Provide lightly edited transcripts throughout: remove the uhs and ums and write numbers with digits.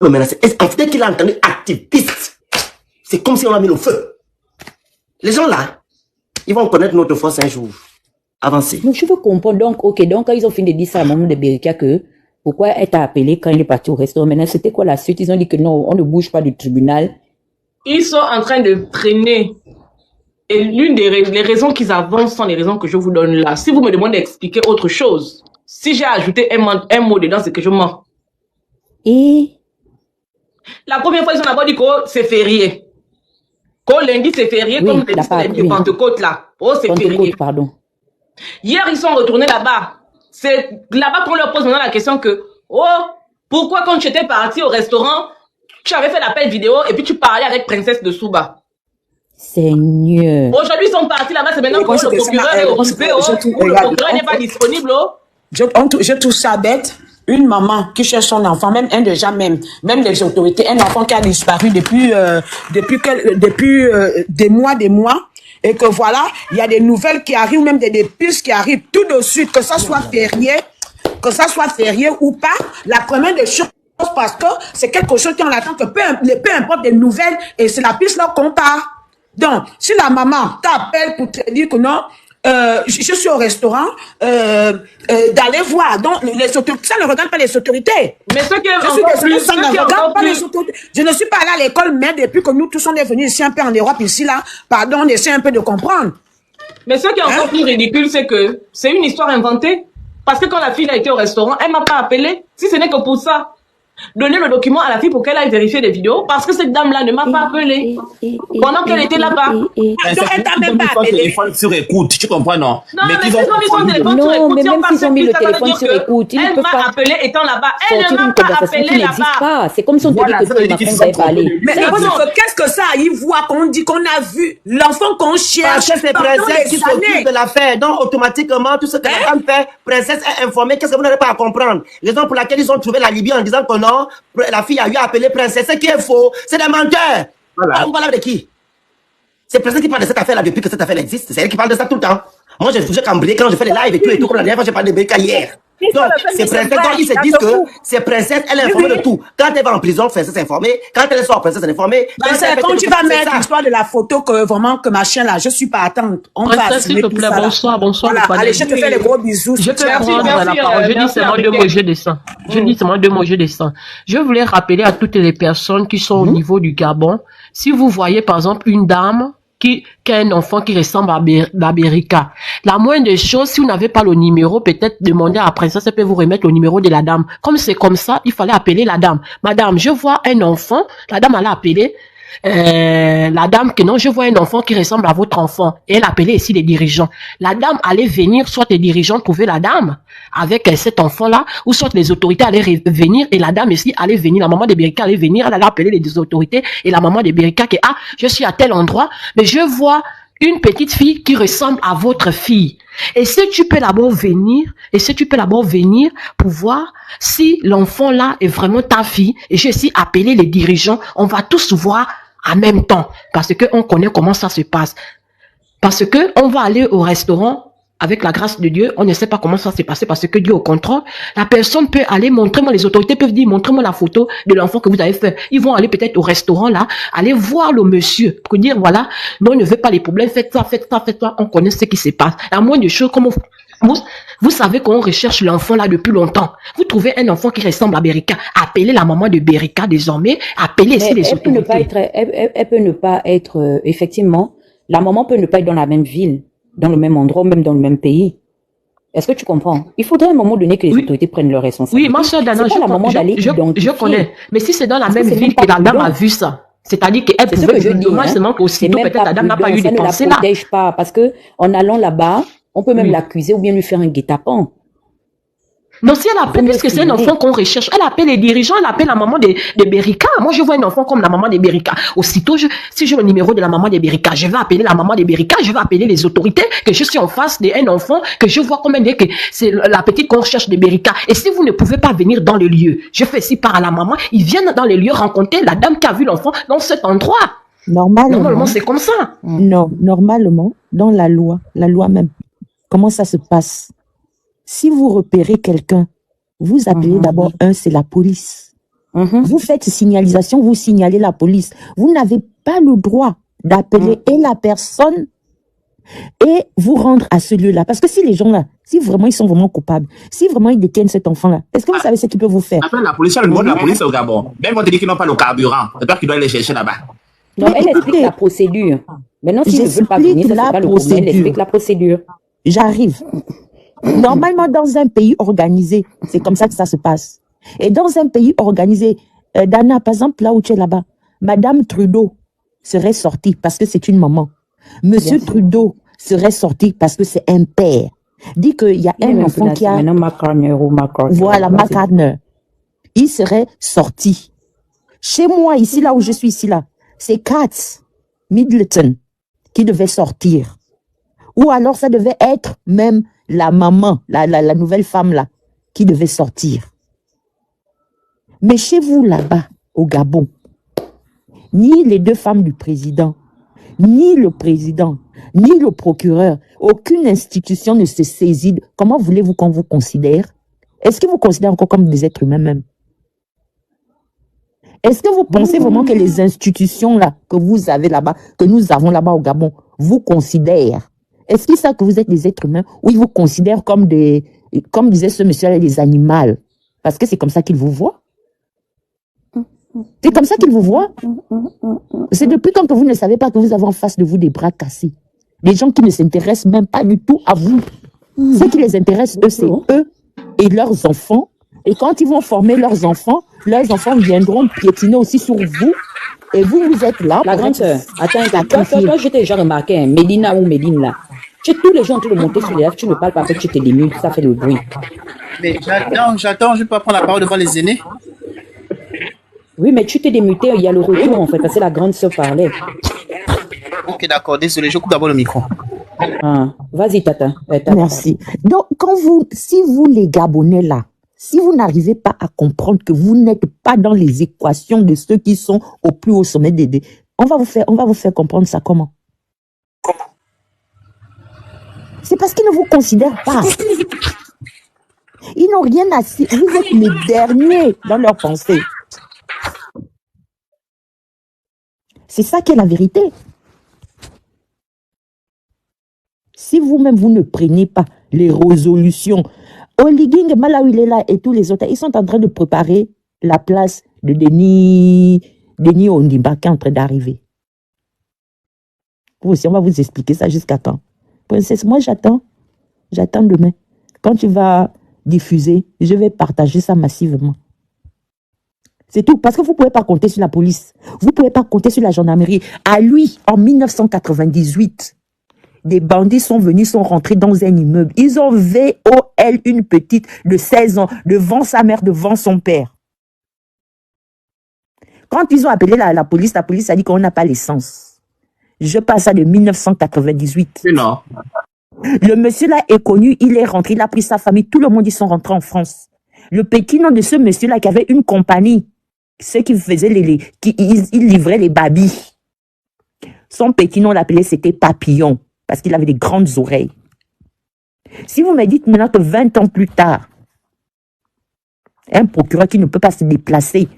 me menacer. En fait, dès qu'il a entendu activiste, c'est comme si on l'a mis au feu. Les gens là, ils vont connaître notre force un jour. Avancer. Donc, je veux comprendre. Donc, ok, donc, quand ils ont fini de dire ça à maman de Berika que, pourquoi elle t'a appelé quand il est parti au restaurant? Maintenant, c'était quoi la suite? Ils ont dit que non, on ne bouge pas du tribunal. Ils sont en train de traîner. Et l'une des les raisons qu'ils avancent sont les raisons que je vous donne là. Si vous me demandez d'expliquer autre chose, si j'ai ajouté un mot dedans, c'est que je mens. Et la première fois, ils ont d'abord dit que c'est férié. Quand lundi, c'est férié, oui, comme lundi de Pentecôte là. Oh, c'est férié. Pardon. Hier, ils sont retournés là-bas. C'est là-bas qu'on leur pose maintenant la question que, oh, pourquoi quand tu étais parti au restaurant, tu avais fait l'appel vidéo et puis tu parlais avec Princesse de Souba? Seigneur. Aujourd'hui, ils sont partis là-bas, c'est maintenant que le procureur est occupé, le procureur n'est pas disponible. Je trouve ça bête. Une maman qui cherche son enfant, même les autorités, un enfant qui a disparu depuis des mois, et que voilà, il y a des nouvelles qui arrivent, même des pistes qui arrivent tout de suite, que ça soit férié ou pas, la première des choses, parce que c'est quelque chose qu'on attend, que peu importe des nouvelles, et c'est la piste là qu'on part. Donc, si la maman t'appelle pour te dire que non, je suis au restaurant, d'aller voir. Donc, les autorités, ça ne regarde pas les autorités. Mais ce qui est ça ne regarde pas les autorités. Je ne suis pas allée à l'école, mais depuis que nous tous on est venus ici un peu en Europe, ici, là, pardon, on essaie un peu de comprendre. Mais ce qui est encore plus ridicule, c'est que c'est une histoire inventée. Parce que quand la fille a été au restaurant, elle m'a pas appelé. Si ce n'est que pour ça. Donner le document à la fille pour qu'elle aille vérifier les vidéos parce que cette dame-là ne m'a pas appelé pendant qu'elle était là-bas. Donc, elle t'a même pas appelé. Téléphone sur écoute, tu comprends, non? Non, mais s'ils ont mis son téléphone sur écoute, mais même s'ils ont mis le téléphone sur écoute, ils ne peuvent pas. Elle m'a appelé étant là-bas. Elle ne m'a pas appelé là-bas. C'est comme si on te dit que Macron va parler. Mais qu'est-ce que ça? Ils voient qu'on dit qu'on a vu l'enfant qu'on cherche. Parce que c'est Princesse qui s'occupe de l'affaire. Donc, automatiquement, tout ce que la femme fait, Princesse est informée. Qu'est-ce que vous n'avez pas à comprendre? Raison pour laquelle ils ont trouvé la Libye en disant que non, la fille a eu à appeler Princesse. Ce qui est faux, c'est des menteurs. Voilà. On parle de qui? C'est Princesse qui parle de cette affaire-là depuis que cette affaire existe. C'est elle qui parle de ça tout le temps. Moi, j'ai cambrié quand je fais les lives et tout, comme la dernière fois, j'ai parlé de Berika hier. Donc, c'est Princesse, donc ils se disent que c'est Princesse, elle est informée de tout. Quand elle va en prison, Princesse est informée. Quand elle sort, Princesse est informée. Quand tu vas mettre l'histoire de la photo que vraiment, que machin là, je suis pas attente. On va s'il te plaît, bonsoir. Voilà, allez, je te fais les gros bisous. Je peux prendre la parole. Je dis seulement 2 mots, je descends. Je dis seulement 2 mots, je descends. Je voulais rappeler à toutes les personnes qui sont au niveau du Gabon, si vous voyez par exemple une dame qui a un enfant qui ressemble à Berika. La moindre des choses, si vous n'avez pas le numéro, peut-être demander à la princesse, elle peut vous remettre le numéro de la dame. Comme c'est comme ça, il fallait appeler la dame. Madame, je vois un enfant, la dame allait appeler, la dame que non, je vois un enfant qui ressemble à votre enfant. Et elle appelait ici les dirigeants. La dame allait venir, soit les dirigeants trouver la dame avec cet enfant-là, ou soit les autorités allaient venir et la dame ici allait venir, la maman de Berika allait venir, elle allait appeler les autorités et la maman de Berika qui je suis à tel endroit, mais je vois une petite fille qui ressemble à votre fille. Et si tu peux d'abord venir, pour voir si l'enfant là est vraiment ta fille, et j'ai aussi appelé les dirigeants, on va tous voir en même temps, parce que on connaît comment ça se passe. Parce que on va aller au restaurant, avec la grâce de Dieu, on ne sait pas comment ça s'est passé parce que Dieu au contrôle, la personne peut aller, montrez-moi, les autorités peuvent dire, montrez-moi la photo de l'enfant que vous avez fait. Ils vont aller peut-être au restaurant là, aller voir le monsieur pour dire, voilà, non, on ne veut pas les problèmes, faites ça, on connaît ce qui se passe. La moindre des choses, comme vous savez qu'on recherche l'enfant là depuis longtemps. Vous trouvez un enfant qui ressemble à Berika, appelez la maman de Berika désormais, appelez ici les autorités. Elle peut ne pas être, effectivement, la maman peut ne pas être dans la même ville, dans le même endroit, même dans le même pays. Est-ce que tu comprends? Il faudrait à un moment donné que les autorités prennent leurs responsabilités. Oui, ma soeur Dana, je connais. Mais si c'est dans la même ville que la dame a vu ça, c'est-à-dire qu'elle pouvait je dis, seulement qu'aussitôt peut-être la dame n'a pas eu de pensée là. Ça ne la protège pas, parce que en allant là-bas, on peut même l'accuser ou bien lui faire un guet-apens. Non, si elle appelle, parce que c'est un enfant qu'on recherche, elle appelle les dirigeants, elle appelle la maman de Berika. Moi, je vois un enfant comme la maman de Berika. Aussitôt, si j'ai le numéro de la maman de Berika, je vais appeler la maman de Berika, je vais appeler les autorités, que je suis en face d'un enfant, que je vois comme que c'est la petite qu'on cherche de Berika. Et si vous ne pouvez pas venir dans le lieu, je fais ci par à la maman, ils viennent dans le lieu rencontrer la dame qui a vu l'enfant dans cet endroit. Normalement, c'est comme ça. Non, normalement, dans la loi même, comment ça se passe? Si vous repérez quelqu'un, vous appelez d'abord c'est la police. Vous faites signalisation, vous signalez la police. Vous n'avez pas le droit d'appeler et la personne et vous rendre à ce lieu-là. Parce que si les gens là, si vraiment ils sont vraiment coupables, si vraiment ils détiennent cet enfant-là, est-ce que vous savez ce qu'ils peuvent vous faire? Après, la police, le niveau de la police au Gabon. Même quand tu dis qu'ils n'ont pas le carburant, c'est toi qui dois aller chercher là-bas. Non, elle explique la procédure. Maintenant, s'ils ne veulent pas venir, ça c'est pas le problème. Elle explique la procédure. J'arrive. Normalement, dans un pays organisé, c'est comme ça que ça se passe. Et dans un pays organisé, Dana, par exemple, là où tu es là-bas, Madame Trudeau serait sortie parce que c'est une maman. Monsieur Trudeau serait sorti parce que c'est un père. Dit qu'il y a un enfant qui a... Maintenant, McCartney ou McCartney. Voilà, McCartney. Il serait sorti. Chez moi, ici, là où je suis, ici, là, c'est Katz Middleton qui devait sortir. Ou alors, ça devait être même la maman, la nouvelle femme, là, qui devait sortir. Mais chez vous, là-bas, au Gabon, ni les deux femmes du président, ni le président, ni le procureur, aucune institution ne se saisit. Comment voulez-vous qu'on vous considère? Est-ce que vous considérez encore comme des êtres humains même? Est-ce que vous pensez vraiment que les institutions là que vous avez là-bas, que nous avons là-bas au Gabon, vous considèrent? Est-ce qu'ils savent que vous êtes des êtres humains ou ils vous considèrent comme des, comme disait ce monsieur-là, des animaux? Parce que c'est comme ça qu'ils vous voient. C'est comme ça qu'ils vous voient. C'est depuis quand que vous ne savez pas que vous avez en face de vous des bras cassés. Des gens qui ne s'intéressent même pas du tout à vous. Ce qui les intéresse, eux, c'est eux et leurs enfants. Et quand ils vont former leurs enfants viendront piétiner aussi sur vous. Et vous, vous êtes là. La grande sœur, attends, toi, je t'ai déjà remarqué, hein, Mélina ou Méline là. Tu es tous les gens en train de monter sur les lèvres, tu ne parles pas, après tu te démutes, ça fait le bruit. Mais j'attends, je peux pas prendre la parole devant les aînés. Oui, mais tu t'es démuté, il y a le retour en fait, parce que la grande sœur parlait. Ok, d'accord, désolé, je coupe d'abord le micro. Ah, vas-y, Tata. Merci. Donc, si vous les Gabonais là, si vous n'arrivez pas à comprendre que vous n'êtes pas dans les équations de ceux qui sont au plus haut sommet des... On va vous faire comprendre ça comment? C'est parce qu'ils ne vous considèrent pas. Ils n'ont rien à... Vous êtes les derniers dans leur pensée. C'est ça qui est la vérité. Si vous-même, vous ne prenez pas les résolutions, Oliging, Malawi là et tous les autres, ils sont en train de préparer la place de Denis Ondimba qui est en train d'arriver. Vous aussi, on va vous expliquer ça jusqu'à quand. Princesse, moi j'attends demain. Quand tu vas diffuser, je vais partager ça massivement. C'est tout, parce que vous ne pouvez pas compter sur la police. Vous ne pouvez pas compter sur la gendarmerie. À lui, en 1998, des bandits sont venus, sont rentrés dans un immeuble. Ils ont VOL une petite de 16 ans devant sa mère, devant son père. Quand ils ont appelé la police a dit qu'on n'a pas l'essence. Je passe ça de 1998. Non. Le monsieur là est connu, il est rentré, il a pris sa famille, tout le monde, ils sont rentrés en France. Le petit nom de ce monsieur là qui avait une compagnie, ceux qui faisaient il livrait les babys. Son petit nom l'appelait, c'était Papillon, parce qu'il avait des grandes oreilles. Si vous me dites maintenant que 20 ans plus tard, un procureur qui ne peut pas se déplacer,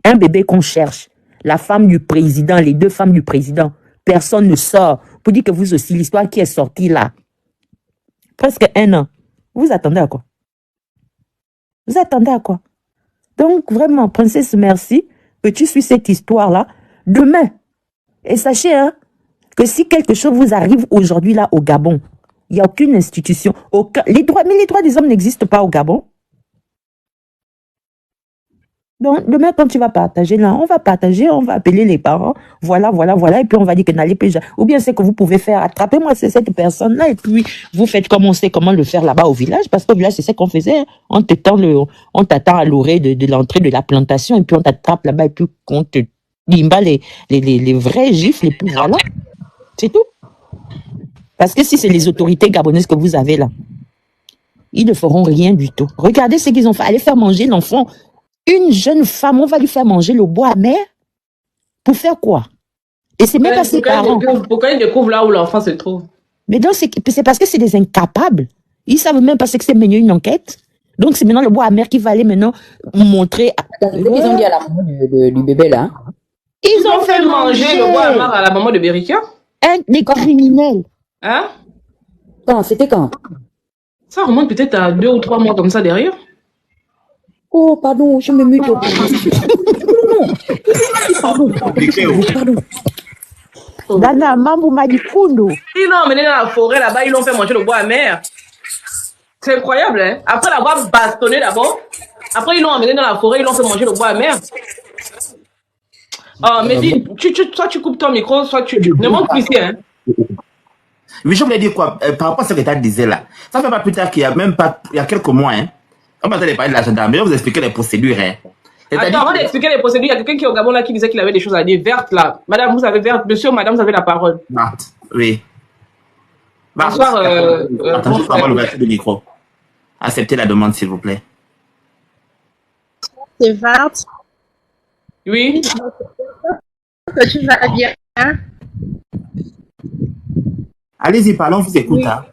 un bébé qu'on cherche, la femme du président, les deux femmes du président, personne ne sort pour dire que vous aussi, l'histoire qui est sortie là, presque 1 an, vous attendez à quoi? Vous attendez à quoi? Donc, vraiment, princesse, merci que tu suis cette histoire-là demain. Et sachez que si quelque chose vous arrive aujourd'hui là au Gabon, il n'y a aucune institution, mais les droits des hommes n'existent pas au Gabon. Donc, demain, quand tu vas partager là, on va appeler les parents, voilà, et puis on va dire que n'allez pas, ou bien c'est que vous pouvez faire, attrapez-moi cette personne-là, et puis vous faites comme on sait comment le faire là-bas au village, parce qu'au village, c'est ce qu'on faisait, on t'attend à l'orée de l'entrée de la plantation, et puis on t'attrape là-bas, et puis on te limba les vrais gifles, et puis voilà. C'est tout. Parce que si c'est les autorités gabonaises que vous avez là, ils ne feront rien du tout. Regardez ce qu'ils ont fait, aller faire manger l'enfant. Une jeune femme, on va lui faire manger le bois amer pour faire quoi? Et c'est même pas ses parents. Pourquoi ils découvrent là où l'enfant se trouve? Mais donc, c'est parce que c'est des incapables. Ils savent même pas ce que c'est mener une enquête. Donc, c'est maintenant le bois amer qui va aller maintenant montrer. Attends, c'est ce qu'ils ont dit à la maman du bébé là. Hein? Ils ont fait manger le bois amer à la maman de Berika. Les criminels. Hein? Quand? C'était quand? Ça remonte peut-être à 2 ou 3 mois comme ça derrière. Oh, pardon, je me mute. Pardon. Dana, Mambo Madikundu. Ils l'ont emmené dans la forêt là-bas, ils l'ont fait manger le bois amer. C'est incroyable, hein? Après l'avoir bastonné d'abord, après ils l'ont emmené dans la forêt, ils l'ont fait manger le bois amer. Oh, mais dis, soit tu coupes ton micro, soit tu ne montes plus ici, hein? Oui, je voulais dire quoi, par rapport à ce que tu disais là. Ça fait pas plus tard qu'il y a même pas, il y a quelques mois, hein. On va parler de la gendarmerie, je vais vous expliquer les procédures, hein. Attends, avant d'expliquer les procédures, il y a quelqu'un qui est au Gabon là qui disait qu'il avait des choses à dire. Verte là. Madame, vous avez verte. Monsieur, madame, vous avez la parole. Verte, oui. Bonsoir. Attends, juste avoir l'ouverture du micro. Acceptez la demande, s'il vous plaît. C'est Verte. Oui. Que tu vas bien. Hein? Allez-y, parlons, on vous écoute. Hein.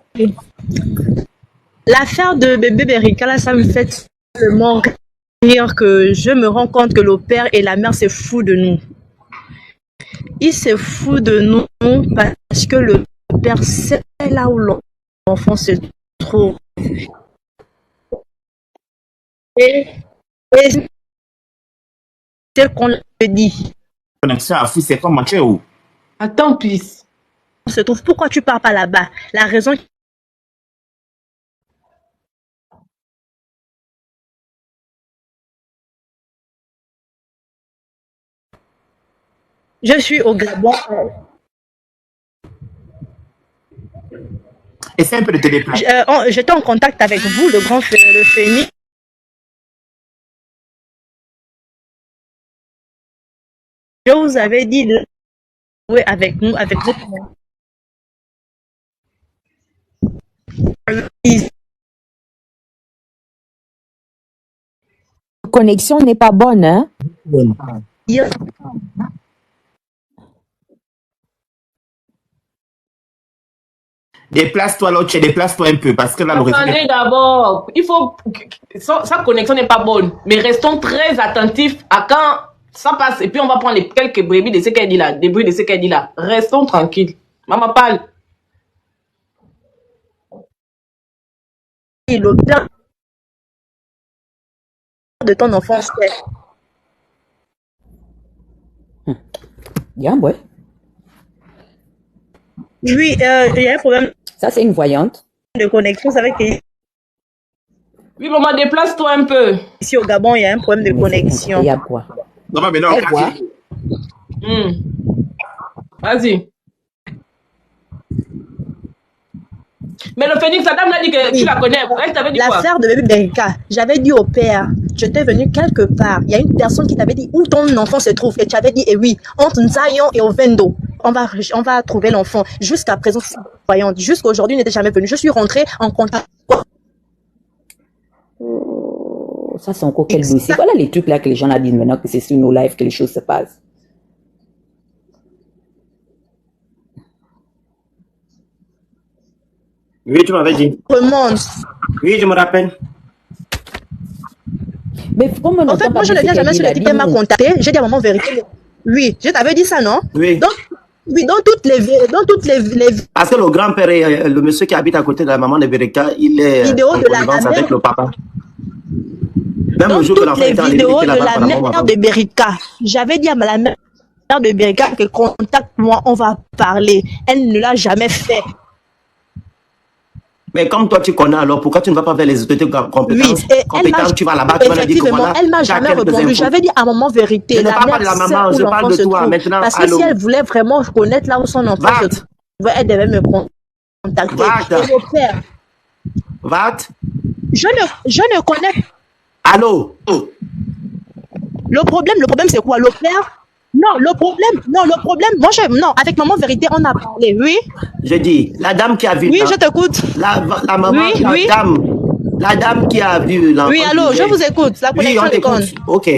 L'affaire de bébé Berika, là, ça me fait tellement rire que je me rends compte que le père et la mère se foutent de nous. Ils se foutent de nous parce que le père sait là où l'enfant se trouve. Et c'est qu'on le dit. Connexion à fou, c'est comment tu es où? Attends, please. Se trouve, pourquoi tu pars pas là-bas? La raison. Je suis au Gabon. Essaye un peu de te déplacer. J'étais en contact avec vous, le Phénix. Je vous avais dit de jouer avec nous, avec votre mère. La connexion n'est pas bonne, hein? Déplace-toi là, déplace-toi un peu parce que là, le Attendez d'abord. Il faut. Sa connexion n'est pas bonne. Mais restons très attentifs à quand ça passe. Et puis on va prendre les quelques brebis de ce qu'elle dit là. Des bruits de ce qu'elle dit là. Restons tranquilles. Maman parle. Le père de ton enfant, c'est. Bien, ouais. Oui, il y a un problème Ça, c'est une voyante. de connexion. Ça veut dire Oui, maman, déplace-toi un peu. qu'ici au Gabon, il y a un problème de connexion. Il y a quoi? Non, mais non, Quoi? Vas-y. Mais le Phénix, la dame l'a dit que tu la connais. Elle t'avait dit quoi? L'affaire de bébé Berika, j'avais dit au père, je t'ai venu quelque part. Il y a une personne qui t'avait dit où ton enfant se trouve. Et tu avais dit, eh oui, entre Nzayon et Ovendo. On va trouver l'enfant. Jusqu'à présent, c'est voyant. Jusqu'à aujourd'hui, il n'était jamais venu. Je suis rentrée en contact. Ça, c'est encore quel dossier? Voilà les trucs là que les gens là disent maintenant que c'est sur nos lives que les choses se passent. Oui, tu m'avais dit. Oui, je me rappelle. Mais comment En fait, moi, je ne viens jamais sur le type m'a contacté. J'ai dit à maman vérité. Oui, je t'avais dit ça, non? Oui. Donc, oui, dans toutes les Parce que le grand-père et le monsieur qui habite à côté de la maman de Berika, il est vidéos en de la connivence avec mère. le papa. Même Dans le jour que toutes l'enfant les était enlevé, vidéos il de était la là-bas par mère maman. de Berika, j'avais dit à la mère de Berika que contacte-moi, on va parler. Elle ne l'a jamais fait. Mais comme toi tu connais, alors pourquoi tu ne vas pas vers les autorités compétentes, tu vas là-bas, tu vas leur dire que voilà, elle m'a jamais répondu. J'avais dit à maman vérité. Je ne parle pas de la maman, je parle de toi maintenant. Parce que si elle voulait vraiment connaître là où son enfant se trouve, elle devait me contacter. Et mon père. Je ne connais. Allô? Le problème c'est quoi? Le père? Non, le problème, moi, avec maman vérité, on a parlé, oui. Je dis, la dame qui a vu. Oui, je t'écoute. La maman, oui. La dame qui a vu l'enfant. Oui, allô, je vous écoute. La oui, on t'écoute. Ok.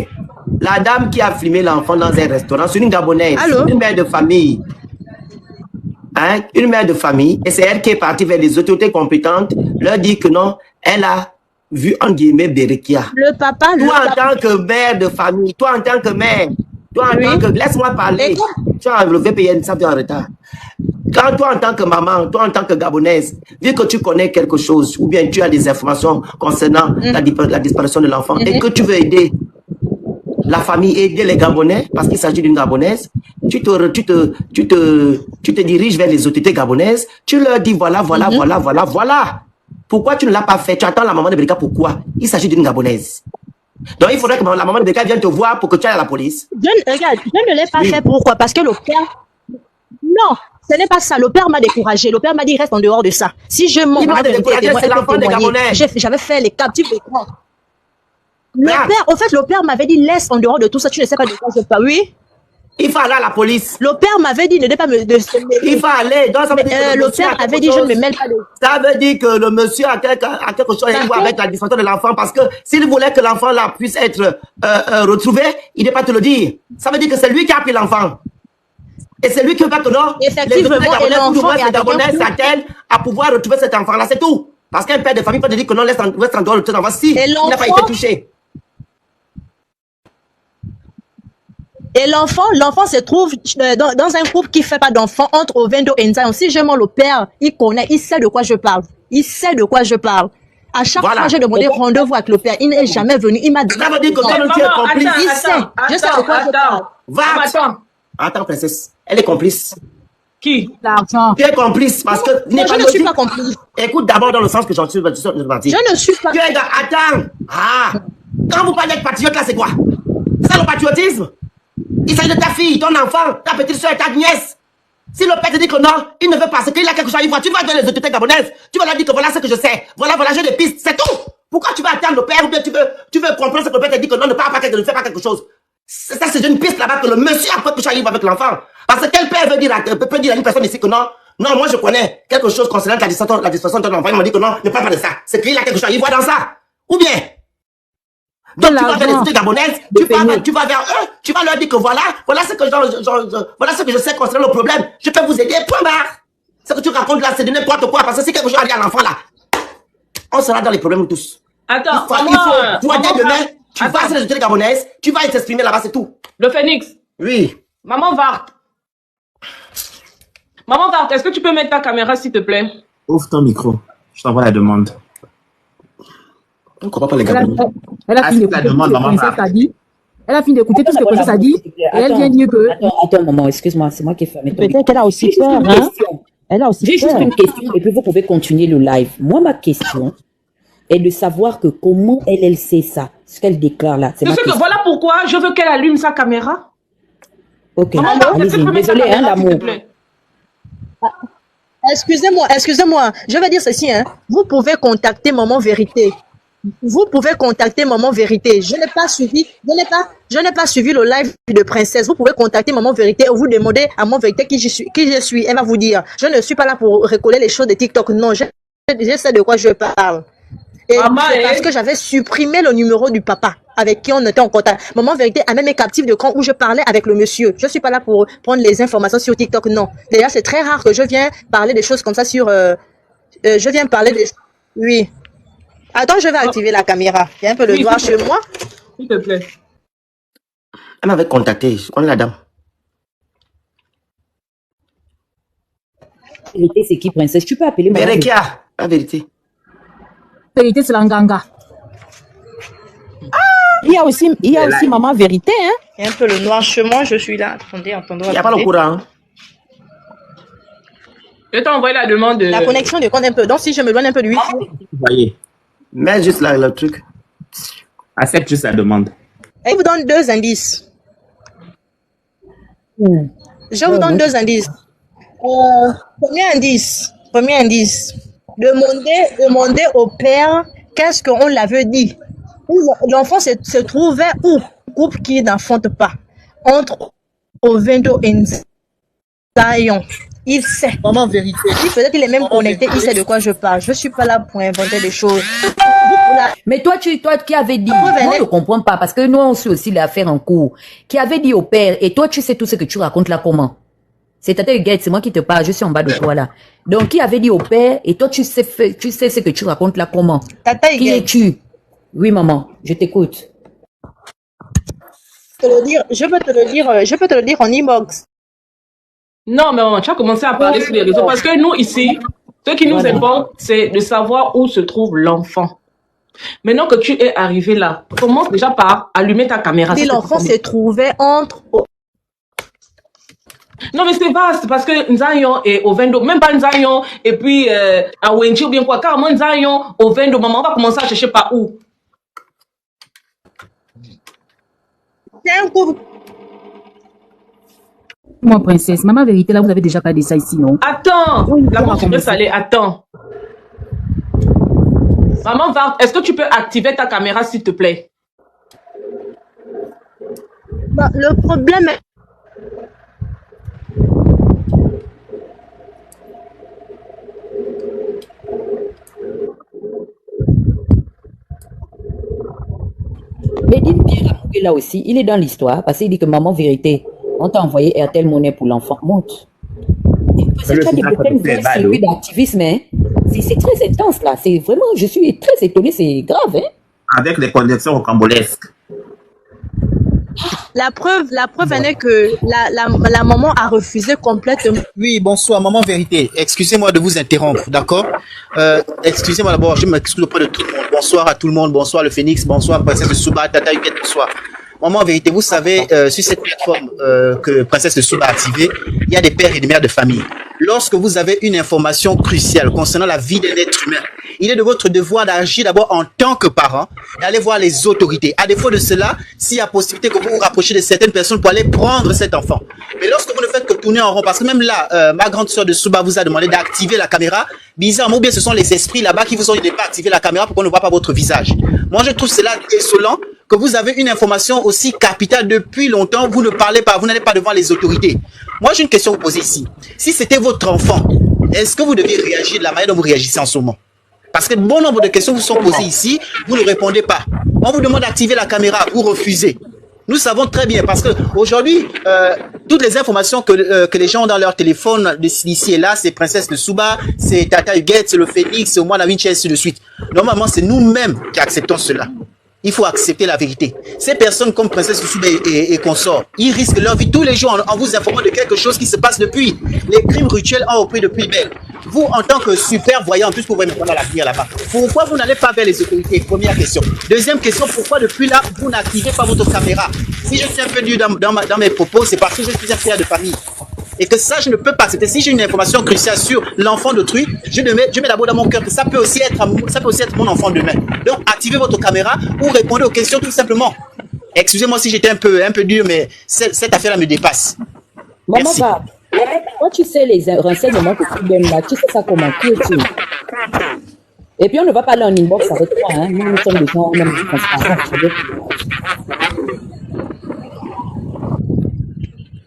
La dame qui a filmé l'enfant dans un restaurant, c'est une Gabonaise, une mère de famille. Hein? Une mère de famille, et c'est elle qui est partie vers les autorités compétentes, leur dit que non, elle a vu en guillemets Berekia. Le papa, Toi en tant que mère de famille, toi en tant que mère, toi en tant que... Laisse-moi parler. Tu as le VPN, ça vient en retard. Quand toi en tant que maman, toi en tant que Gabonaise, vu que tu connais quelque chose, ou bien tu as des informations concernant la disparition de l'enfant, et que tu veux aider la famille, aider les Gabonais, parce qu'il s'agit d'une Gabonaise, tu te diriges vers les autorités gabonaises, tu leur dis voilà. Pourquoi tu ne l'as pas fait? Tu attends la maman de Bereka, pourquoi? Il s'agit d'une Gabonaise. Donc il faudrait que la maman de Bereka vienne te voir pour que tu ailles à la police. Regarde, je ne l'ai pas fait. Pourquoi? Parce que le père... Non, ce n'est pas ça. Le père m'a découragé. Le père m'a dit reste en dehors de ça. Si je monte, c'est l'enfant des Gabonais. J'avais fait les captifs d'écran. Le père, au fait, le père m'avait dit laisse en dehors de tout ça. Tu ne sais pas de quoi je parle. Oui. Il faut aller à la police. Le père m'avait dit ne pas me... Il faut aller. Donc, ça veut dire que le père avait dit je ne me mêle pas de... Ça veut dire que le monsieur a quelque chose à voir avec la disparition de l'enfant, parce que s'il voulait que l'enfant là puisse être retrouvé, il ne peut pas te le dire. Ça veut dire que c'est lui qui a pris l'enfant. Et c'est lui qui veut que non, effectivement, les l'enfant s'attellent à pouvoir retrouver cet enfant-là, c'est tout. Parce qu'un père de famille peut te dire que non, laisse en dehors de cet enfant si il n'a pas été touché. Et l'enfant se trouve dans un groupe qui ne fait pas d'enfants entre Ovendo et Nzayon. Si je le père, il connaît, il sait de quoi je parle. Il sait de quoi je parle. À chaque fois, j'ai demandé rendez-vous avec le père. Il n'est jamais venu. Il m'a dit. Ça veut dire que toi, tu es complice. Il sait. Je sais de quoi je parle. Va. Attends, princesse. Elle est complice. Qui? L'argent. Tu es complice parce que... Non, je ne suis pas complice. Écoute d'abord dans le sens que j'en suis parti. Je ne suis pas... Attends. Quand vous parlez de patriote, là, c'est quoi? C'est le patriotisme? Il s'agit de ta fille, ton enfant, ta petite soeur, ta nièce. Si le père te dit que non, il ne veut pas, c'est qu'il a quelque chose à y voir. Tu vas dans les autorités gabonaises. Tu vas leur dire que voilà ce que je sais. Voilà, j'ai des pistes. C'est tout. Pourquoi tu vas attendre le père ou bien tu veux comprendre ce que le père te dit que non, ne fais pas quelque chose. Ça, c'est une piste là-bas que le monsieur a quelque chose à y voir avec l'enfant. Parce que quel père peut dire à une personne ici que non, moi je connais quelque chose concernant la disparition de ton enfant. Il m'a dit que non, ne parle pas de ça. C'est qu'il a quelque chose à y voir dans ça. Ou bien. Donc tu vas vers les autorités gabonaises, tu vas vers eux, tu vas leur dire que voilà ce que je sais concernant le problème. Je peux vous aider, point barre. Ce que tu racontes là, c'est de n'importe quoi. Parce que si quelque chose arrive à l'enfant là, on sera dans les problèmes tous. Attends, demain, tu vas sur les autorités gabonaises, tu vas t'exprimer là-bas, c'est tout. Le Phénix. Oui. Maman Vart, est-ce que tu peux mettre ta caméra s'il te plaît? Ouvre ton micro. Je t'envoie la demande. On ne comprend pas les Gabonais. Elle a fini d'écouter tout ce que la princesse a dit. Elle a fini d'écouter tout ce que la princesse a dit. Et elle vient dire que... Attends un moment, excuse-moi, c'est moi qui ai fermé ton micro. Peut-être qu'elle a aussi peur, hein. Elle a aussi peur. J'ai juste une question et puis vous pouvez continuer le live. Moi, ma question est de savoir que comment elle sait ça, ce qu'elle déclare là. C'est ma question. Voilà pourquoi je veux qu'elle allume sa caméra. Ok, allez-y. Désolée, hein, l'amour. Excusez-moi, je vais dire ceci, hein. Vous pouvez contacter Maman Vérité. Je n'ai pas suivi le live de Princesse. Vous pouvez contacter Maman Vérité et vous demander à Maman Vérité qui je suis. Elle va vous dire. Je ne suis pas là pour recoller les choses de TikTok. Non, je sais de quoi je parle. Et parce que j'avais supprimé le numéro du papa avec qui on était en contact. Maman Vérité a même un captif de camp où je parlais avec le monsieur. Je suis pas là pour prendre les informations sur TikTok, non. D'ailleurs, c'est très rare que je viens parler des choses comme ça sur... je viens parler des... Oui. Attends, je vais activer la caméra. Il y a un peu de doigt chez moi. S'il te plaît. Elle m'avait contacté. Je connais la dame. La vérité, c'est qui, princesse? Tu peux appeler Maman Vérité. Berekia, la vérité. Vérité, c'est l'Anganga. Il y a aussi Maman Vérité, hein. Il y a un peu le noir chez moi, je suis là. Attendez. Il n'y a pas le courant. Hein? Je t'ai envoyé la demande. La connexion dépend un peu. Donc, si je me donne un peu de wifi. Voyez. Mets juste là, le truc. Accepte juste la demande. Et je vous donne 2 indices. Je vous donne 2 indices. Premier indice. Demandez au père qu'est-ce qu'on l'avait dit. L'enfant se trouvait où? Groupe qui n'enfante pas. Entre Ovendo et Nzayon. Il sait. Maman Vérité. Peut-être qu'il est même connecté, il sait de quoi je parle. Je ne suis pas là pour inventer des choses. Mais toi qui avais dit, moi je ne comprends pas, parce que nous on suit aussi l'affaire en cours, qui avait dit au père, et toi tu sais tout ce que tu racontes là comment? C'est-à-dire, Guette, c'est moi qui te parle, je suis en bas de toi là. Donc qui avait dit au père, et toi tu sais ce que tu racontes là comment? Tata Qui es-tu? Oui, maman, je t'écoute. Je peux te le dire en inbox. Non, mais maman, tu as commencé à parler sur les réseaux parce que nous, ici, ce qui nous importe, c'est de savoir où se trouve l'enfant. Maintenant que tu es arrivé là, commence déjà par allumer ta caméra. Si l'enfant se trouvait entre... Non, mais c'est vaste parce que Nzayon et Ovendo, même pas Nzayon et puis à Wenchi ou bien quoi, carrément Nzayon, Ovendo, maman, on va commencer à chercher par où? C'est un couple. Moi, princesse, maman vérité, là, vous avez déjà parlé de ça ici, non? Attends, la bouche salée, attends. Maman, est-ce que tu peux activer ta caméra, s'il te plaît? Bah, le problème est... Mais dites bien, là aussi, il est dans l'histoire parce qu'il dit que maman vérité, on t'a envoyé RTL Monnaie pour l'enfant. Monte. Parce que tu as des celui d'activisme, hein. C'est très intense là. C'est vraiment, je suis très étonnée, c'est grave, hein. Avec les connexions rocambolesques. La preuve est que la maman a refusé complètement. Oui, bonsoir, maman vérité. Excusez-moi de vous interrompre, d'accord? Excusez-moi d'abord, je m'excuse auprès de tout le monde. Bonsoir à tout le monde, bonsoir le Phénix, bonsoir Princesse de Souba, Tata Huguette, bonsoir. Maman vérité, vous savez, sur cette plateforme que Princesse de Souba a activée, il y a des pères et des mères de famille. Lorsque vous avez une information cruciale concernant la vie d'un être humain, il est de votre devoir d'agir d'abord en tant que parent, d'aller voir les autorités. À défaut de cela, s'il y a possibilité que vous vous rapprochiez de certaines personnes pour aller prendre cet enfant. Mais lorsque vous ne faites que tourner en rond, parce que même là, ma grande sœur de Souba vous a demandé d'activer la caméra, bizarrement, ou bien ce sont les esprits là-bas qui vous ont dit de ne pas activer la caméra pour qu'on ne voit pas votre visage. Moi, je trouve cela insolent que vous avez une information aussi capitale depuis longtemps, vous ne parlez pas, vous n'allez pas devant les autorités. Moi, j'ai une question à vous poser ici. Si c'était votre enfant, est-ce que vous deviez réagir de la manière dont vous réagissez en ce moment? Parce que bon nombre de questions vous sont posées ici, vous ne répondez pas. On vous demande d'activer la caméra, vous refusez. Nous savons très bien, parce que aujourd'hui, toutes les informations que les gens ont dans leur téléphone d'ici et là, c'est Princesse de Souba, c'est Tata Huguette, c'est le Phénix, c'est Omar Vinci, et ainsi de suite. Normalement, c'est nous-mêmes qui acceptons cela. Il faut accepter la vérité. Ces personnes comme Princesse de Souba et consorts, ils risquent leur vie tous les jours en vous informant de quelque chose qui se passe depuis. Les crimes rituels ont repris depuis belle. Vous, en tant que super voyant, tout ce que vous voyez maintenant l'avenir là-bas, pourquoi vous n'allez pas vers les autorités? Première question. Deuxième question, pourquoi depuis là, vous n'activez pas votre caméra? Si je suis un peu dur dans mes propos, c'est parce que je suis un père de famille. Et que ça, je ne peux pas accepter. Si j'ai une information cruciale sur l'enfant d'autrui, je mets d'abord dans mon cœur que ça peut aussi être mon enfant demain. Donc, activez votre caméra ou répondez aux questions tout simplement. Excusez-moi si j'étais un peu dur, mais cette affaire-là me dépasse. Maman, va. Quand tu sais les renseignements que tu donnes là, tu sais ça comment? Qui es-tu? Et puis, on ne va pas aller en inbox avec toi, hein. Nous sommes des gens, même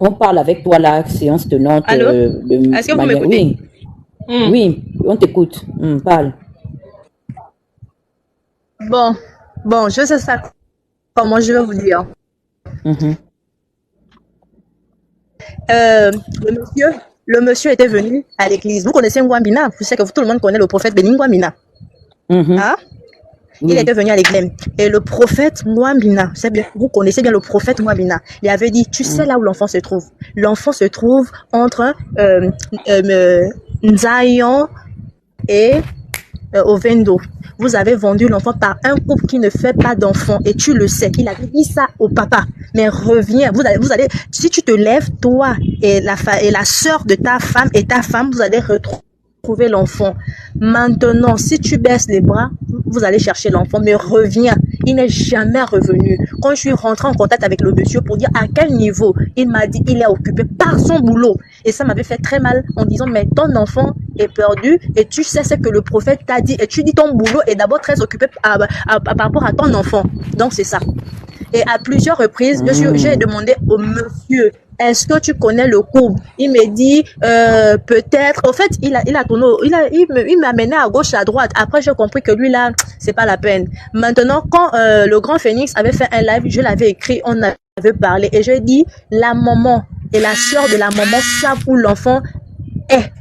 on parle avec toi là, séance tenante. Allô? Est-ce que vous m'écoutez? Oui. Oui, on t'écoute. Parle. Bon, je sais ça. Comment je vais vous dire? Le monsieur était venu à l'église. Vous connaissez Ngwambina? Vous savez que tout le monde connaît le prophète Béni Ngwambina. Hein? Il était venu à l'église. Et le prophète Ngwambina, vous connaissez bien le prophète Ngwambina. Il avait dit, tu sais là où l'enfant se trouve? L'enfant se trouve entre Nzayon et Ovendo. Vous avez vendu l'enfant par un couple qui ne fait pas d'enfant et tu le sais. Il avait dit ça au papa. Mais reviens, vous allez, si tu te lèves, toi et la sœur de ta femme et ta femme, vous allez retrouver l'enfant. Maintenant, si tu baisses les bras, vous allez chercher l'enfant, mais reviens. Il n'est jamais revenu. Quand je suis rentrée en contact avec le monsieur pour dire à quel niveau, il m'a dit il est occupé par son boulot. Et ça m'avait fait très mal en disant mais ton enfant est perdu et tu sais ce que le prophète t'a dit et tu dis ton boulot est d'abord très occupé par rapport à ton enfant. Donc c'est ça. Et à plusieurs reprises, j'ai demandé au monsieur, est-ce que tu connais le couple? Il me dit, peut-être. Au fait, il m'a amené à gauche, à droite. Après, j'ai compris que lui, là, c'est pas la peine. Maintenant, quand le grand Phénix avait fait un live, je l'avais écrit, on avait parlé. Et j'ai dit, la maman et la sœur de la maman savent où l'enfant est.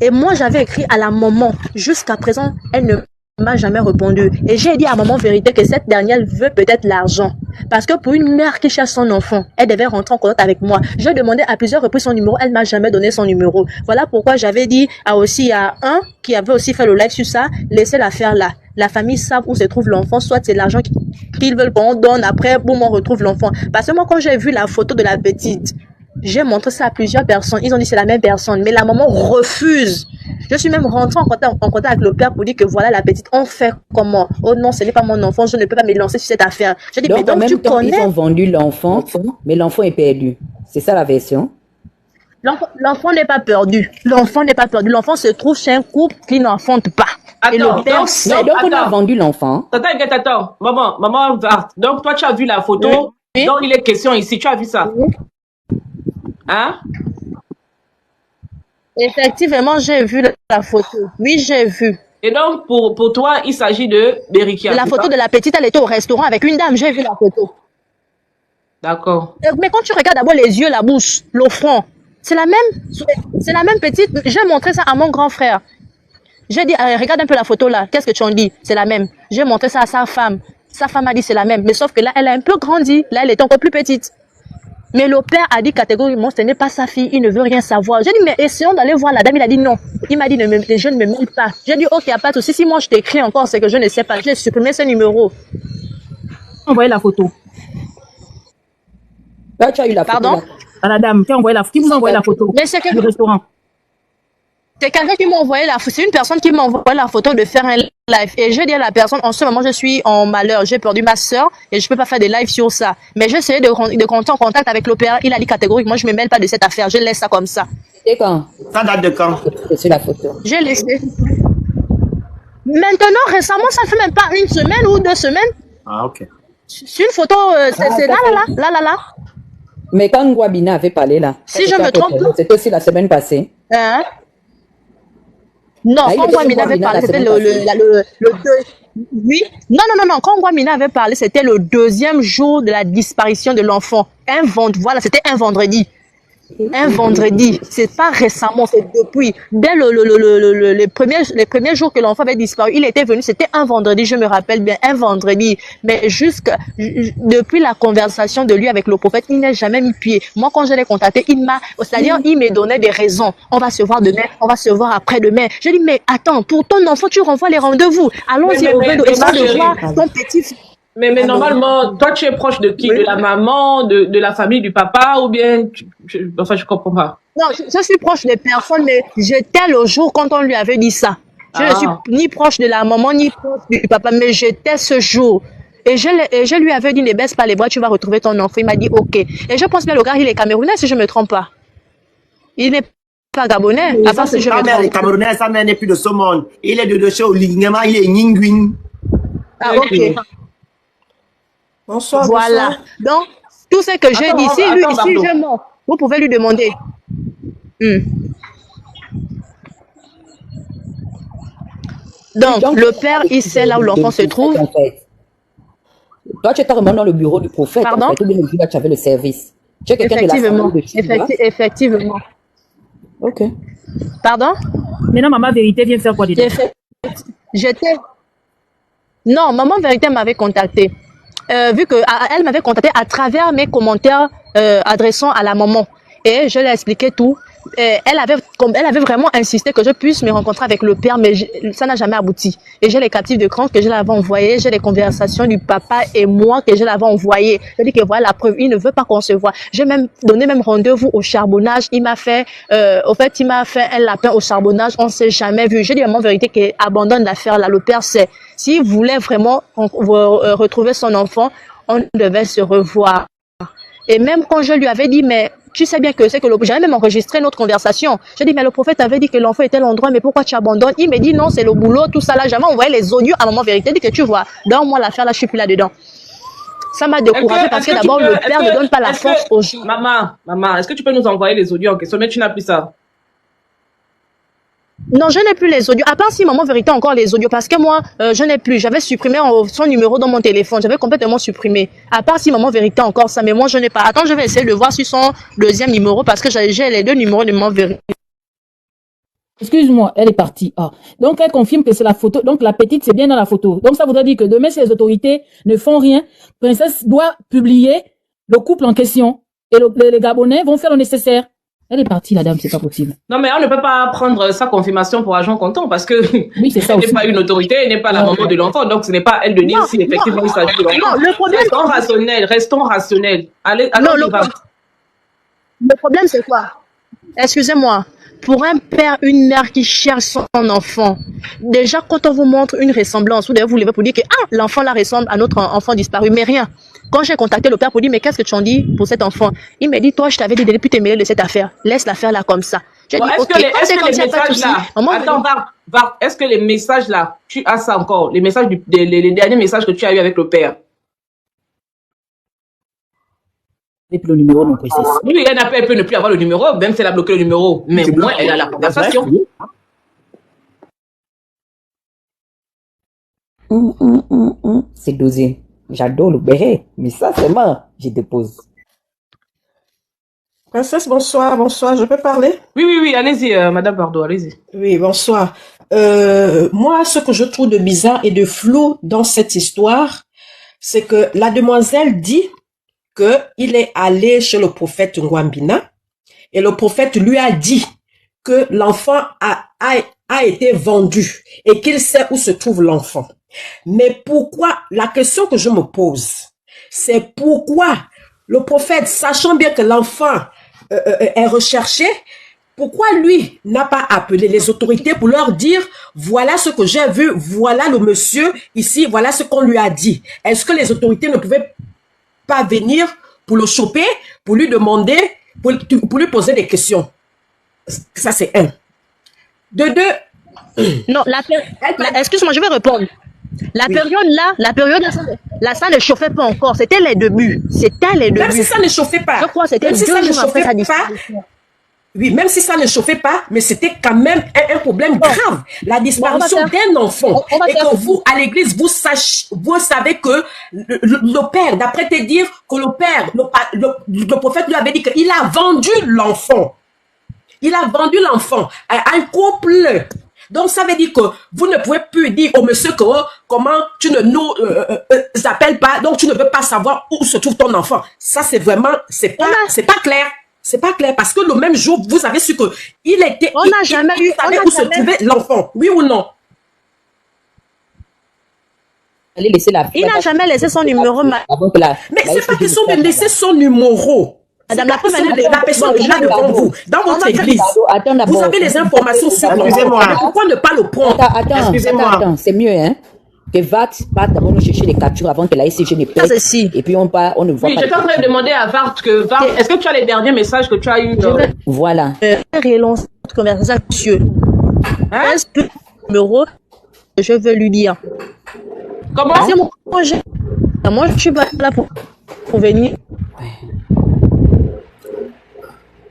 Et moi, j'avais écrit à la maman. Jusqu'à présent, elle ne m'a jamais répondu. Et j'ai dit à maman vérité que cette dernière veut peut-être l'argent. Parce que pour une mère qui cherche son enfant, elle devait rentrer en contact avec moi. J'ai demandé à plusieurs reprises son numéro, elle m'a jamais donné son numéro. Voilà pourquoi j'avais dit il y a un qui avait aussi fait le live sur ça, laissez l'affaire là. La famille savent où se trouve l'enfant, soit c'est l'argent qu'ils veulent qu'on donne, après, boum, on retrouve l'enfant. Parce que moi, quand j'ai vu la photo de la petite, j'ai montré ça à plusieurs personnes. Ils ont dit c'est la même personne, mais la maman refuse. Je suis même rentrée en contact avec le père pour dire que voilà la petite, on fait comment? Oh non, ce n'est pas mon enfant, je ne peux pas me lancer sur cette affaire. J'ai dit, mais donc tu connais. Ils ont vendu l'enfant, mais l'enfant est perdu. C'est ça la version? L'enfant n'est pas perdu. L'enfant n'est pas perdu. L'enfant se trouve chez un couple qui n'enfante pas. Attends, et le père, donc on a vendu l'enfant. Attends. Maman, donc toi tu as vu la photo oui. dont il est question ici, tu as vu ça? Oui. Hein? Effectivement, j'ai vu la photo. Oui, j'ai vu. Et donc, pour toi, il s'agit de Berikia. La photo de la petite, elle était au restaurant avec une dame. J'ai vu la photo. D'accord. Mais quand tu regardes d'abord les yeux, la bouche, le front, c'est la même petite. J'ai montré ça à mon grand frère. J'ai dit, regarde un peu la photo là. Qu'est-ce que tu en dis? C'est la même. J'ai montré ça à sa femme. Sa femme a dit c'est la même. Mais sauf que là, elle a un peu grandi. Là, elle est encore plus petite. Mais le père a dit catégoriquement, ce n'est pas sa fille, il ne veut rien savoir. J'ai dit, mais essayons d'aller voir la dame. Il a dit non. Il m'a dit, je ne me mêle pas. J'ai dit, ok, il n'y a pas de souci. Si moi je t'écris encore, c'est que je ne sais pas. J'ai supprimé ce numéro. Envoyez la photo. Là, tu as eu la photo. Pardon? À la dame, qui vous a envoyé la photo? Mais c'est du restaurant. C'est quelqu'un qui m'a envoyé la photo. C'est une personne qui m'a envoyé la photo de faire un live. Et je dis à la personne, en ce moment, je suis en malheur. J'ai perdu ma soeur et je peux pas faire des lives sur ça. Mais j'ai essayé de rentrer en contact avec l'opéra. Il a dit catégoriquement, je me mêle pas de cette affaire. Je laisse ça comme ça. Et quand? Ça date de quand? C'est la photo. J'ai laissé. Maintenant, récemment, ça fait même pas une semaine ou 2 semaines. Ah, ok. C'est une photo, c'est là. Mais quand Ngwabina avait parlé là, si je me trompe, c'était aussi la semaine passée. Hein? Non, quand Ngwabina avait parlé, c'était le 2. Oui. Non. Quand Ngwabina avait parlé, c'était le 2e jour de la disparition de l'enfant. Voilà, c'était un vendredi. Un vendredi, c'est pas récemment, c'est depuis. Dès les premiers jours que l'enfant avait disparu, il était venu, c'était un vendredi, je me rappelle bien, un vendredi. Mais depuis la conversation de lui avec le prophète, il n'a jamais mis pied. Moi, quand je l'ai contacté, il me donnait des raisons. On va se voir demain, on va se voir après-demain. Je dis, mais attends, pour ton enfant, tu renvoies les rendez-vous. Allons-y au Bédo, essaie de voir ton petit fils. Mais normalement, toi, tu es proche de qui? Oui. De la maman, de la famille, du papa, ou bien... Enfin, je comprends pas. Non, je suis proche des personnes, mais j'étais le jour quand on lui avait dit ça. Je ne suis ni proche de la maman, ni proche du papa, mais j'étais ce jour. Et je lui avais dit, ne baisse pas les bras, tu vas retrouver ton enfant. Il m'a dit, ok. Et je pense que le gars, il est camerounais, si je ne me trompe pas. Il n'est pas gabonais. À part si je me trompe. Il est camerounais, sa mère n'est plus de ce monde. Il est de chez Olingema, il est Ningwin. Ah, ok. Bonsoir. Voilà. Donc, tout ce que j'ai dit, si je mens, vous pouvez lui demander. Donc, le père, il sait là où l'enfant se trouve. Toi, tu étais vraiment dans le bureau du prophète. Pardon? Tu avais le service. Tu es quelqu'un de la famille de Effectivement. Ok. Pardon? Maintenant, maman vérité vient faire quoi dedans? Non, maman vérité m'avait contacté. Vu que elle m'avait contacté à travers mes commentaires adressant à la maman. Et je lui ai expliqué tout. Elle avait vraiment insisté que je puisse me rencontrer avec le père, mais ça n'a jamais abouti. Et j'ai les captifs de cran que je l'avais envoyé, j'ai les conversations du papa et moi que je l'avais envoyé. Je dis que voilà la preuve, il ne veut pas qu'on se voit. J'ai même donné rendez-vous au charbonnage. Il m'a fait un lapin au charbonnage. On s'est jamais vu. J'ai dit à mon vérité qu'il abandonne l'affaire là. Le père sait. S'il voulait vraiment retrouver son enfant, on devait se revoir. Et même quand je lui avais dit, mais tu sais bien que c'est que j'avais même enregistré notre conversation. J'ai dit, mais le prophète avait dit que l'enfant était à l'endroit, mais pourquoi tu abandonnes? Il me dit, non, c'est le boulot, tout ça là. J'avais envoyé les audios à maman vérité. Il dit que tu vois, dans moi l'affaire là, je suis plus là-dedans. Ça m'a découragé parce que d'abord, le père ne donne pas la force aux gens. Maman, est-ce que tu peux nous envoyer les audios en question? Mais tu n'as plus ça. Non, je n'ai plus les audios. À part si maman vérité encore les audios, parce que moi, je n'ai plus. J'avais supprimé son numéro dans mon téléphone. J'avais complètement supprimé. À part si maman vérité encore ça, mais moi je n'ai pas. Attends, je vais essayer de voir sur son 2e numéro parce que j'ai les 2 numéros de maman vérité. Excuse-moi, elle est partie. Ah. Donc, elle confirme que c'est la photo. Donc, la petite, c'est bien dans la photo. Donc, ça voudrait dire que demain, si les autorités ne font rien, Princesse doit publier le couple en question. Et les Gabonais vont faire le nécessaire. Elle est partie, la dame, c'est pas possible. Non, mais on ne peut pas prendre sa confirmation pour argent comptant parce que oui, c'est ça elle n'est pas une autorité, elle n'est pas la maman de l'enfant. Donc, ce n'est pas elle de dire si effectivement il s'agit de l'enfant. Non, le problème... Restons rationnels. Allez, non, le problème, c'est quoi? Excusez-moi. Pour un père, une mère qui cherche son enfant, déjà quand on vous montre une ressemblance, vous levez pour dire que l'enfant là ressemble à notre enfant disparu, mais rien. Quand j'ai contacté le père pour dire mais qu'est-ce que tu en dis pour cet enfant, il m'a dit toi je t'avais dit de ne plus te mêler de cette affaire, laisse l'affaire là comme ça. J'ai dit ok, est-ce que les messages là, attends Vart, est-ce que les messages là, tu as ça encore, les messages les derniers messages que tu as eu avec le père? Et puis le numéro non précis. Oui, elle peut ne plus avoir le numéro, même si elle a bloqué le numéro, mais au moins elle a la conversation. C'est dosé. J'adore le béret, mais ça c'est moi, je dépose. Princesse, bonsoir, je peux parler? Oui, allez-y, Madame Bardot, allez-y. Oui, bonsoir. Moi, ce que je trouve de bizarre et de flou dans cette histoire, c'est que la demoiselle dit qu'il est allé chez le prophète Ngwambina et le prophète lui a dit que l'enfant a été vendu et qu'il sait où se trouve l'enfant. Mais pourquoi, la question que je me pose, c'est pourquoi le prophète, sachant bien que l'enfant est recherché, pourquoi lui n'a pas appelé les autorités pour leur dire voilà ce que j'ai vu, voilà le monsieur ici, voilà ce qu'on lui a dit. Est-ce que les autorités ne pouvaient pas venir pour le choper, pour lui demander, pour lui poser des questions? Ça, c'est un. De deux. Non, excuse-moi, je vais répondre. La période là, ça ne chauffait pas encore. C'était les débuts. Même si ça ne chauffait pas. Je crois que c'était 2 jours après sa disparition. Oui, même si ça ne chauffait pas, mais c'était quand même un problème grave. La disparition d'un enfant. Et que vous, à l'église, vous savez que le père, d'après te dire que le prophète lui avait dit qu'il a vendu l'enfant. Il a vendu l'enfant à un couple. Donc, ça veut dire que vous ne pouvez plus dire au monsieur que comment tu ne nous appelles pas, donc tu ne veux pas savoir où se trouve ton enfant. Ça, c'est vraiment, c'est pas clair. C'est pas clair parce que le même jour, vous avez su que il était. On n'a jamais eu. On savait où se trouvait l'enfant. Oui ou non? Il n'a jamais laissé son numéro. Mais c'est pas question de laisser son numéro. Madame la personne est là devant vous, dans votre église. Vous avez les informations sur l'enfant. Pourquoi ne pas le prendre? Attends, c'est mieux, hein? Que Vart d'abord nous chercher les captures avant que la SCG ne plaide. Et puis on ne voit pas. Oui, j'étais en train de demander à Vart est-ce que tu as les derniers messages que tu as eu? Voilà. Relance cette conversation, monsieur. Est-ce que le numéro, je veux lui dire? Comment? C'est mon projet. Moi, je suis pas là pour venir.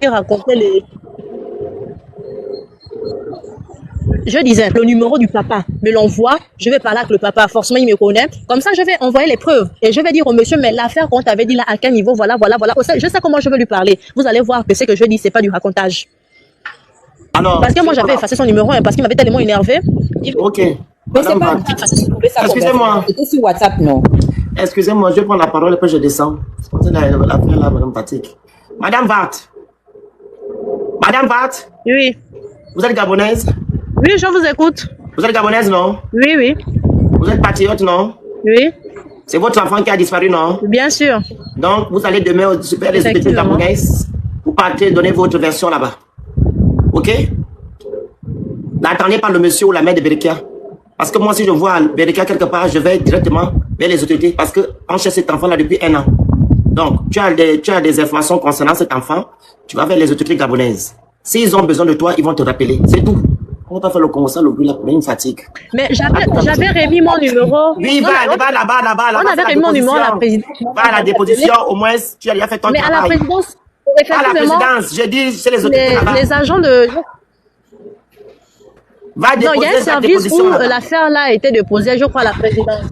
Et raconter les. Je disais, le numéro du papa me l'envoie, je vais parler avec le papa, forcément il me connaît, comme ça je vais envoyer les preuves, et je vais dire au monsieur, mais l'affaire qu'on t'avait dit là, à quel niveau, voilà, je sais comment je vais lui parler, vous allez voir que ce que je dis, c'est pas du racontage. Alors, parce que moi j'avais effacé son numéro, parce qu'il m'avait tellement énervé. Ok. Mais c'est pas excusez-moi. C'était sur WhatsApp, non? Excusez-moi, je vais prendre la parole et puis je descends. C'est la madame fatigue. Madame Vart. Madame Vart. Oui. Vous êtes gabonaise? Oui, je vous écoute. Vous êtes gabonaise, non? Oui. Vous êtes patriote, non? Oui. C'est votre enfant qui a disparu, non? Bien sûr. Donc, vous allez demain au super les autorités gabonaises pour partir donner votre version là-bas. Ok? N'attendez pas le monsieur ou la mère de Berikia. Parce que moi, si je vois Berikia quelque part, je vais directement vers les autorités parce qu'on cherche cet enfant-là depuis 1 an. Donc, tu as des informations concernant cet enfant, tu vas vers les autorités gabonaises. S'ils ont besoin de toi, ils vont te rappeler. C'est tout. On va pas faire le commencer le bruit là pour une fatigue. Mais j'avais remis mon numéro. Oui, va là-bas. On avait remis mon numéro à la présidence. Va à la déposition, au moins, tu as déjà fait ton travail. Mais à la présidence, à la présidence, j'ai dit chez les autorités là-bas. Les agents de... Va déposer. Non, il y a un service où l'affaire là a été déposée, je crois, à la présidence.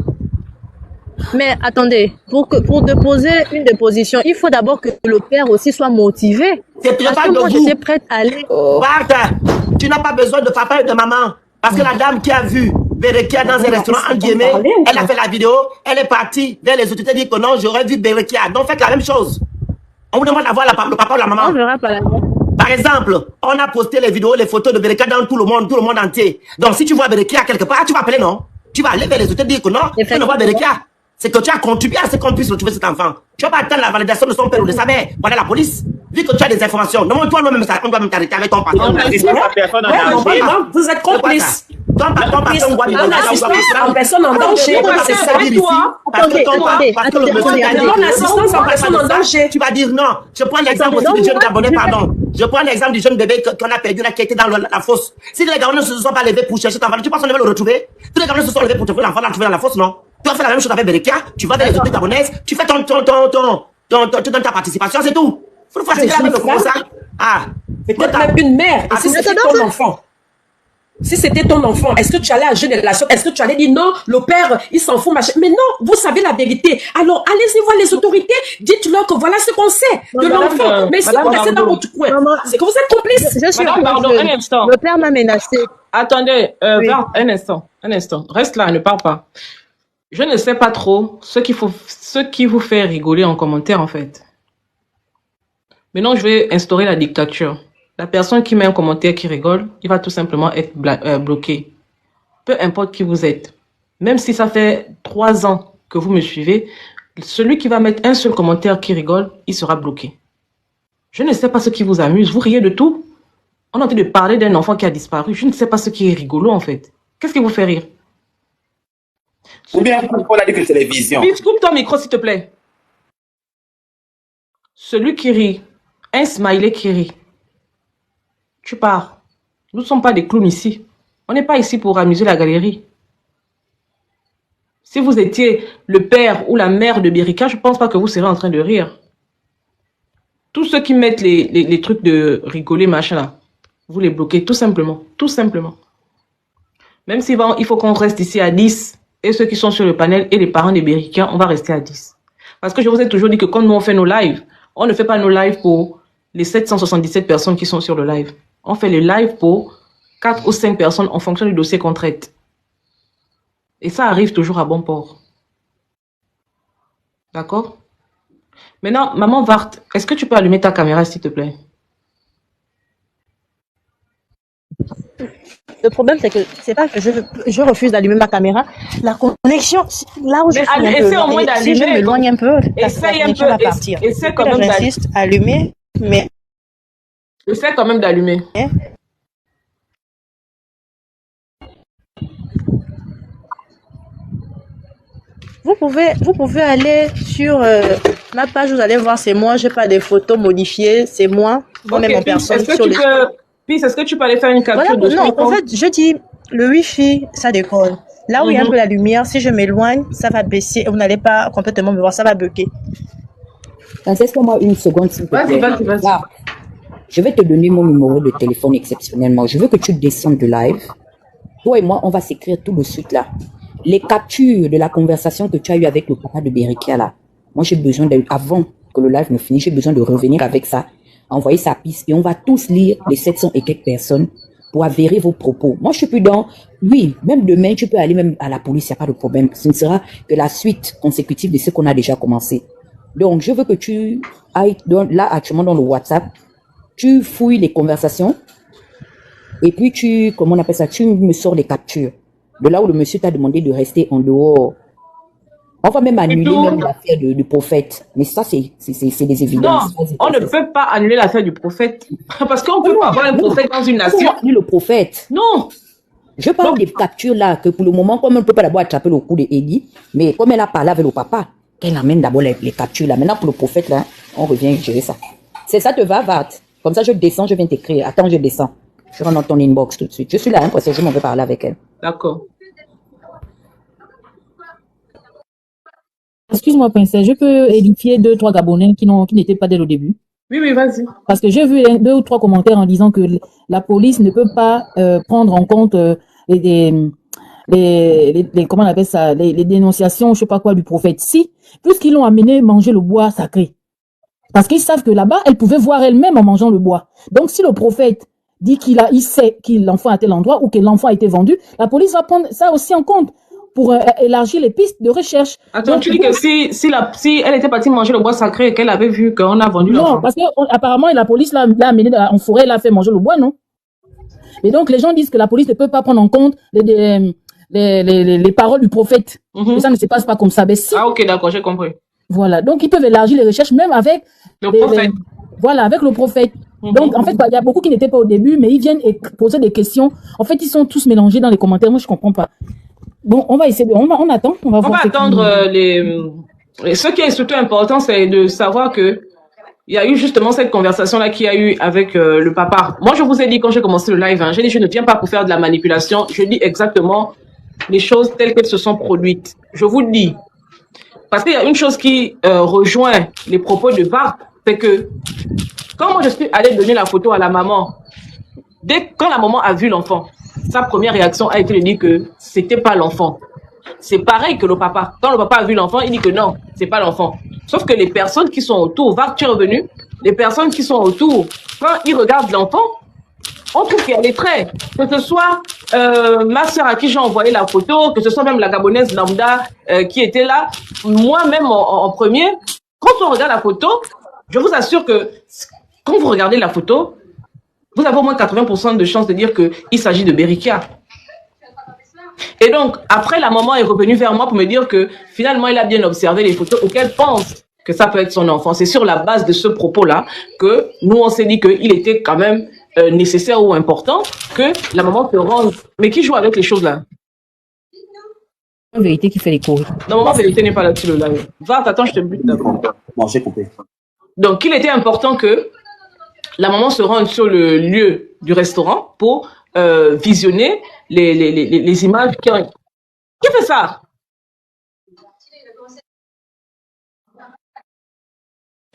Mais attendez, pour déposer une déposition, il faut d'abord que le père aussi soit motivé. C'est parce que moi, j'étais prête à aller. Martha, Tu n'as pas besoin de papa et de maman. Parce que la dame qui a vu Berekia dans un restaurant, en guillemets, elle a fait la vidéo, elle est partie vers les autorités, dit que non, j'aurais vu Berekia. Donc faites la même chose. On vous demande d'avoir le papa ou la maman. On verra pas la Par exemple, on a posté les vidéos, les photos de Berekia dans tout le monde entier. Donc si tu vois Berekia quelque part, tu vas appeler, non? Tu vas aller vers les autorités, dire que non, tu ne vois Berekia. C'est que tu as contribué à ce qu'on puisse retrouver cet enfant. Tu ne vas pas attendre la validation de son père ou de sa mère. Voilà la police. Vu que tu as des informations. Non, toi, on doit même t'arrêter avec ton patron. Vous êtes complice. Ton patron en personne en danger. C'est ça. Parce que le monsieur a dit non-assistance en personne en danger. Tu vas dire non. Je prends l'exemple aussi du jeune Gabonais, pardon. Je prends l'exemple du jeune bébé qu'on a perdu là, qui était dans la fosse. Si les Gabonais ne se sont pas levés pour chercher ton enfant, tu penses qu'on devait le retrouver? Tous les Gabonais se sont levés pour trouver l'enfant, dans la fosse, non? Tu vas faire la même chose avec Berekia, tu vas dans les autorités gabonaises, tu fais tu donnes ta participation, c'est tout. Faut le faire, c'est comme ça. Ah. Peut-être même une mère. Et si c'était ton enfant? Si c'était ton enfant, est-ce que tu allais agir de la sorte? Est-ce que tu allais dire non, le père, il s'en fout, machin? Mais non, vous savez la vérité. Alors, allez-y voir les autorités, dites-leur que voilà ce qu'on sait de l'enfant. Mais si vous restez dans votre coin, c'est que vous êtes complice. Je suis pardon, un instant. Le père m'a menacé. Attendez, un instant. Reste là, ne parle pas. Je ne sais pas trop ce qui vous fait rigoler en commentaire, en fait. Maintenant, je vais instaurer la dictature. La personne qui met un commentaire qui rigole, il va tout simplement être bloqué. Peu importe qui vous êtes. Même si ça fait 3 ans que vous me suivez, celui qui va mettre un seul commentaire qui rigole, il sera bloqué. Je ne sais pas ce qui vous amuse. Vous riez de tout. On est en train de parler d'un enfant qui a disparu. Je ne sais pas ce qui est rigolo, en fait. Qu'est-ce qui vous fait rire? Ou bien on a dit que c'est télévision. Puis, coupe ton micro, s'il te plaît. Celui qui rit, un smiley qui rit. Tu pars. Nous ne sommes pas des clowns ici. On n'est pas ici pour amuser la galerie. Si vous étiez le père ou la mère de Berekia, je ne pense pas que vous serez en train de rire. Tous ceux qui mettent les trucs de rigoler, machin là, vous les bloquez tout simplement. Tout simplement. Même s'il faut qu'on reste ici à 10, et ceux qui sont sur le panel et les parents de Berekia, on va rester à 10. Parce que je vous ai toujours dit que quand nous on fait nos lives, on ne fait pas nos lives pour les 777 personnes qui sont sur le live. On fait le live pour 4 ou 5 personnes en fonction du dossier qu'on traite. Et ça arrive toujours à bon port. D'accord? Maintenant, maman Vart, est-ce que tu peux allumer ta caméra, s'il te plaît? Le problème, c'est que c'est pas que je refuse d'allumer ma caméra. La connexion, là où je suis essaie au moins d'allumer. Si je m'éloigne un peu, la connexion va partir. Essaie quand même j'insiste à allumer, mais... Essaie quand même d'allumer. Vous pouvez aller sur ma page, vous allez voir, c'est moi, j'ai pas des photos modifiées, c'est moi, moi-même en personne. Est-ce que tu peux aller faire une capture de Non, en fait, je dis, le Wi-Fi, ça décolle. Là où il y a un peu la lumière, si je m'éloigne, ça va baisser, vous n'allez pas complètement me voir, ça va bugger. Laisse-moi une seconde, s'il te plaît. Vas-y. Je vais te donner mon numéro de téléphone exceptionnellement. Je veux que tu descendes de live. Toi et moi, on va s'écrire tout de suite là. Les captures de la conversation que tu as eue avec le papa de Berekia là. Moi, j'ai besoin avant que le live ne finisse, j'ai besoin de revenir avec ça, envoyer sa piste et on va tous lire les 700 et quelques personnes pour avérer vos propos. Moi, je suis plus dans... Oui, même demain, tu peux aller même à la police, il n'y a pas de problème. Ce ne sera que la suite consécutive de ce qu'on a déjà commencé. Donc, je veux que tu ailles là actuellement dans le WhatsApp, tu fouilles les conversations et puis comment on appelle ça, tu me sors les captures de là où le monsieur t'a demandé de rester en dehors. On va même annuler même l'affaire du prophète. Mais ça, c'est des évidences. Non, on ne peut pas annuler l'affaire du prophète. Parce qu'on ne peut pas avoir un prophète dans une nation. On le prophète. Non. Je parle des captures là, que pour le moment, comme on ne peut pas d'abord attraper le coup d'Eddie, mais comme elle a parlé avec le papa, qu'elle amène d'abord les captures là. Maintenant, pour le prophète là, on revient gérer ça. C'est ça te va, Vart? Comme ça, je descends, je viens t'écrire. Attends, je descends. Je rentre dans ton inbox tout de suite. Je suis là, hein, parce que je m'en vais parler avec elle. D'accord. Excuse-moi, princesse, je peux édifier 2-3 Gabonais qui n'étaient pas dès le début? Oui, vas-y. Parce que j'ai vu 2 ou 3 commentaires en disant que la police ne peut pas prendre en compte comment on appelle ça, les dénonciations, je sais pas quoi, du prophète. Si, puisqu'ils l'ont amené manger le bois sacré. Parce qu'ils savent que là-bas, elle pouvait voir elle-même en mangeant le bois. Donc, si le prophète dit il sait que l'enfant est à tel endroit ou que l'enfant a été vendu, la police va prendre ça aussi en compte pour élargir les pistes de recherche. Attends, Donc, tu dis que si elle était partie manger le bois sacré et qu'elle avait vu qu'on a vendu l'enfant. Non, parce que apparemment la police l'a amené en forêt, l'a fait manger le bois, non? Mais donc les gens disent que la police ne peut pas prendre en compte les paroles du prophète. Et ça ne se passe pas comme ça. Mais si, Ah ok, d'accord, j'ai compris. voilà. Donc ils peuvent élargir les recherches même avec Le prophète. voilà, avec le prophète. Donc en fait, il y a beaucoup qui n'étaient pas au début, mais ils viennent poser des questions. En fait, ils sont tous mélangés dans les commentaires. Moi, je comprends pas. Bon, on va essayer. On attend. On va attendre ce qui est surtout important, c'est de savoir que il y a eu justement cette conversation-là qu'il y a eu avec le papa. Moi, je vous ai dit quand j'ai commencé le live, j'ai dit je ne viens pas pour faire de la manipulation. Je dis exactement les choses telles qu'elles se sont produites. Je vous le dis. Parce qu'il y a une chose qui rejoint les propos de Vart, c'est que quand moi je suis allée donner la photo à la maman, quand la maman a vu l'enfant, sa première réaction a été de dire que c'était pas l'enfant. C'est pareil que le papa. Quand le papa a vu l'enfant, il dit que non, c'est pas l'enfant. Sauf que les personnes qui sont autour, Vart, tu es revenu, les personnes qui sont autour, quand ils regardent l'enfant, on trouve qu'il y a des traits. Que ce soit ma soeur à qui j'ai envoyé la photo, que ce soit même la Gabonaise lambda qui était là, moi-même en premier, quand on regarde la photo, je vous assure que quand vous regardez la photo, vous avez au moins 80% de chances de dire qu'il s'agit de Berikia. Et donc, après, la maman est revenue vers moi pour me dire que finalement, elle a bien observé les photos et qu'elle pense que ça peut être son enfant. C'est sur la base de ce propos-là que nous, on s'est dit qu'il était quand même nécessaire ou important que la maman se rende. Mais qui joue avec les choses là? La vérité qui fait les cours. Non, maman, vérité n'est pas là-dessus le live. Va, attends, je te bute d'abord. Bon, j'ai coupé. Donc, il était important que la maman se rende sur le lieu du restaurant pour visionner les images qui ont... Qui fait ça?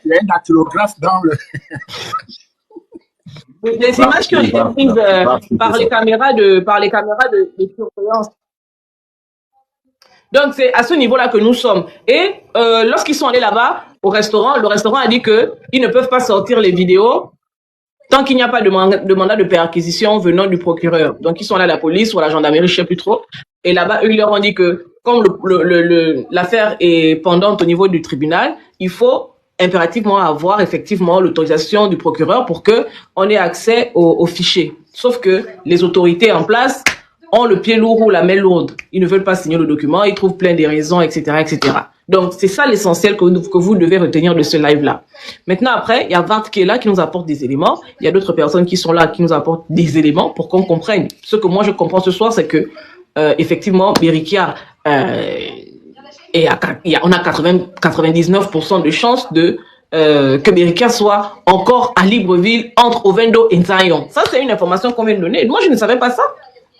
Il y a un dactylographe dans le... Les images qui ont été prises par les caméras de surveillance. Donc, c'est à ce niveau-là que nous sommes. Et lorsqu'ils sont allés là-bas, au restaurant, le restaurant a dit qu'ils ne peuvent pas sortir les vidéos tant qu'il n'y a pas de mandat de perquisition venant du procureur. Donc, ils sont là, la police ou la gendarmerie, je ne sais plus trop. Et là-bas, eux, ils leur ont dit que comme l'affaire est pendante au niveau du tribunal, il faut impérativement avoir effectivement l'autorisation du procureur pour que on ait accès aux fichiers. Sauf que les autorités en place ont le pied lourd ou la main lourde. Ils ne veulent pas signer le document, ils trouvent plein de raisons, etc., etc. Donc, c'est ça l'essentiel que vous devez retenir de ce live-là. Maintenant, après, il y a Vart qui est là, qui nous apporte des éléments. Il y a d'autres personnes qui sont là, qui nous apportent des éléments pour qu'on comprenne. Ce que moi, je comprends ce soir, c'est que, effectivement, Berikia, on a 99% de chances que Berikia soit encore à Libreville entre Ovendo et Nzayon. Ça, c'est une information qu'on vient de donner. Moi, je ne savais pas ça.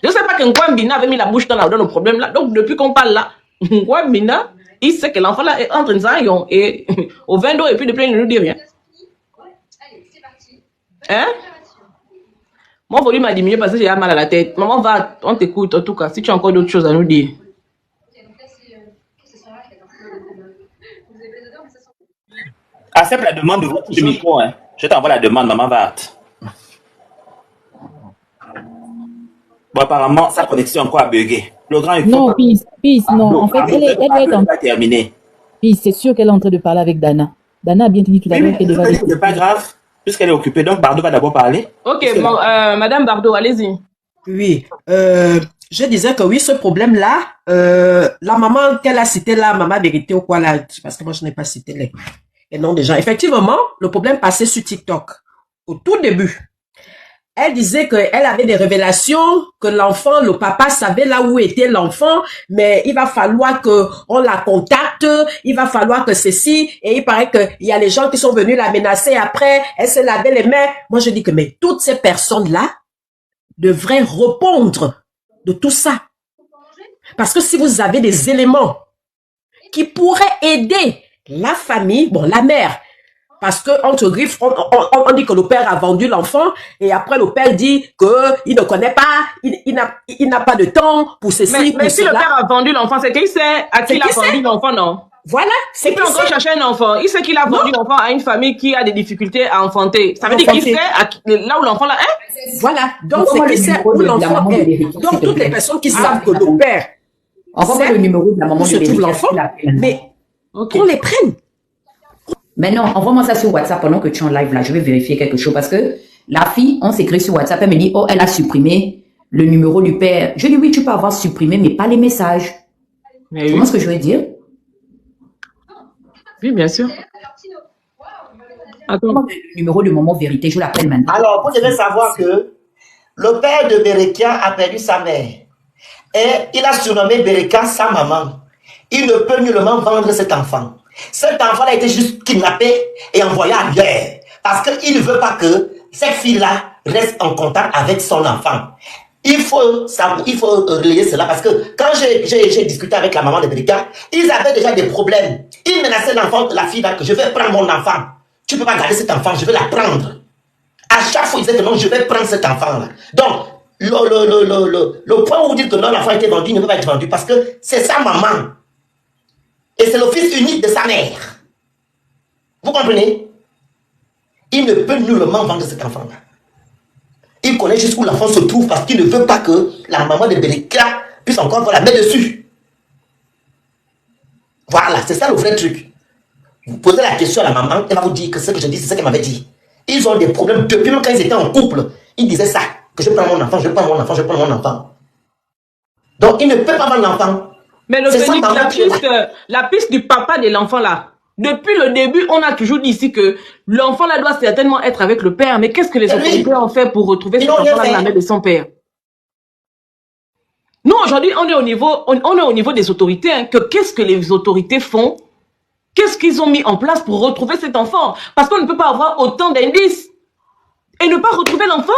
Je ne sais pas que Nkwambina avait mis la bouche dans le problème là. Donc, depuis qu'on parle là, Nkwambina, il sait que l'enfant là est entre Nzayon et Ovendo et puis depuis il ne nous dit rien. Hein? Mon volume a diminué parce que j'ai mal à la tête. Maman, va, on t'écoute en tout cas, si tu as encore d'autres choses à nous dire. Accepte la demande de votre micro, hein. Je t'envoie la demande, maman Vart. Bon, apparemment, sa connexion encore a bugué. Le grand est non, Peace, non. En fait, elle doit être en... terminé. Peace, c'est sûr qu'elle est en train de parler avec Dana. Dana a bien dit tout à l'heure qu'elle devait... C'est pas grave, puisqu'elle est occupée. Donc, Bardo va d'abord parler. Ok, bon, Madame Bardo, allez-y. Oui, je disais que oui, ce problème-là, la maman qu'elle a cité là, maman vérité ou quoi là, parce que moi je n'ai pas cité les noms des gens. Effectivement, le problème passait sur TikTok. Au tout début, elle disait qu'elle avait des révélations, que l'enfant, le papa savait là où était l'enfant, mais il va falloir que on la contacte, il va falloir que ceci, et il paraît qu'il y a les gens qui sont venus la menacer après, elle se lavait les mains. Moi je dis que mais toutes ces personnes-là devraient répondre de tout ça. Parce que si vous avez des éléments qui pourraient aider la famille, bon, la mère, parce que entre griffes, on dit que le père a vendu l'enfant et après le père dit qu'il ne connaît pas, il n'a pas de temps pour ceci, mais si le père a vendu l'enfant, c'est qu'il sait à qui il a vendu l'enfant, non? Voilà, c'est Il peut encore chercher un enfant. Il sait qu'il a vendu l'enfant à une famille qui a des difficultés à enfanter. Ça veut dire qu'il sait là où l'enfant là est. Voilà. Donc, c'est qu'il sait où l'enfant est. Donc, toutes les personnes qui savent que le père. Envoie-moi le numéro de la maman se de trouve Bérékia. l'enfant, mais qu'on les prenne. Mais non, envoie-moi ça sur WhatsApp pendant que tu es en live là. Je vais vérifier quelque chose parce que la fille, on s'écrit sur WhatsApp, elle me dit, oh, elle a supprimé le numéro du père. Je dis, oui, tu peux avoir supprimé, mais pas les messages. Mais Comment est-ce que je vais dire? Oui, bien sûr. Attends. Le numéro de maman vérité, je l'appelle maintenant. Alors, vous devez savoir que le père de Bérékia a perdu sa mère. Et il a surnommé Bérékia sa maman. Il ne peut nullement vendre cet enfant. Cet enfant a été juste kidnappé et envoyé ailleurs. Parce qu'il ne veut pas que cette fille-là reste en contact avec son enfant. Il faut relayer cela parce que quand j'ai discuté avec la maman de Bérékia, ils avaient déjà des problèmes. Ils menaçaient l'enfant, la fille là, que je vais prendre mon enfant. Tu ne peux pas garder cet enfant, je vais la prendre. À chaque fois, ils disaient que non, je vais prendre cet enfant-là. Donc, le point où vous dites que non, l'enfant a été vendu, il ne peut pas être vendu parce que c'est sa maman. Et c'est le fils unique de sa mère. Vous comprenez? Il ne peut nullement vendre cet enfant-là. Il connaît juste où l'enfant se trouve parce qu'il ne veut pas que la maman de Bérékia puisse encore la mettre dessus. Voilà, c'est ça le vrai truc. Vous posez la question à la maman, elle va vous dire que ce que je dis, c'est ce qu'elle m'avait dit. Ils ont des problèmes depuis même quand ils étaient en couple. Ils disaient ça, que je prends mon enfant, je prends mon enfant, je prends mon enfant. Donc, il ne peut pas vendre l'enfant. Mais le Phénix, la piste du papa de l'enfant là, depuis le début, on a toujours dit ici que l'enfant là doit certainement être avec le père. Mais qu'est-ce que les autorités ont fait pour retrouver cet enfant là dans la main de son père? Nous, aujourd'hui, on est au niveau des autorités. Hein, qu'est-ce que les autorités font? Qu'est-ce qu'ils ont mis en place pour retrouver cet enfant? Parce qu'on ne peut pas avoir autant d'indices et ne pas retrouver l'enfant.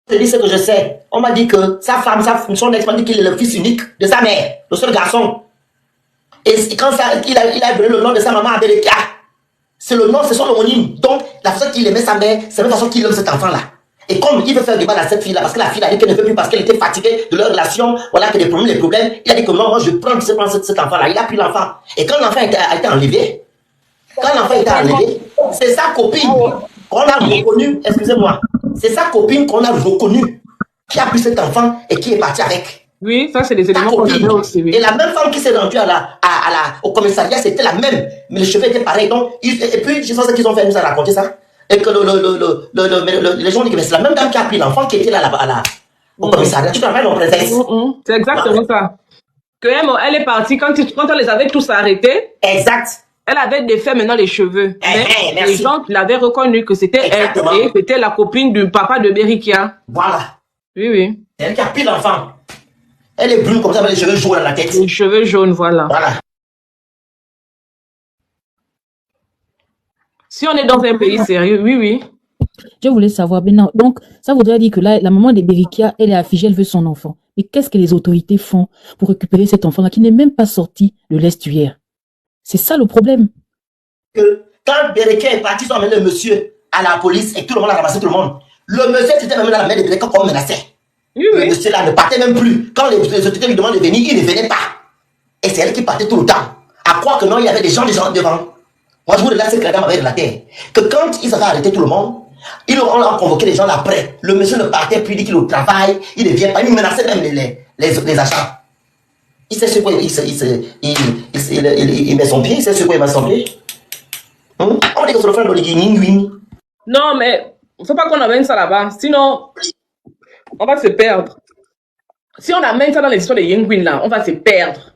Je dis ce que je sais. On m'a dit que sa femme, son ex m'a dit qu'il est le fils unique de sa mère, le seul garçon. Et quand il a donné le nom de sa maman à Bérékia, c'est le nom, c'est son homonyme. Donc, la façon qu'il aimait sa mère, c'est la même façon qu'il aime cet enfant-là. Et comme il veut faire du mal à cette fille-là, parce que la fille a dit qu'elle ne veut plus parce qu'elle était fatiguée de leur relation, voilà, que des problèmes, il a dit que non, moi je prends cet enfant-là. Il a pris l'enfant. Et quand l'enfant a été enlevé, c'est sa copine qu'on a reconnue, excusez-moi, c'est sa copine qu'on a reconnue, qui a pris cet enfant et qui est partie avec. Oui, ça c'est des éléments qu'on avait aussi. Oui. Et la même femme qui s'est rendue au commissariat, c'était la même, mais les cheveux étaient pareils. Donc, et puis, je sais ce qu'ils ont fait, nous a raconté ça. Et que les gens disent que c'est la même dame qui a pris l'enfant qui était là au commissariat. Tu te rappelles, mon princesse? C'est exactement ça. Que elle est partie, quand on les avait tous arrêtés. Exact. Elle avait défait maintenant les cheveux. Mais les gens l'avaient reconnu que c'était elle et c'était la copine du papa de Bérékia. Voilà. Oui, oui. C'est elle qui a pris l'enfant. Elle est brune comme ça avec les cheveux jaunes à la tête. Les cheveux jaunes, voilà. Voilà. Si on est dans un pays sérieux, oui, oui. Je voulais savoir, maintenant, donc, ça voudrait dire que là, la maman de Bérékia, elle est affichée, elle veut son enfant. Mais qu'est-ce que les autorités font pour récupérer cet enfant-là qui n'est même pas sorti de l'estuaire? C'est ça le problème. Quand Bérékia est parti, ils ont amené le monsieur à la police et tout le monde a ramassé tout le monde. Le monsieur était même dans la main de Bérékia comme menaçait. Oui, oui. Le monsieur là ne partait même plus. Quand les autorités lui demandent de venir, il ne venait pas. Et c'est elle qui partait tout le temps. À croire que non, il y avait des gens devant. Moi, je vous relate ce que la dame avait relaté. Que quand ils avaient arrêté tout le monde, ils ont convoqué les gens après. Le monsieur ne partait plus, il dit qu'il est au travail, il ne vient pas, il menaçait même les agents. Il sait sur quoi il met son pied, il sait sur quoi il met son pied. On dit que c'est le frère d'Oligui. Non, mais il ne faut pas qu'on amène ça là-bas. Sinon, on va se perdre. Si on amène ça dans l'histoire de Yingwin là, on va se perdre.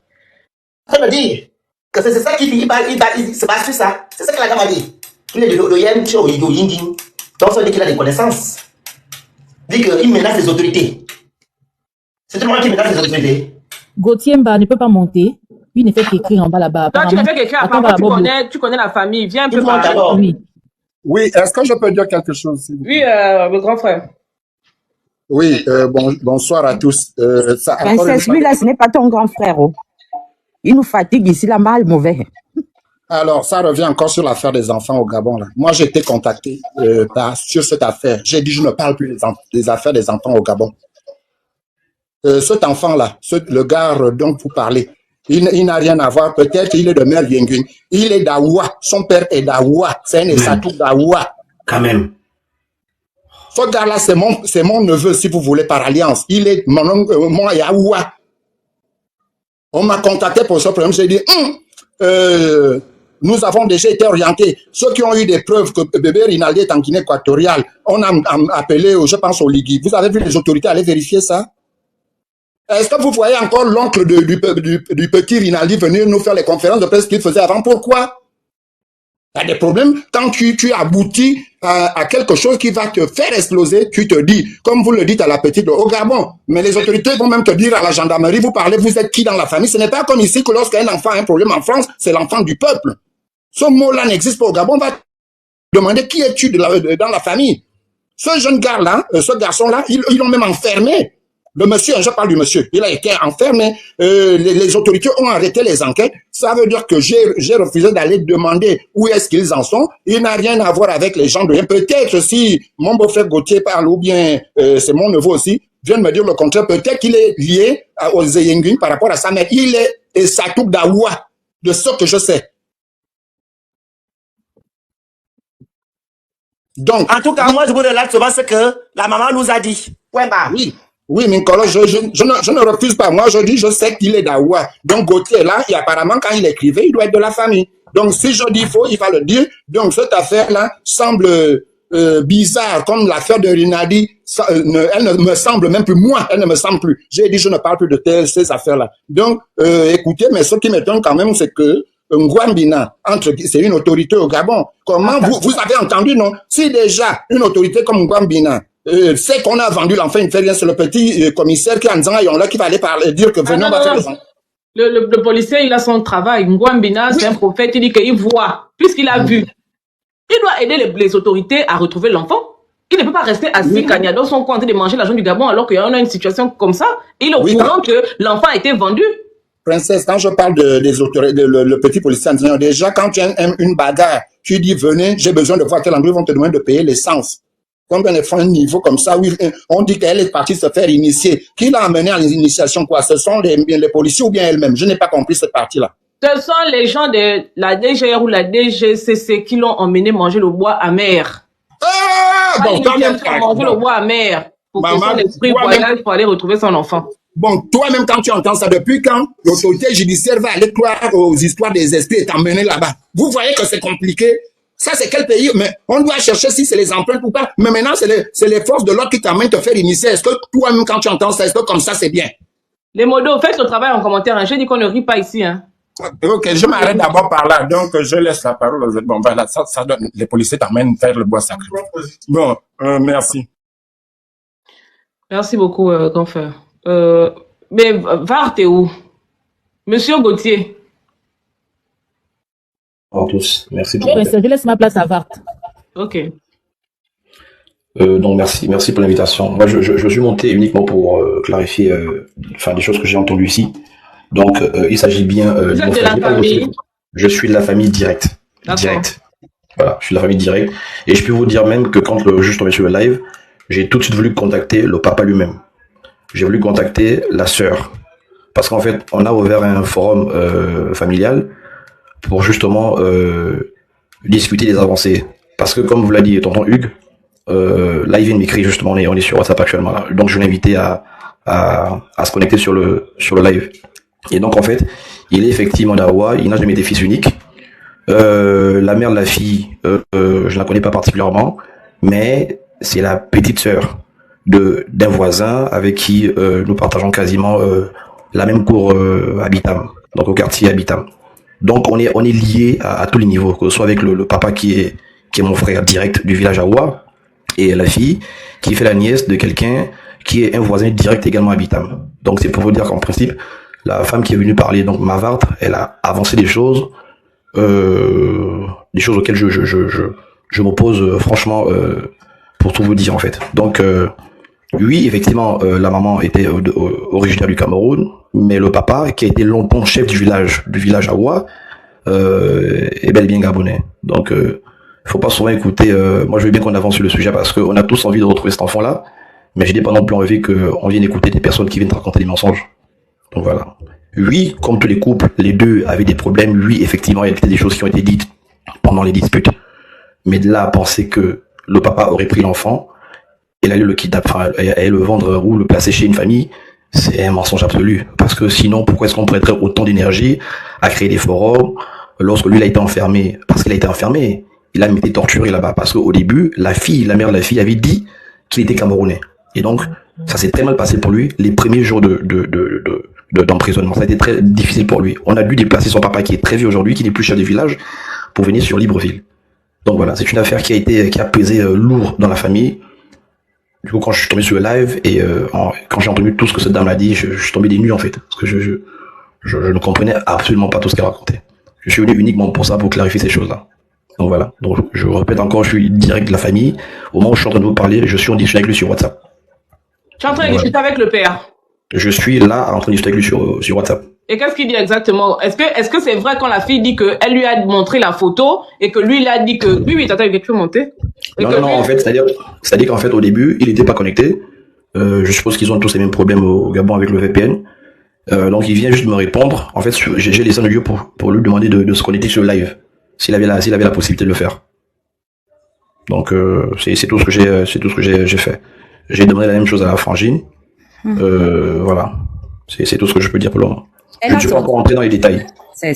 Ça veut dire que c'est ça qu'il se base sur ça. C'est ça que la dame a dit. Il est de Yen Cho Yingwin. Donc ça veut dire qu'il a des connaissances. Il dit qu'il menace les autorités. C'est tout le monde qui menace les autorités. Gauthier Mba ne peut pas monter. Il ne fait qu'écrire en bas là-bas. Toi, tu ne fais qu'écrire, tu connais la famille. Viens un peu par là. Oui, est-ce que je peux dire quelque chose? Oui, le grand frère. Oui, bonsoir à tous. Princesse, lui-là, ce n'est pas ton grand frère. Oh. Il nous fatigue ici, là, mal mauvais. Alors, ça revient encore sur l'affaire des enfants au Gabon. Là. Moi, j'ai été contacté sur cette affaire. J'ai dit, je ne parle plus des affaires des enfants au Gabon. Cet enfant-là, le gars dont vous parlez, Il n'a rien à voir. Peut-être il est de mère Yengun. Il est d'Aoua. Son père est d'Aoua. C'est un Essatou d'Aoua. Quand même. Ce gars-là, c'est mon neveu, si vous voulez, par alliance. Il est mon oncle, moi, Yaoua. On m'a contacté pour ce problème. J'ai dit, nous avons déjà été orientés. Ceux qui ont eu des preuves que bébé Rinaldi est en Guinée équatoriale, on a appelé, je pense, au Ligui. Vous avez vu les autorités aller vérifier ça? Est-ce que vous voyez encore l'oncle du petit Rinaldi venir nous faire les conférences de presse qu'il faisait avant? Pourquoi? Il y a des problèmes. Quand tu aboutis à quelque chose qui va te faire exploser, tu te dis, comme vous le dites à la petite, au Gabon, mais les autorités vont même te dire à la gendarmerie, vous parlez, vous êtes qui dans la famille? Ce n'est pas comme ici que lorsqu'un enfant a un problème en France, c'est l'enfant du peuple. Ce mot-là n'existe pas au Gabon. On va te demander qui es-tu dans la famille. Ce jeune gars-là, ce garçon-là, ils l'ont même enfermé. Le monsieur, je parle du monsieur, il a été enfermé, les autorités ont arrêté les enquêtes, ça veut dire que j'ai refusé d'aller demander où est-ce qu'ils en sont, il n'a rien à voir avec les gens de rien. Peut-être si mon beau-frère Gauthier parle, ou bien c'est mon neveu aussi, vient de me dire le contraire, peut-être qu'il est lié aux Yengun par rapport à ça, mais il est Essatou d'Aoua, de ce que je sais. Donc, en tout cas, moi je vous relate souvent ce que la maman nous a dit. Point barre. Oui, Minkolo, je ne refuse pas. Moi, je dis, je sais qu'il est d'Aoua. Donc, Gauthier, là, et apparemment, quand il écrivait, il doit être de la famille. Donc, si je dis faux, il va le dire. Donc, cette affaire-là semble bizarre, comme l'affaire de Rinaldi. Elle ne me semble même plus. Moi, elle ne me semble plus. J'ai dit, je ne parle plus de ces affaires-là. Donc, écoutez, mais ce qui m'étonne quand même, c'est que Ngouambina, c'est une autorité au Gabon. Comment vous avez entendu, non? Si déjà, une autorité comme Ngouambina, c'est qu'on a vendu l'enfant, il ne fait rien, c'est le petit commissaire qui est en disant, là, qui va aller parler, dire que venons, on va faire les enfants. Le policier, il a son travail. Ngouambina, c'est un prophète, il dit qu'il voit, puisqu'il a vu. Il doit aider les autorités à retrouver l'enfant. Il ne peut pas rester assis, cagna dans son coin, en train de manger l'argent du Gabon, alors qu'il y a une situation comme ça. Il est au courant que l'enfant a été vendu. Princesse, quand je parle des autorités, le petit policier en disant, déjà, quand tu as une bagarre, tu dis, venez, j'ai besoin de voir tel endroit, ils vont te demander de payer l'essence. Quand on est à un niveau comme ça, où on dit qu'elle est partie se faire initier. Qui l'a amené à l'initiation, quoi? Ce sont les policiers ou bien elle-même? Je n'ai pas compris cette partie-là. Ce sont les gens de la DGR ou la DGCC qui l'ont emmené manger le bois amer. Ah, bon, quand même. Manger le bois amer. Pour que son esprit voyage pour aller retrouver son enfant. Bon, toi-même, quand tu entends ça, depuis quand l'autorité judiciaire va aller croire aux histoires des esprits et t'emmener là-bas? Vous voyez que c'est compliqué? Ça, c'est quel pays? Mais on doit chercher si c'est les empreintes ou pas. Mais maintenant, c'est les forces de l'ordre qui t'amènent te faire initier. Est-ce que toi-même, quand tu entends ça, est-ce que comme ça, c'est bien? Les modos, faites le travail en commentaire. Hein. J'ai dit qu'on ne rit pas ici. Hein. Ok, je m'arrête d'abord par là. Donc, je laisse la parole aux autres. Bon, ben là, ça donne, les policiers t'amènent faire le bois sacré. Bon, merci. Merci beaucoup, grand frère. Mais Var, t'es où? Monsieur Gauthier. Bonjour à tous, merci pour je laisse ma place à Vart. Ok. Donc merci pour l'invitation. Moi je suis monté uniquement pour clarifier des choses que j'ai entendues ici. Donc il s'agit bien Vous êtes de la famille? Je suis de la famille directe. Direct. Voilà, je suis de la famille directe. Et je peux vous dire même que quand je suis tombé sur le live, j'ai tout de suite voulu contacter le papa lui-même. J'ai voulu contacter la sœur. Parce qu'en fait, on a ouvert un forum familial pour justement discuter des avancées. Parce que comme vous l'a dit tonton Hugues, là il vient de m'écrire justement, on est sur WhatsApp actuellement là. Donc je l'ai invité à se connecter sur le live. Et donc en fait, il est effectivement d'Aoua, il n'a jamais été fils unique. La mère de la fille, je la connais pas particulièrement, mais c'est la petite sœur d'un voisin avec qui nous partageons quasiment la même cour Habitam, donc au quartier Habitam. Donc on est lié à tous les niveaux, que ce soit avec le papa qui est mon frère direct du village Aoua, et la fille qui fait la nièce de quelqu'un qui est un voisin direct également Habitam. Donc c'est pour vous dire qu'en principe, la femme qui est venue parler, donc Mavart, elle a avancé des choses auxquelles je m'oppose franchement, pour tout vous dire en fait. Donc oui, effectivement, la maman était originaire du Cameroun, mais le papa, qui a été longtemps chef du village Aoua, est bel et bien gabonais. Donc, faut pas souvent écouter. Moi, je veux bien qu'on avance sur le sujet parce qu'on a tous envie de retrouver cet enfant-là, mais j'ai pas non plus envie qu'on vienne écouter des personnes qui viennent raconter des mensonges. Donc voilà. Oui, comme tous les couples, les deux avaient des problèmes. Oui, effectivement, il y a des choses qui ont été dites pendant les disputes. Mais de là à penser que le papa aurait pris l'enfant, et allait le kidnapper, enfin, allait le vendre ou le placer chez une famille, c'est un mensonge absolu. Parce que sinon, pourquoi est-ce qu'on prêterait autant d'énergie à créer des forums lorsque lui, il a été enfermé? Parce qu'il a été enfermé. Il a été torturé là-bas. Parce qu'au début, la mère de la fille avait dit qu'il était camerounais. Et donc, ça s'est très mal passé pour lui les premiers jours d'emprisonnement. Ça a été très difficile pour lui. On a dû déplacer son papa qui est très vieux aujourd'hui, qui n'est plus chef de village, pour venir sur Libreville. Donc voilà, c'est une affaire qui a pesé lourd dans la famille. Du coup, quand je suis tombé sur le live et quand j'ai entendu tout ce que cette dame a dit, je suis tombé des nues en fait, parce que je ne comprenais absolument pas tout ce qu'elle racontait. Je suis venu uniquement pour ça, pour clarifier ces choses-là. Donc voilà. Donc je répète encore, je suis direct de la famille. Au moment où je suis en train de vous parler, je suis en discussion avec lui sur WhatsApp. Tu es en train de discuter avec le père? Je suis là en train de discuter avec lui sur WhatsApp. Et qu'est-ce qu'il dit exactement? Est-ce que c'est vrai quand la fille dit qu'elle lui a montré la photo et que lui il a dit que oui attends, tu peux monter? Non, en fait, c'est-à-dire qu'en fait au début il n'était pas connecté. Je suppose qu'ils ont tous les mêmes problèmes au Gabon avec le VPN. Donc il vient juste me répondre. En fait, j'ai laissé un audio pour lui demander de se connecter sur le live, s'il avait la possibilité de le faire. Donc c'est tout ce que j'ai fait. J'ai demandé la même chose à la frangine. Voilà, c'est tout ce que je peux dire pour le moment. Je ne suis pas encore rentré dans les détails. Les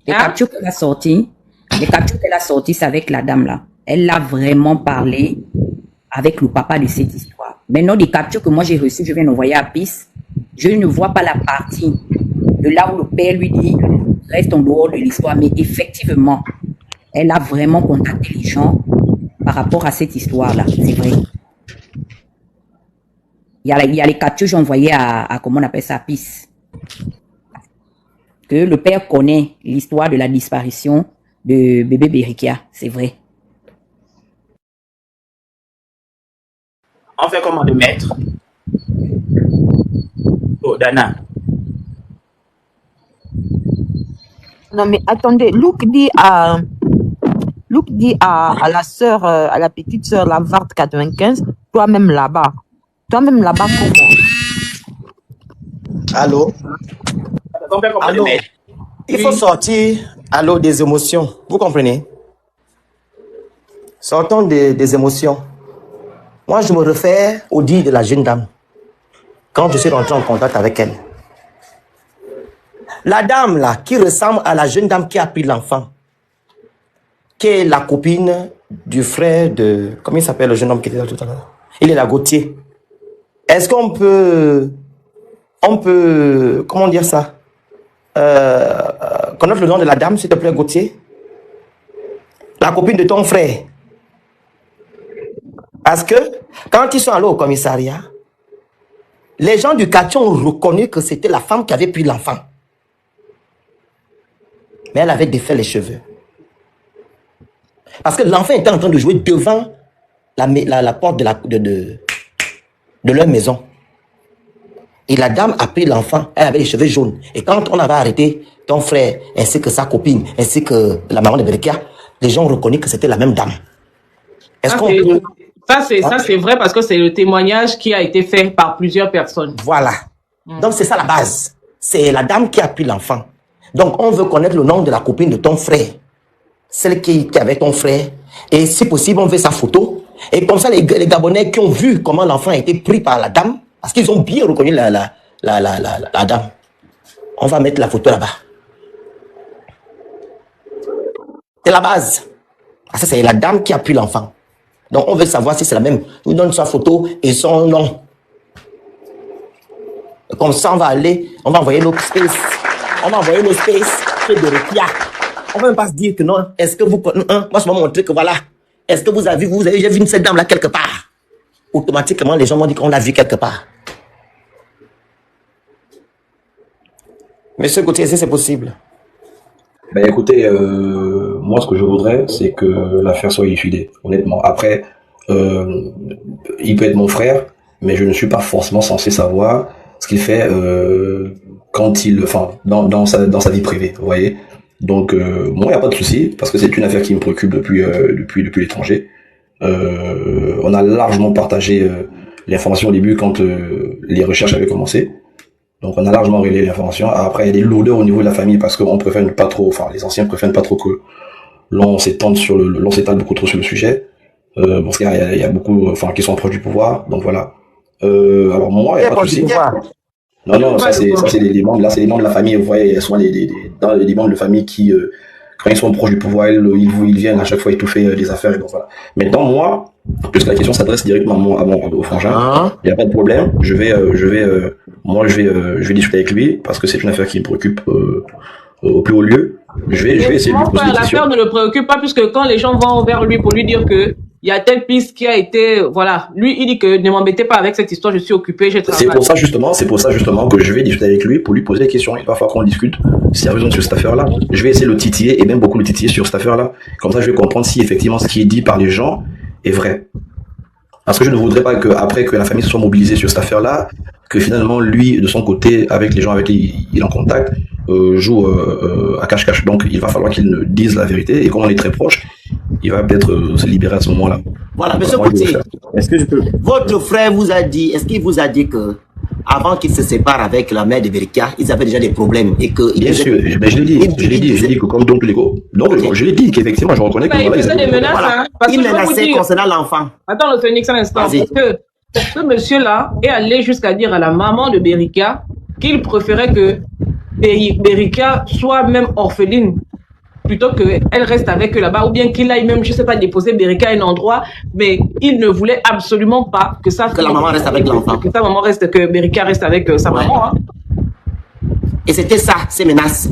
captures qu'elle a sorties, c'est avec la dame là. Elle a vraiment parlé avec le papa de cette histoire. Maintenant, des captures que moi j'ai reçues, je viens d'envoyer à PIS. Je ne vois pas la partie de là où le père lui dit reste en dehors de l'histoire. Mais effectivement, elle a vraiment contacté les gens par rapport à cette histoire-là. C'est vrai. Il y a les captures que j'ai envoyées à comment on appelle ça, PIS. Que le père connaît l'histoire de la disparition de bébé Berikia, c'est vrai. On fait comment de mettre? Oh, Dana. Non, mais attendez, Luc dit à la sœur, à la petite sœur, la Vart 95, toi-même là-bas, comment? Allô? Allô? Il faut sortir des émotions. Vous comprenez? Sortons des émotions. Moi, je me réfère au dit de la jeune dame quand je suis rentré en contact avec elle. La dame là, qui ressemble à la jeune dame qui a pris l'enfant, qui est la copine du frère de... Comment il s'appelle le jeune homme qui était là tout à l'heure? Il est la Gauthier. Est-ce qu'on peut... Comment dire ça? Connaître le nom de la dame, s'il te plaît, Gauthier? La copine de ton frère. Parce que, quand ils sont allés au commissariat, les gens du quartier ont reconnu que c'était la femme qui avait pris l'enfant. Mais elle avait défait les cheveux. Parce que l'enfant était en train de jouer devant la porte de leur maison. Et la dame a pris l'enfant, elle avait les cheveux jaunes. Et quand on avait arrêté ton frère, ainsi que sa copine, ainsi que la maman de Berikia, les gens ont reconnu que c'était la même dame. Est-ce qu'on peut... Ça, c'est vrai parce que c'est le témoignage qui a été fait par plusieurs personnes. Voilà. Donc, c'est ça la base. C'est la dame qui a pris l'enfant. Donc, on veut connaître le nom de la copine de ton frère. Celle qui avait ton frère. Et si possible, on veut sa photo. Et comme ça, les Gabonais qui ont vu comment l'enfant a été pris par la dame, parce qu'ils ont bien reconnu la dame. On va mettre la photo là-bas. C'est la base. Ça, c'est la dame qui a pris l'enfant. Donc, on veut savoir si c'est la même. On donne sa photo et son nom. Comme ça, on va envoyer nos space. On va envoyer nos space chez Berikia. On ne va même pas se dire que non. Est-ce que vous... moi, je vais montrer que voilà. Est-ce que vous avez vu cette dame-là quelque part? Automatiquement, les gens m'ont dit qu'on l'a vu quelque part. Monsieur Gauthier, est-ce que c'est possible? Ben écoutez, moi ce que je voudrais, c'est que l'affaire soit élucidée, honnêtement. Après, il peut être mon frère, mais je ne suis pas forcément censé savoir ce qu'il fait dans sa vie privée, vous voyez. Donc moi, il n'y a pas de souci, parce que c'est une affaire qui me préoccupe depuis l'étranger. On a largement partagé l'information au début quand les recherches avaient commencé. Donc on a largement relayé l'information. Après, il y a des lourdeurs au niveau de la famille parce qu'on préfère ne pas trop, enfin les anciens préfèrent pas trop que l'on s'étale beaucoup trop sur le sujet. Parce qu'il y a beaucoup, enfin qui sont proches du pouvoir. Donc voilà. Alors moi, il n'y a pas de souci. Non, ça c'est les membres. Là, c'est les membres de la famille. Vous voyez, il y a souvent des membres de famille qui, quand ils sont proches du pouvoir, ils viennent à chaque fois étouffer les affaires. Donc voilà. Maintenant, moi, puisque la question s'adresse directement au frangin, il n'y a pas de problème. Je vais discuter avec lui parce que c'est une affaire qui me préoccupe au plus haut lieu. Je vais essayer de lui poser des questions. L'affaire ne le préoccupe pas puisque quand les gens vont vers lui pour lui dire que il y a telle piste qui a été, voilà. Lui, il dit que ne m'embêtez pas avec cette histoire, je suis occupé, j'ai travaillé. C'est pour ça justement que je vais discuter avec lui pour lui poser des questions. Il va falloir qu'on discute sérieusement sur cette affaire-là. Je vais essayer de le titiller et même beaucoup le titiller sur cette affaire-là. Comme ça, je vais comprendre si effectivement ce qui est dit par les gens est vrai. Parce que je ne voudrais pas qu'après que la famille se soit mobilisée sur cette affaire-là, que finalement, lui, de son côté, avec les gens avec qui il est en contact, joue à cache-cache. Donc, il va falloir qu'il nous dise la vérité. Et comme on est très proche, il va peut-être se libérer à ce moment-là. Voilà, monsieur Koutié, votre frère vous a dit, est-ce qu'il vous a dit que avant qu'il se sépare avec la mère de Berika, ils avaient déjà des problèmes et que... Bien sûr, mais je l'ai dit que comme donc les go. Donc, je l'ai dit qu'effectivement, je reconnais que... Il faisait des menaces, hein. Il menaçait concernant l'enfant. Attends, le Phoenix, un instant. Parce que ce monsieur-là est allé jusqu'à dire à la maman de Berika qu'il préférait que Berika soit même orpheline plutôt qu'elle reste avec eux là-bas, ou bien qu'il aille même, je sais pas, déposer Berika à un endroit, mais il ne voulait absolument pas que la maman reste avec l'enfant. Que Berika reste avec sa maman. Hein. Et c'était ça, ces menaces.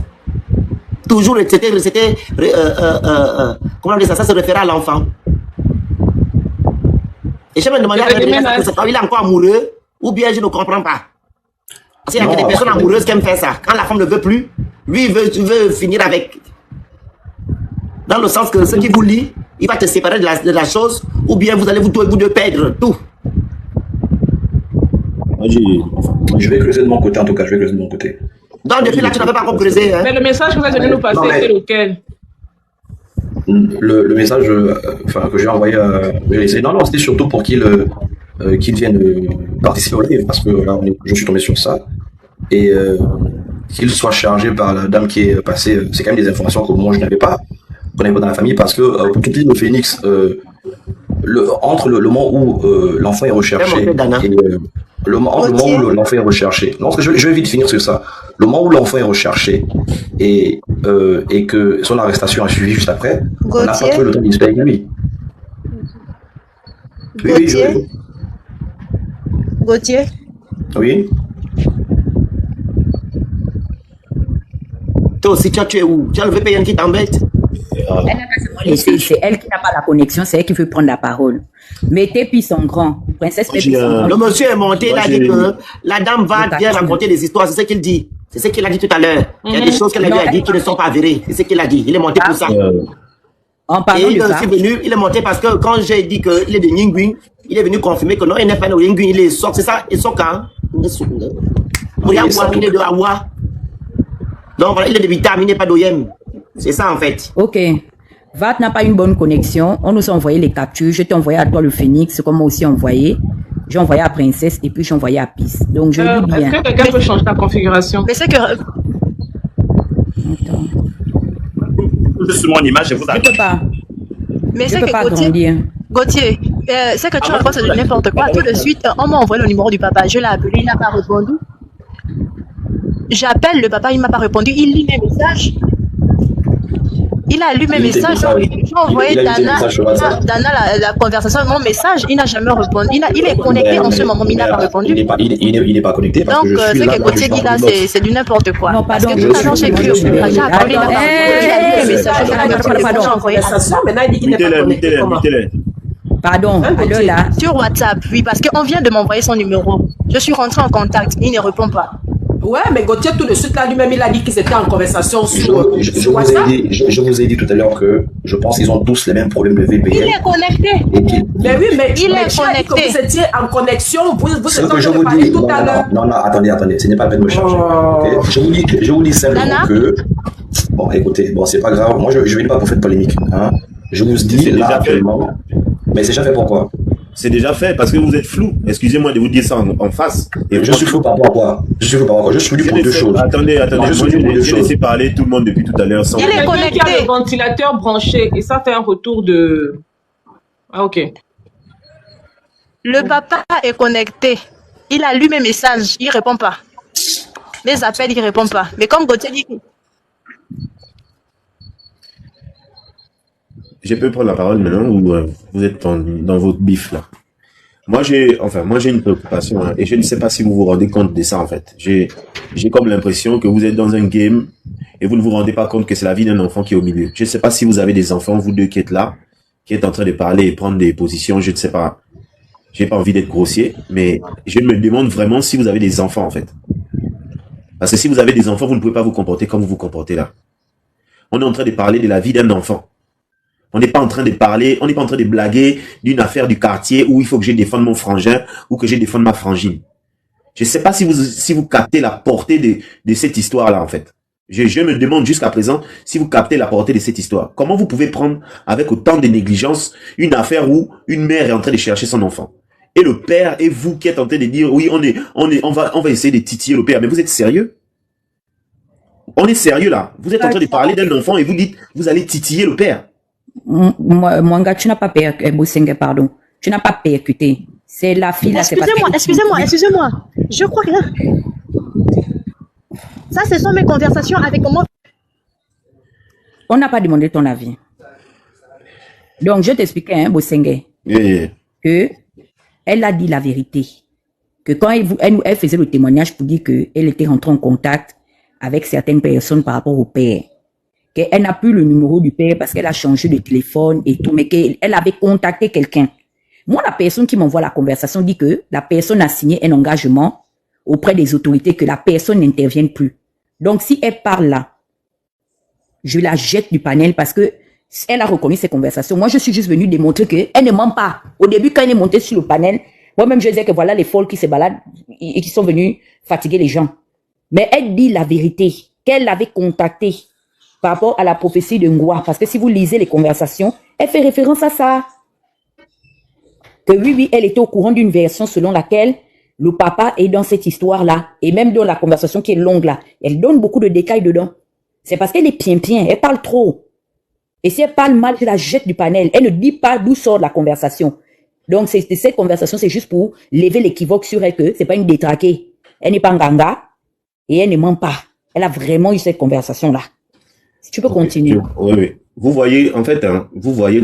Toujours, c'était comment on dit ça, ça se référait à l'enfant. Et je me demandais quand il est encore amoureux, ou bien je ne comprends pas. Parce qu'il y a des personnes amoureuses qui aiment faire ça. Quand la femme ne veut plus, lui, il veut finir avec. Dans le sens que ce qui vous lie, il va te séparer de la chose, ou bien vous allez vous deux perdre tout. Je vais creuser de mon côté, en tout cas, je vais creuser de mon côté. Donc, depuis là, tu n'avais pas encore creusé. Hein? Mais le message que vous avez nous passer, c'est lequel? Le message que j'ai envoyé à non, c'était surtout pour qu'il vienne participer au live, parce que là, je suis tombé sur ça. Et qu'il soit chargé par la dame qui est passée, c'est quand même des informations que moi je n'avais pas, qu'on n'avait pas dans la famille, parce que pour tout dire, le Phoenix, entre le moment où l'enfant est recherché et le moment où l'enfant est recherché, non, parce que je vais vite finir sur ça, le moment où l'enfant est recherché et que son arrestation a suivi juste après, on n'a pas trouvé le temps de discuter avec lui. Gauthier. Oui. Toi aussi, tu es où? Tu as levé payer qui t'embête? C'est elle qui n'a pas la connexion, c'est elle qui veut prendre la parole. Mettez puis son grand. Princesse Mettez son grand. Le monsieur est monté, il a dit que la dame va bien raconter des histoires, c'est ce qu'il dit. C'est ce qu'il a dit tout à l'heure. Il y a des choses qu'elle lui a dit qui ne sont pas avérées. C'est ce qu'il a dit. Il est monté pour ça. En parlant et il est monté parce que quand j'ai dit qu'il est de Nyingwin, il est venu confirmer que non, il n'est pas de Nyingwin, il est Sok. C'est ça, il est Sok, hein? Il est de Awa. Donc voilà, il est de Vitam, il n'est pas d'Oyem. C'est ça en fait. Ok. VAT n'a pas une bonne connexion. On nous a envoyé les captures. Je t'ai envoyé à toi le Phoenix, comme moi aussi envoyé. J'ai envoyé à Princesse et puis j'ai envoyé à Peace. Donc je lis bien. Est-ce que quelqu'un peut changer ta configuration? Mais c'est que... Sur mon image, je vous Je peux pas. Mais c'est que Gauthier, c'est que tu racontes de n'importe quoi. Tout de suite, on m'a envoyé le numéro du papa. Je l'ai appelé, il n'a pas répondu. J'appelle le papa, il m'a pas répondu. Il lit mes messages. Il a lu mes messages. J'ai envoyé Dana la conversation, mon message. Il n'a jamais répondu. Il est connecté en ce moment, mais il n'a pas répondu. Il n'est pas connecté. Donc, ce que Gauthier dit là, c'est du n'importe quoi. Non, pardon. Parce que tout à l'heure, j'ai cru. J'ai appelé maintenant, il dit qu'il n'est pas connecté. Pardon, alors là. Sur WhatsApp, oui, parce qu'on vient de m'envoyer son numéro. Je suis rentrée en contact, il ne répond pas. Ouais, mais Gauthier, tout de suite, là, lui-même, il a dit qu'ils étaient en conversation sur WhatsApp. Je vous ai dit tout à l'heure que je pense qu'ils ont tous les mêmes problèmes de VPN. Il est connecté. Mais oui, mais il est connecté. Vous étiez en connexion, vous ce que je vous dis, tout à l'heure. Non, attendez, ce n'est pas la peine de me charger. Okay? Je vous dis simplement que... Bon, écoutez, c'est pas grave. Moi, je ne vais pas pour faire de polémique. Hein. Je vous dis là actuellement... Mais c'est déjà fait pourquoi? C'est déjà fait parce que vous êtes flou. Excusez-moi de vous dire ça en face. Et je suis flou par rapport à quoi? Je suis flou par rapport à quoi? Je suis flou pour deux choses. Attendez. J'ai laissé parler tout le monde depuis tout à l'heure. Il est connecté. Il y a le ventilateur branché et ça fait un retour de... Ah, ok. Le papa est connecté. Il a lu mes messages. Il répond pas. Les appels, il répond pas. Mais comme Gauthier dit... Je peux prendre la parole maintenant ou vous êtes dans votre bif là? Moi j'ai une préoccupation hein, et je ne sais pas si vous vous rendez compte de ça en fait. J'ai comme l'impression que vous êtes dans un game et vous ne vous rendez pas compte que c'est la vie d'un enfant qui est au milieu. Je ne sais pas si vous avez des enfants, vous deux qui êtes là, qui êtes en train de parler et prendre des positions, je ne sais pas. J'ai pas envie d'être grossier, mais je me demande vraiment si vous avez des enfants en fait. Parce que si vous avez des enfants, vous ne pouvez pas vous comporter comme vous vous comportez là. On est en train de parler de la vie d'un enfant. On n'est pas en train de parler, on n'est pas en train de blaguer d'une affaire du quartier où il faut que je défende mon frangin ou que je défende ma frangine. Je ne sais pas si vous captez la portée de cette histoire-là, en fait. Je me demande jusqu'à présent si vous captez la portée de cette histoire. Comment vous pouvez prendre avec autant de négligence une affaire où une mère est en train de chercher son enfant et le père et vous qui êtes en train de dire oui, on va essayer de titiller le père. Mais vous êtes sérieux? On est sérieux là. Vous êtes en train de parler d'un enfant et vous dites vous allez titiller le père. Mwanga, tu n'as pas percuté, pardon. Tu n'as pas percuté. C'est la fille là. Excusez-moi. Je crois que ça, ce sont mes conversations avec moi. On n'a pas demandé ton avis. Donc, je t'expliquais, hein, Bosengue, que elle a dit la vérité. Que quand elle faisait le témoignage pour dire qu'elle était rentrée en contact avec certaines personnes par rapport au père. Qu'elle n'a plus le numéro du père parce qu'elle a changé de téléphone et tout, mais qu'elle avait contacté quelqu'un. Moi, la personne qui m'envoie la conversation dit que la personne a signé un engagement auprès des autorités que la personne n'intervienne plus. Donc, si elle parle là, je la jette du panel parce que elle a reconnu ces conversations. Moi, je suis juste venue démontrer qu'elle ne ment pas. Au début, quand elle est montée sur le panel, moi-même, je disais que voilà les folles qui se baladent et qui sont venus fatiguer les gens. Mais elle dit la vérité, qu'elle l'avait contacté par rapport à la prophétie de Ngoua. Parce que si vous lisez les conversations, elle fait référence à ça. Que oui, elle était au courant d'une version selon laquelle le papa est dans cette histoire-là. Et même dans la conversation qui est longue là, elle donne beaucoup de détails dedans. C'est parce qu'elle est pien, elle parle trop. Et si elle parle mal, je la jette du panel. Elle ne dit pas d'où sort la conversation. Donc, cette conversation, c'est juste pour lever l'équivoque sur elle que c'est pas une détraquée. Elle n'est pas en ganga et elle ne ment pas. Elle a vraiment eu cette conversation-là. Si tu peux continuer. Oui. Vous voyez, en fait, hein,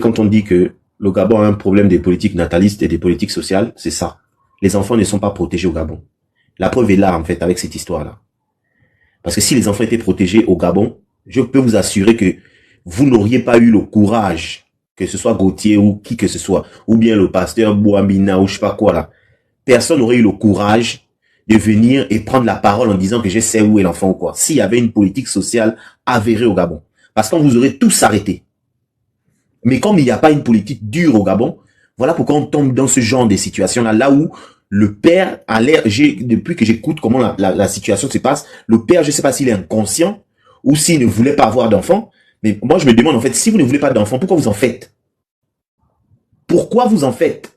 quand on dit que le Gabon a un problème des politiques natalistes et des politiques sociales, c'est ça. Les enfants ne sont pas protégés au Gabon. La preuve est là, en fait, avec cette histoire-là. Parce que si les enfants étaient protégés au Gabon, je peux vous assurer que vous n'auriez pas eu le courage, que ce soit Gauthier ou qui que ce soit, ou bien le pasteur Bouamina ou je sais pas quoi là. Personne n'aurait eu le courage de venir et prendre la parole en disant que je sais où est l'enfant ou quoi. S'il y avait une politique sociale avérée au Gabon. Parce qu'on vous aurait tous arrêtés. Mais comme il n'y a pas une politique dure au Gabon, voilà pourquoi on tombe dans ce genre de situation-là, là où le père a l'air, depuis que j'écoute comment la situation se passe, le père, je ne sais pas s'il est inconscient ou s'il ne voulait pas avoir d'enfant, mais moi je me demande en fait, si vous ne voulez pas d'enfant, pourquoi vous en faites? Pourquoi vous en faites?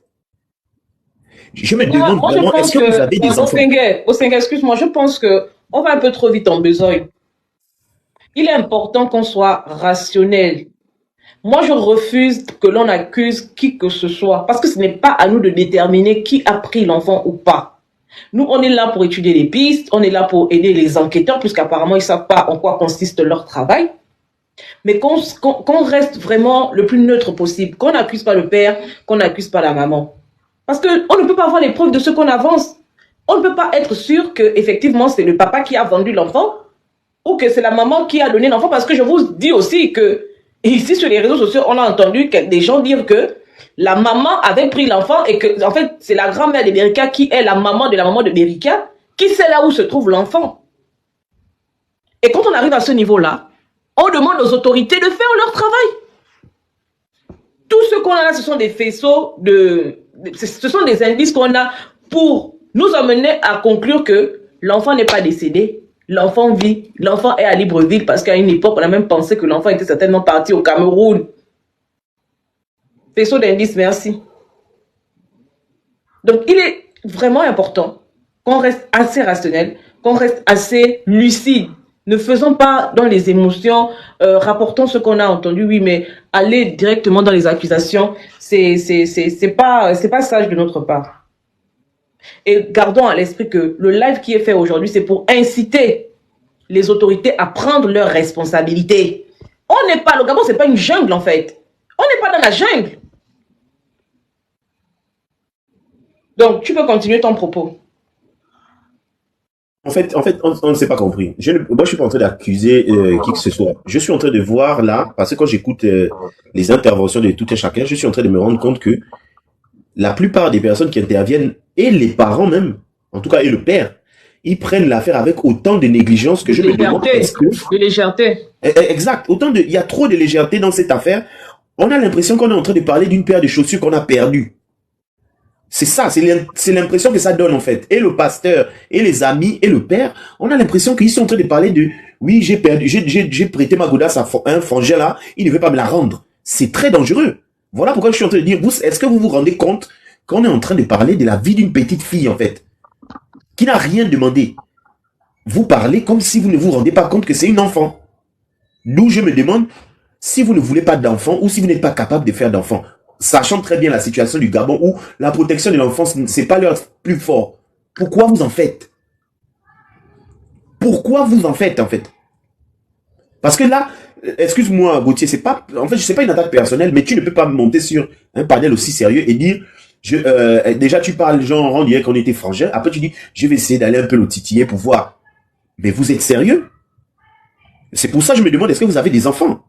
Je me demande vraiment, est-ce que vous avez des enfants? Osengue, excuse-moi, je pense que on va un peu trop vite en besogne. Il est important qu'on soit rationnel. Moi, je refuse que l'on accuse qui que ce soit, parce que ce n'est pas à nous de déterminer qui a pris l'enfant ou pas. Nous, on est là pour étudier les pistes, on est là pour aider les enquêteurs, puisqu'apparemment, ils ne savent pas en quoi consiste leur travail. Mais qu'on reste vraiment le plus neutre possible, qu'on n'accuse pas le père, qu'on n'accuse pas la maman. Parce qu'on ne peut pas avoir les preuves de ce qu'on avance. On ne peut pas être sûr qu'effectivement, c'est le papa qui a vendu l'enfant ou que c'est la maman qui a donné l'enfant, parce que je vous dis aussi que ici, sur les réseaux sociaux, on a entendu des gens dire que la maman avait pris l'enfant et que, en fait, c'est la grand-mère de Berika qui est la maman de Berika, qui sait là où se trouve l'enfant. Et quand on arrive à ce niveau-là, on demande aux autorités de faire leur travail. Tout ce qu'on a là, ce sont des faisceaux ce sont des indices qu'on a pour nous amener à conclure que l'enfant n'est pas décédé. L'enfant vit, l'enfant est à Libreville parce qu'à une époque, on a même pensé que l'enfant était certainement parti au Cameroun. Faisceau d'indices, merci. Donc, il est vraiment important qu'on reste assez rationnel, qu'on reste assez lucide. Ne faisons pas dans les émotions, rapportons ce qu'on a entendu, oui, mais aller directement dans les accusations, c'est pas sage de notre part. Et gardons à l'esprit que le live qui est fait aujourd'hui, c'est pour inciter les autorités à prendre leurs responsabilités. On n'est pas, le Gabon, c'est pas une jungle en fait. On n'est pas dans la jungle. Donc, tu peux continuer ton propos. En fait, on ne s'est pas compris. Moi, je suis pas en train d'accuser qui que ce soit. Je suis en train de voir là, parce que quand j'écoute les interventions de tout un chacun, je suis en train de me rendre compte que la plupart des personnes qui interviennent, et les parents même, en tout cas, et le père, ils prennent l'affaire avec autant de négligence que je me demande. De légèreté. Exact. Il y a trop de légèreté dans cette affaire. On a l'impression qu'on est en train de parler d'une paire de chaussures qu'on a perdue. C'est ça, c'est l'impression que ça donne en fait. Et le pasteur, et les amis, et le père, on a l'impression qu'ils sont en train de parler de oui, j'ai perdu, j'ai prêté ma godasse à un frangin là, il ne veut pas me la rendre. C'est très dangereux. Voilà pourquoi je suis en train de dire, est-ce que vous vous rendez compte qu'on est en train de parler de la vie d'une petite fille en fait, qui n'a rien demandé. Vous parlez comme si vous ne vous rendez pas compte que c'est une enfant. D'où je me demande, si vous ne voulez pas d'enfant ou si vous n'êtes pas capable de faire d'enfant, sachant très bien la situation du Gabon où la protection de l'enfance, c'est pas leur plus fort. Pourquoi vous en faites? Pourquoi vous en faites, en fait? Parce que là, excuse-moi, Gauthier, c'est pas une attaque personnelle, mais tu ne peux pas monter sur un panel aussi sérieux et dire, déjà, tu parles, genre, on dirait qu'on était frangins. Après, tu dis, je vais essayer d'aller un peu le titiller pour voir. Mais vous êtes sérieux? C'est pour ça que je me demande, est-ce que vous avez des enfants?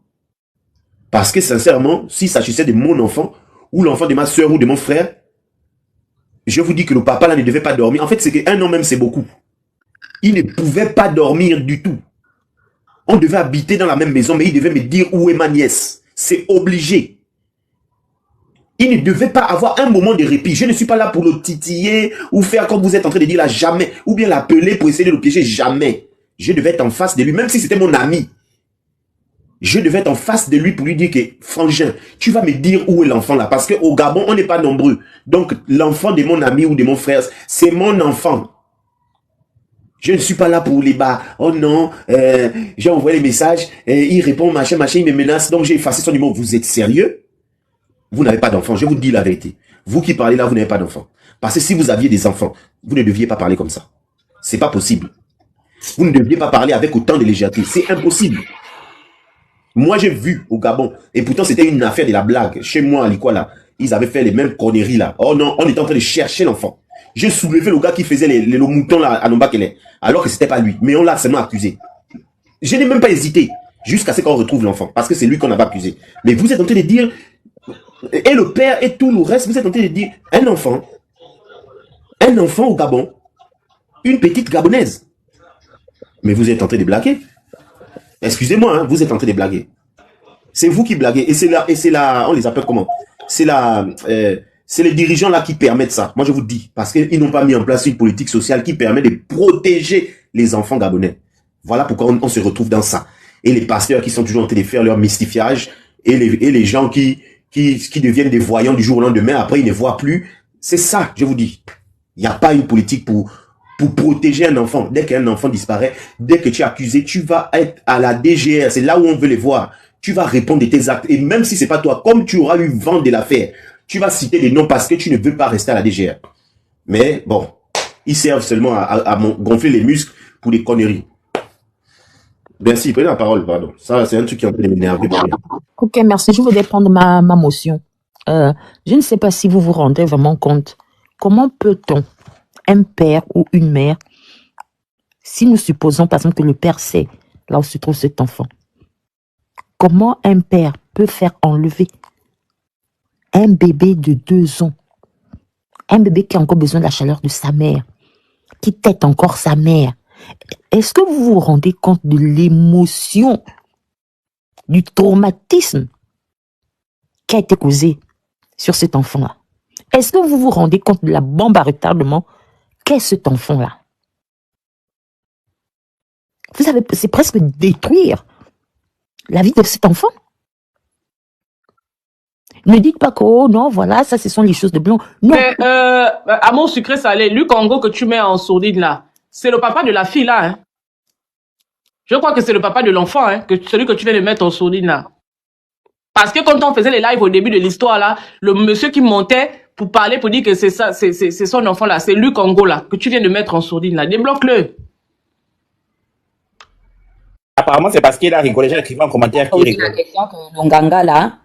Parce que sincèrement, s'il s'agissait de mon enfant, ou l'enfant de ma soeur ou de mon frère, je vous dis que le papa là ne devait pas dormir. En fait, c'est qu'un an même, c'est beaucoup. Il ne pouvait pas dormir du tout. On devait habiter dans la même maison, mais il devait me dire où est ma nièce. C'est obligé. Il ne devait pas avoir un moment de répit. Je ne suis pas là pour le titiller ou faire comme vous êtes en train de dire là, jamais. Ou bien l'appeler pour essayer de le piéger, jamais. Je devais être en face de lui, même si c'était mon ami. Je devais être en face de lui pour lui dire que, frangin, tu vas me dire où est l'enfant là. Parce qu'au Gabon, on n'est pas nombreux. Donc, l'enfant de mon ami ou de mon frère, c'est mon enfant. Je ne suis pas là pour les bas. Oh non, j'ai envoyé les messages, il répond, machin, il me menace, donc j'ai effacé son numéro. Vous êtes sérieux? Vous n'avez pas d'enfant, je vous dis la vérité. Vous qui parlez là, vous n'avez pas d'enfant. Parce que si vous aviez des enfants, vous ne deviez pas parler comme ça. C'est pas possible. Vous ne deviez pas parler avec autant de légèreté. C'est impossible. Moi, j'ai vu au Gabon, et pourtant c'était une affaire de la blague. Chez moi, à l'Ikwala, ils avaient fait les mêmes conneries là. Oh non, on était en train de chercher l'enfant. J'ai soulevé le gars qui faisait le mouton là à Nombakele, alors que c'était pas lui. Mais on l'a seulement accusé. Je n'ai même pas hésité jusqu'à ce qu'on retrouve l'enfant, parce que c'est lui qu'on n'a pas accusé. Mais vous êtes en train de dire, et le père et tout le reste, vous êtes en train de dire, un enfant au Gabon, une petite Gabonaise. Mais vous êtes en train de blaguer. Excusez-moi, hein, vous êtes en train de blaguer. C'est vous qui blaguez. Et c'est là, on les appelle comment? C'est les dirigeants là qui permettent ça. Moi, je vous dis, parce qu'ils n'ont pas mis en place une politique sociale qui permet de protéger les enfants gabonais. Voilà pourquoi on se retrouve dans ça. Et les pasteurs qui sont toujours en train de faire leur mystifiage, et les gens qui deviennent des voyants du jour au lendemain, après ils ne voient plus. C'est ça, je vous dis. Il n'y a pas une politique pour protéger un enfant. Dès qu'un enfant disparaît, dès que tu es accusé, tu vas être à la DGR. C'est là où on veut les voir. Tu vas répondre de tes actes. Et même si c'est pas toi, comme tu auras eu vent de l'affaire, tu vas citer des noms parce que tu ne veux pas rester à la DGR. Mais bon, ils servent seulement à gonfler les muscles pour des conneries. Merci, prenez la parole, pardon. Ça, c'est un truc qui est en train de m'énerver. Ok, merci. Je voudrais prendre ma motion. Je ne sais pas si vous vous rendez vraiment compte. Comment peut-on, un père ou une mère, si nous supposons par exemple que le père sait là où se trouve cet enfant, comment un père peut faire enlever un bébé de 2 ans, un bébé qui a encore besoin de la chaleur de sa mère, qui tète encore sa mère? Est-ce que vous vous rendez compte de l'émotion, du traumatisme qui a été causé sur cet enfant-là? Est-ce que vous vous rendez compte de la bombe à retardement qu'est cet enfant-là? Vous savez, c'est presque détruire la vie de cet enfant. Ne dites pas que, oh non, voilà, ça, ce sont les choses de blanc. Non. Mais, à mon sucré salé, Luc Ango que tu mets en sourdine là, c'est le papa de la fille là, hein. Je crois que c'est le papa de l'enfant, hein, celui que tu viens de mettre en sourdine là. Parce que quand on faisait les lives au début de l'histoire là, le monsieur qui montait pour parler, pour dire que c'est ça, c'est son enfant là, c'est Luc Ango là, que tu viens de mettre en sourdine là. Débloque-le. Apparemment, c'est parce qu'il a rigolé. J'ai écrit en commentaire qu'il rigole. La question que Longanga là,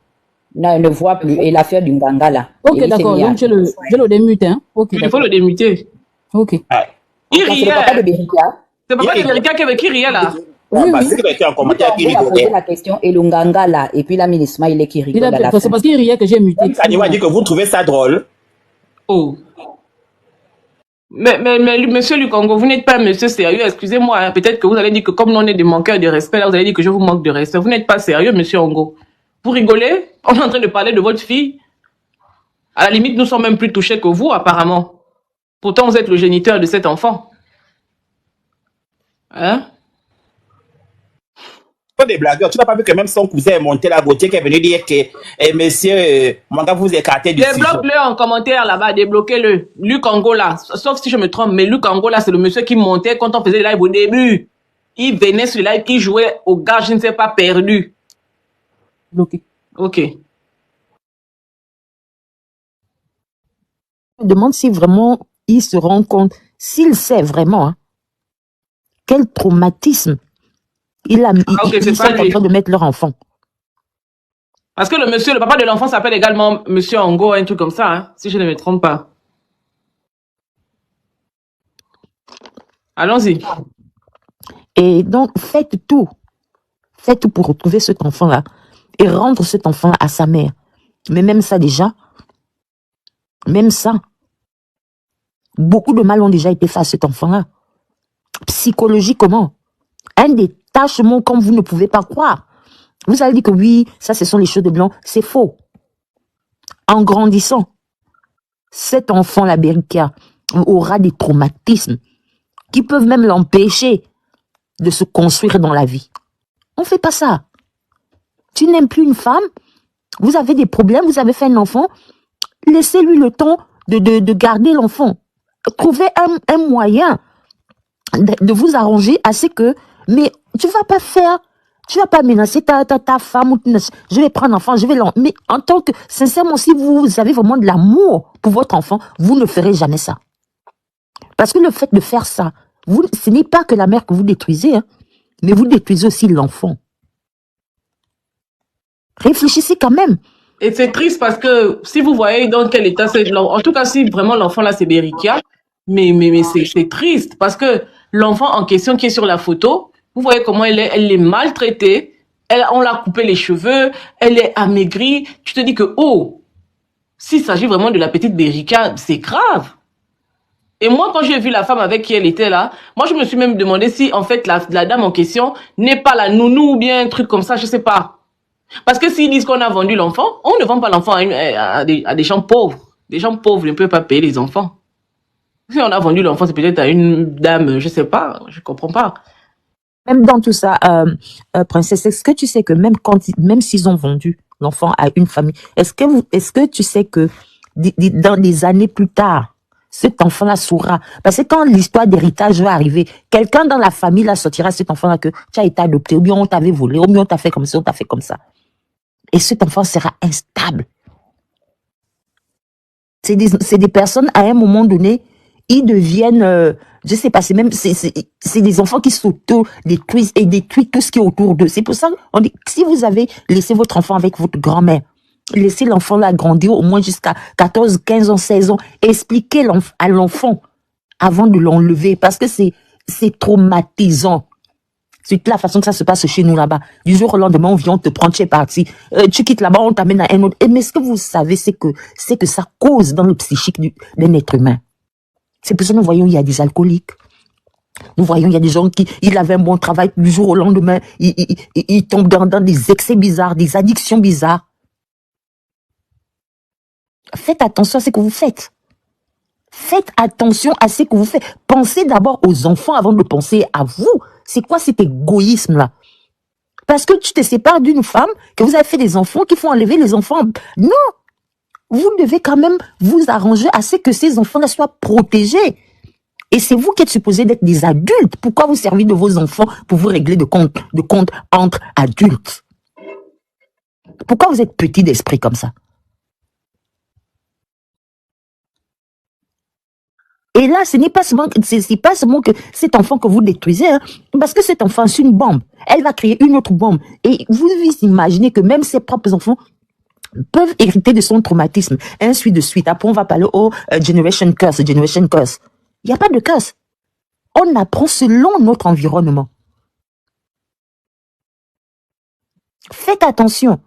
ne voit plus, et l'affaire du Nganga là. Ok, d'accord, donc je le démute, hein. Ok, il faut le démuter. Ok. Ah. Il riait. C'est le papa de Berika. C'est le papa de Berika qui riait là. Oui, parce qu'il a écrit en commentaire qu'il Il a posé rigolait. la question et Longanga là, et puis la ministre il est qui rigole à la C'est fin. parce qu'il riait que j'ai muté. Kaniwa dit que vous trouvez ça drôle. Oh. Mais monsieur Lukongo, vous n'êtes pas un monsieur sérieux, excusez-moi, hein. Peut-être que vous allez dire que comme on est des manqueurs de respect, là, vous allez dire que je vous manque de respect. Vous n'êtes pas sérieux, monsieur Ongo. Vous rigolez? On est en train de parler de votre fille. À la limite, nous sommes même plus touchés que vous, apparemment. Pourtant, vous êtes le géniteur de cet enfant. Hein? Pas des blagueurs. Tu n'as pas vu que même son cousin est monté la Gauthier qui est venu dire que, monsieur, Manga vous écartez du sujet. Débloque-le en commentaire là-bas, débloquez-le. Luc Ango là, sauf si je me trompe, mais Luc Ango là, c'est le monsieur qui montait quand on faisait le live au début. Il venait sur le live, il jouait au gars, je ne sais pas, perdu. Bloqué. Ok. Je me demande si vraiment il se rend compte, s'il sait vraiment, hein, quel traumatisme ils sont en train de mettre leur enfant. Parce que le papa de l'enfant s'appelle également monsieur Ango, un truc comme ça, hein, si je ne me trompe pas. Allons-y. Et donc, faites tout pour retrouver cet enfant-là et rendre cet enfant à sa mère. Mais même ça déjà, beaucoup de mal ont déjà été faits à cet enfant-là. Psychologiquement, un détachement comme vous ne pouvez pas croire. Vous allez dire que oui, ça ce sont les choses de blanc, c'est faux. En grandissant, cet enfant, la Berika, aura des traumatismes qui peuvent même l'empêcher de se construire dans la vie. On ne fait pas ça. Tu n'aimes plus une femme, vous avez des problèmes, vous avez fait un enfant, laissez-lui le temps de garder l'enfant. Trouvez un moyen de vous arranger assez que, mais tu vas pas menacer ta femme, je vais prendre l'enfant, mais en tant que, sincèrement, si vous avez vraiment de l'amour pour votre enfant, vous ne ferez jamais ça. Parce que le fait de faire ça, ce n'est pas que la mère que vous détruisez, hein, mais vous détruisez aussi l'enfant. Réfléchissez quand même. Et c'est triste parce que si vous voyez dans quel état c'est, en tout cas si vraiment l'enfant là c'est Berika, mais c'est triste parce que l'enfant en question qui est sur la photo, vous voyez comment elle est maltraitée, on l'a coupé les cheveux, elle est amaigrie, tu te dis que oh, s'il s'agit vraiment de la petite Berika, c'est grave. Et moi, quand j'ai vu la femme avec qui elle était là, moi, je me suis même demandé si, en fait, la dame en question n'est pas la nounou ou bien un truc comme ça, je sais pas. Parce que s'ils disent qu'on a vendu l'enfant, on ne vend pas l'enfant à des gens pauvres. Des gens pauvres ne peuvent pas payer les enfants. Si on a vendu l'enfant, c'est peut-être à une dame, je sais pas, je comprends pas. Même dans tout ça, princesse, est-ce que tu sais que même s'ils ont vendu l'enfant à une famille, est-ce que tu sais que dans des années plus tard, cet enfant-là saura. Parce que quand l'histoire d'héritage va arriver, quelqu'un dans la famille là sortira cet enfant-là que tu as été adopté, ou bien on t'avait volé, ou bien on t'a fait comme ça, on t'a fait comme ça. Et cet enfant sera instable. C'est des personnes, à un moment donné, ils deviennent, je sais pas, c'est des enfants qui s'auto-détruisent et détruisent tout ce qui est autour d'eux. C'est pour ça qu'on dit, si vous avez laissé votre enfant avec votre grand-mère, laissez l'enfant là grandir au moins jusqu'à 14, 15 ans, 16 ans. Expliquez à l'enfant avant de l'enlever parce que c'est traumatisant. C'est la façon que ça se passe chez nous là-bas. Du jour au lendemain, on vient, on te prend, tu es parti. Tu quittes là-bas, on t'amène à un autre. Mais ce que vous savez, c'est que ça cause dans le psychique d'un être humain. C'est pour ça que nous voyons, il y a des alcooliques. Nous voyons, il y a des gens ils avaient un bon travail, du jour au lendemain, ils tombent dans des excès bizarres, des addictions bizarres. Faites attention à ce que vous faites. Faites attention à ce que vous faites. Pensez d'abord aux enfants avant de penser à vous. C'est quoi cet égoïsme-là? Parce que tu te sépares d'une femme, que vous avez fait des enfants, qu'il faut enlever les enfants. Non! Vous devez quand même vous arranger à ce que ces enfants-là soient protégés. Et c'est vous qui êtes supposés d'être des adultes. Pourquoi vous servez de vos enfants pour vous régler de compte entre adultes? Pourquoi vous êtes petit d'esprit comme ça? Et là, ce n'est pas seulement que cet enfant que vous détruisez, hein, parce que cet enfant, c'est une bombe. Elle va créer une autre bombe. Et vous imaginez que même ses propres enfants peuvent hériter de son traumatisme. Ainsi de suite. Après, on va parler generation curse. Il n'y a pas de curse. On apprend selon notre environnement. Faites attention.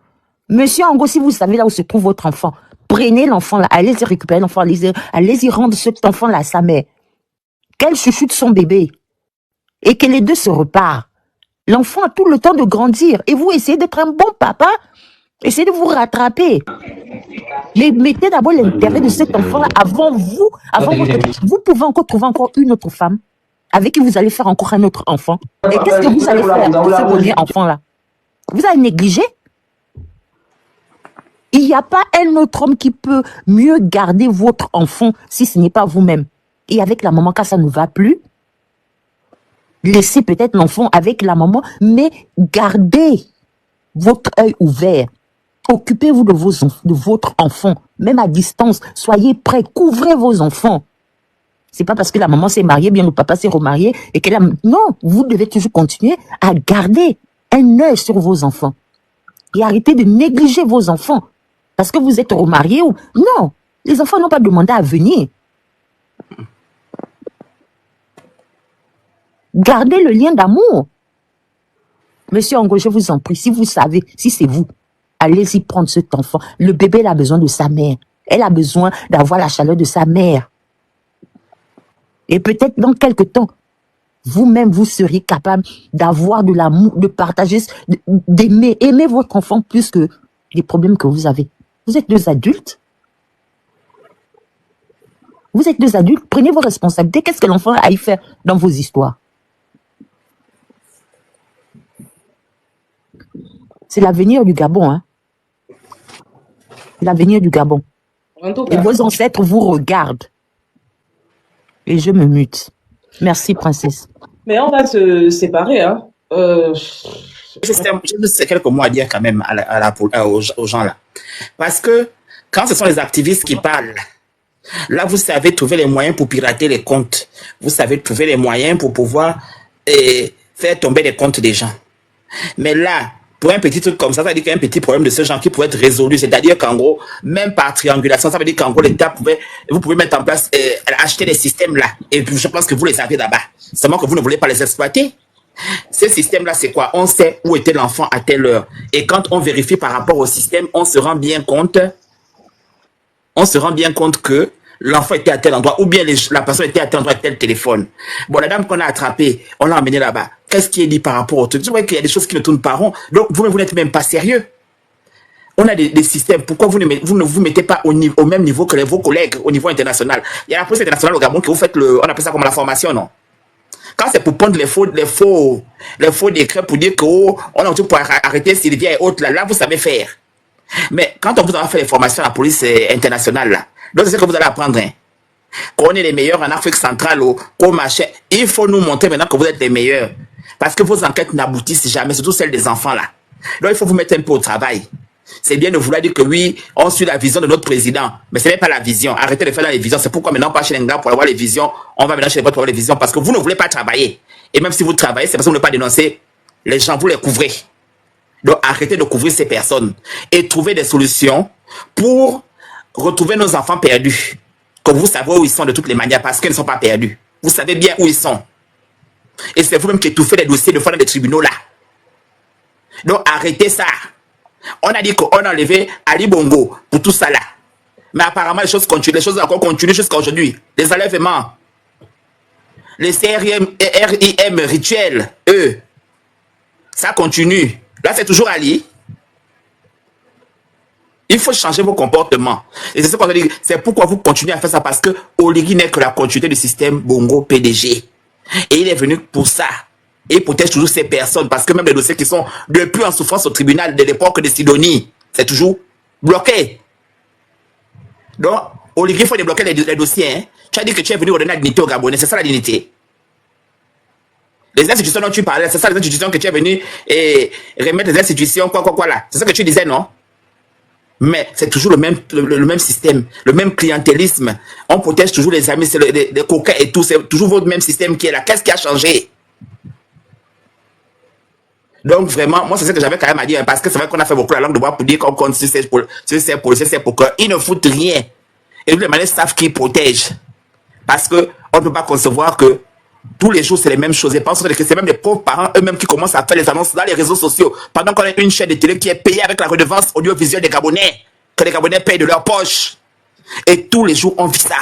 Monsieur Ango, si vous savez là où se trouve votre enfant, prenez l'enfant là, allez-y récupérer l'enfant, allez-y rendre cet enfant-là à sa mère. Qu'elle chuchote son bébé. Et que les deux se repartent. L'enfant a tout le temps de grandir. Et vous essayez d'être un bon papa. Essayez de vous rattraper. Mais mettez d'abord l'intérêt de cet enfant-là avant vous. Vous pouvez encore trouver une autre femme avec qui vous allez faire encore un autre enfant. Et qu'est-ce que vous allez faire pour ce premier enfant-là? Vous allez négliger? Il n'y a pas un autre homme qui peut mieux garder votre enfant si ce n'est pas vous-même. Et avec la maman, quand ça ne va plus, laissez peut-être l'enfant avec la maman, mais gardez votre œil ouvert. Occupez-vous de votre enfant, même à distance. Soyez prêts, couvrez vos enfants. C'est pas parce que la maman s'est mariée, bien le papa s'est remarié et qu'elle a... Non, vous devez toujours continuer à garder un œil sur vos enfants. Et arrêtez de négliger vos enfants. Parce que vous êtes remariés ou... Non, les enfants n'ont pas demandé à venir. Gardez le lien d'amour. Monsieur Ango, je vous en prie, si vous savez, si c'est vous, allez-y prendre cet enfant. Le bébé, elle a besoin de sa mère. Elle a besoin d'avoir la chaleur de sa mère. Et peut-être dans quelque temps, vous-même, vous seriez capable d'avoir de l'amour, de partager, d'aimer votre enfant plus que les problèmes que vous avez. Vous êtes deux adultes. Vous êtes deux adultes. Prenez vos responsabilités. Qu'est-ce que l'enfant a à y faire dans vos histoires? C'est l'avenir du Gabon, hein. C'est l'avenir du Gabon. Et vos ancêtres vous regardent. Et je me mute. Merci, princesse. Mais on va se séparer, hein. J'ai quelques mots à dire quand même aux gens là. Parce que quand ce sont les activistes qui parlent, là vous savez trouver les moyens pour pirater les comptes. Vous savez trouver les moyens pour pouvoir faire tomber les comptes des gens. Mais là, pour un petit truc comme ça veut dire qu'il y a un petit problème de ce genre qui pourrait être résolu. C'est-à-dire qu'en gros, même par triangulation, ça veut dire qu'en gros, l'État vous pouvez mettre en place, acheter des systèmes là. Et puis, je pense que vous les avez là-bas. Seulement que vous ne voulez pas les exploiter. Ces systèmes-là, c'est quoi? On sait où était l'enfant à telle heure. Et quand on vérifie par rapport au système, on se rend bien compte que l'enfant était à tel endroit, ou bien la personne était à tel endroit, tel téléphone. Bon, la dame qu'on a attrapée, on l'a emmenée là-bas. Qu'est-ce qui est dit par rapport au truc? Je vois qu'il y a des choses qui ne tournent pas rond. Donc, vous n'êtes même pas sérieux. On a des systèmes. Pourquoi vous ne vous mettez pas au même niveau que vos collègues au niveau international? Il y a la police internationale au Gabon que vous faites on appelle ça comme la formation, non? Quand c'est pour prendre les faux décrets pour dire qu'on a tout pour arrêter Sylvia et autres, là, vous savez faire. Mais quand on vous a fait les formations à la police internationale, là, donc c'est ce que vous allez apprendre. Hein. Qu'on est les meilleurs en Afrique centrale, qu'au marché. Il faut nous montrer maintenant que vous êtes les meilleurs. Parce que vos enquêtes n'aboutissent jamais, surtout celles des enfants là. Donc il faut vous mettre un peu au travail. C'est bien de vouloir dire que oui, on suit la vision de notre président. Mais ce n'est pas la vision. Arrêtez de faire dans les visions. C'est pourquoi maintenant, pas chez les gars pour avoir les visions. On va maintenant chez les gars pour avoir les visions. Parce que vous ne voulez pas travailler. Et même si vous travaillez, c'est parce que vous ne voulez pas dénoncer. Les gens, vous les couvrez. Donc arrêtez de couvrir ces personnes. Et trouvez des solutions pour retrouver nos enfants perdus. Que vous savez où ils sont de toutes les manières. Parce qu'ils ne sont pas perdus. Vous savez bien où ils sont. Et c'est vous-même qui étouffez les dossiers de fois dans les tribunaux là. Donc arrêtez ça. On a dit qu'on a enlevé Ali Bongo pour tout ça là. Mais apparemment les choses continuent. Les choses encore continuent jusqu'à aujourd'hui. Les enlèvements. Les RIM rituels, eux. Ça continue. Là c'est toujours Ali. Il faut changer vos comportements. Et c'est ce qu'on a dit. C'est pourquoi vous continuez à faire ça. Parce que Oligui n'est que la continuité du système Bongo PDG. Et il est venu pour ça. Et il protège toujours ces personnes parce que même les dossiers qui sont depuis en souffrance au tribunal de l'époque de Sidonie, c'est toujours bloqué. Donc, Olivier, il faut débloquer les dossiers. Hein. Tu as dit que tu es venu redonner la dignité aux Gabonais. C'est ça la dignité. Les institutions dont tu parlais, c'est ça les institutions que tu es venu et remettre les institutions, quoi là. C'est ça que tu disais, non? Mais c'est toujours le même système, le même clientélisme. On protège toujours les amis, c'est les coquins et tout. C'est toujours votre même système qui est là. Qu'est-ce qui a changé? Donc vraiment, moi c'est ce que j'avais quand même à dire, parce que c'est vrai qu'on a fait beaucoup la langue de bois pour dire qu'on compte sur ces policiers pour qu'ils ne foutent rien. Et les manières savent qu'ils protègent. Parce qu'on ne peut pas concevoir que tous les jours c'est les mêmes choses. Et pensent que c'est même les pauvres parents eux-mêmes qui commencent à faire les annonces dans les réseaux sociaux, pendant qu'on a une chaîne de télé qui est payée avec la redevance audiovisuelle des Gabonais, que les Gabonais payent de leur poche. Et tous les jours on vit ça.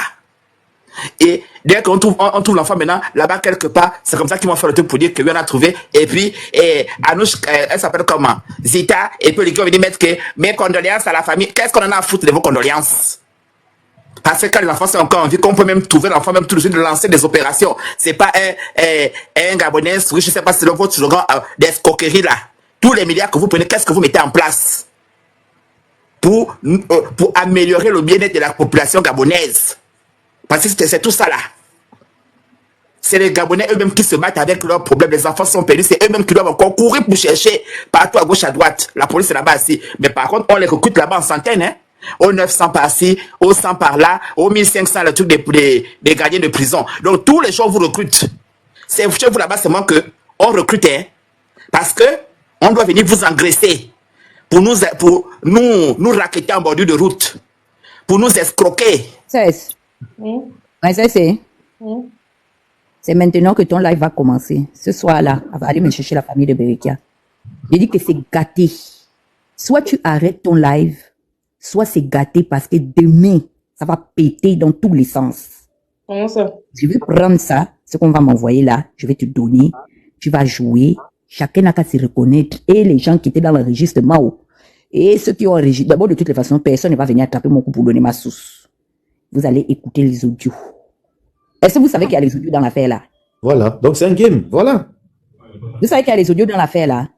Et dès qu'on trouve l'enfant maintenant là-bas quelque part, c'est comme ça qu'ils vont faire le truc pour dire que lui on a trouvé. Et puis Anouche, elle s'appelle comment, Zita, et puis les gars viennent mettre que mes condoléances à la famille. Qu'est-ce qu'on en a à foutre de vos condoléances? Parce que quand les enfants sont encore en vie, qu'on peut même trouver l'enfant même tout de suite de lancer des opérations. C'est pas un Gabonais, oui, je sais pas si c'est votre slogan d'escroquerie là. Tous les milliards que vous prenez, qu'est-ce que vous mettez en place pour améliorer le bien-être de la population gabonaise? Parce que c'est tout ça là. C'est les Gabonais eux-mêmes qui se battent avec leurs problèmes. Les enfants sont perdus, c'est eux-mêmes qui doivent encore courir pour chercher partout à gauche, à droite. La police est là-bas aussi. Mais par contre, on les recrute là-bas en centaines, hein. Au 900 par-ci, au 100 par-là, au 1500, le truc des gardiens de prison. Donc tous les jours, vous recrutent. C'est chez vous là-bas, c'est moi que on recrute, hein. Parce que on doit venir vous engraisser pour nous raqueter en bordure de route, pour nous escroquer. C'est maintenant que ton live va commencer. Ce soir-là, on va aller me chercher la famille de Berikia. J'ai dit que c'est gâté. Soit tu arrêtes ton live, soit c'est gâté parce que demain, ça va péter dans tous les sens. Comment ça? Je vais prendre ça, ce qu'on va m'envoyer là, je vais te donner, tu vas jouer, chacun n'a qu'à se reconnaître. Et les gens qui étaient dans le registre Mao, et ceux qui ont enregistré, d'abord de toutes les façons, personne ne va venir attraper mon coup pour donner ma source. Vous allez écouter les audios. Est-ce que vous savez qu'il y a les audios dans l'affaire là? Voilà, donc c'est un game, voilà. Vous savez qu'il y a les audios dans l'affaire là?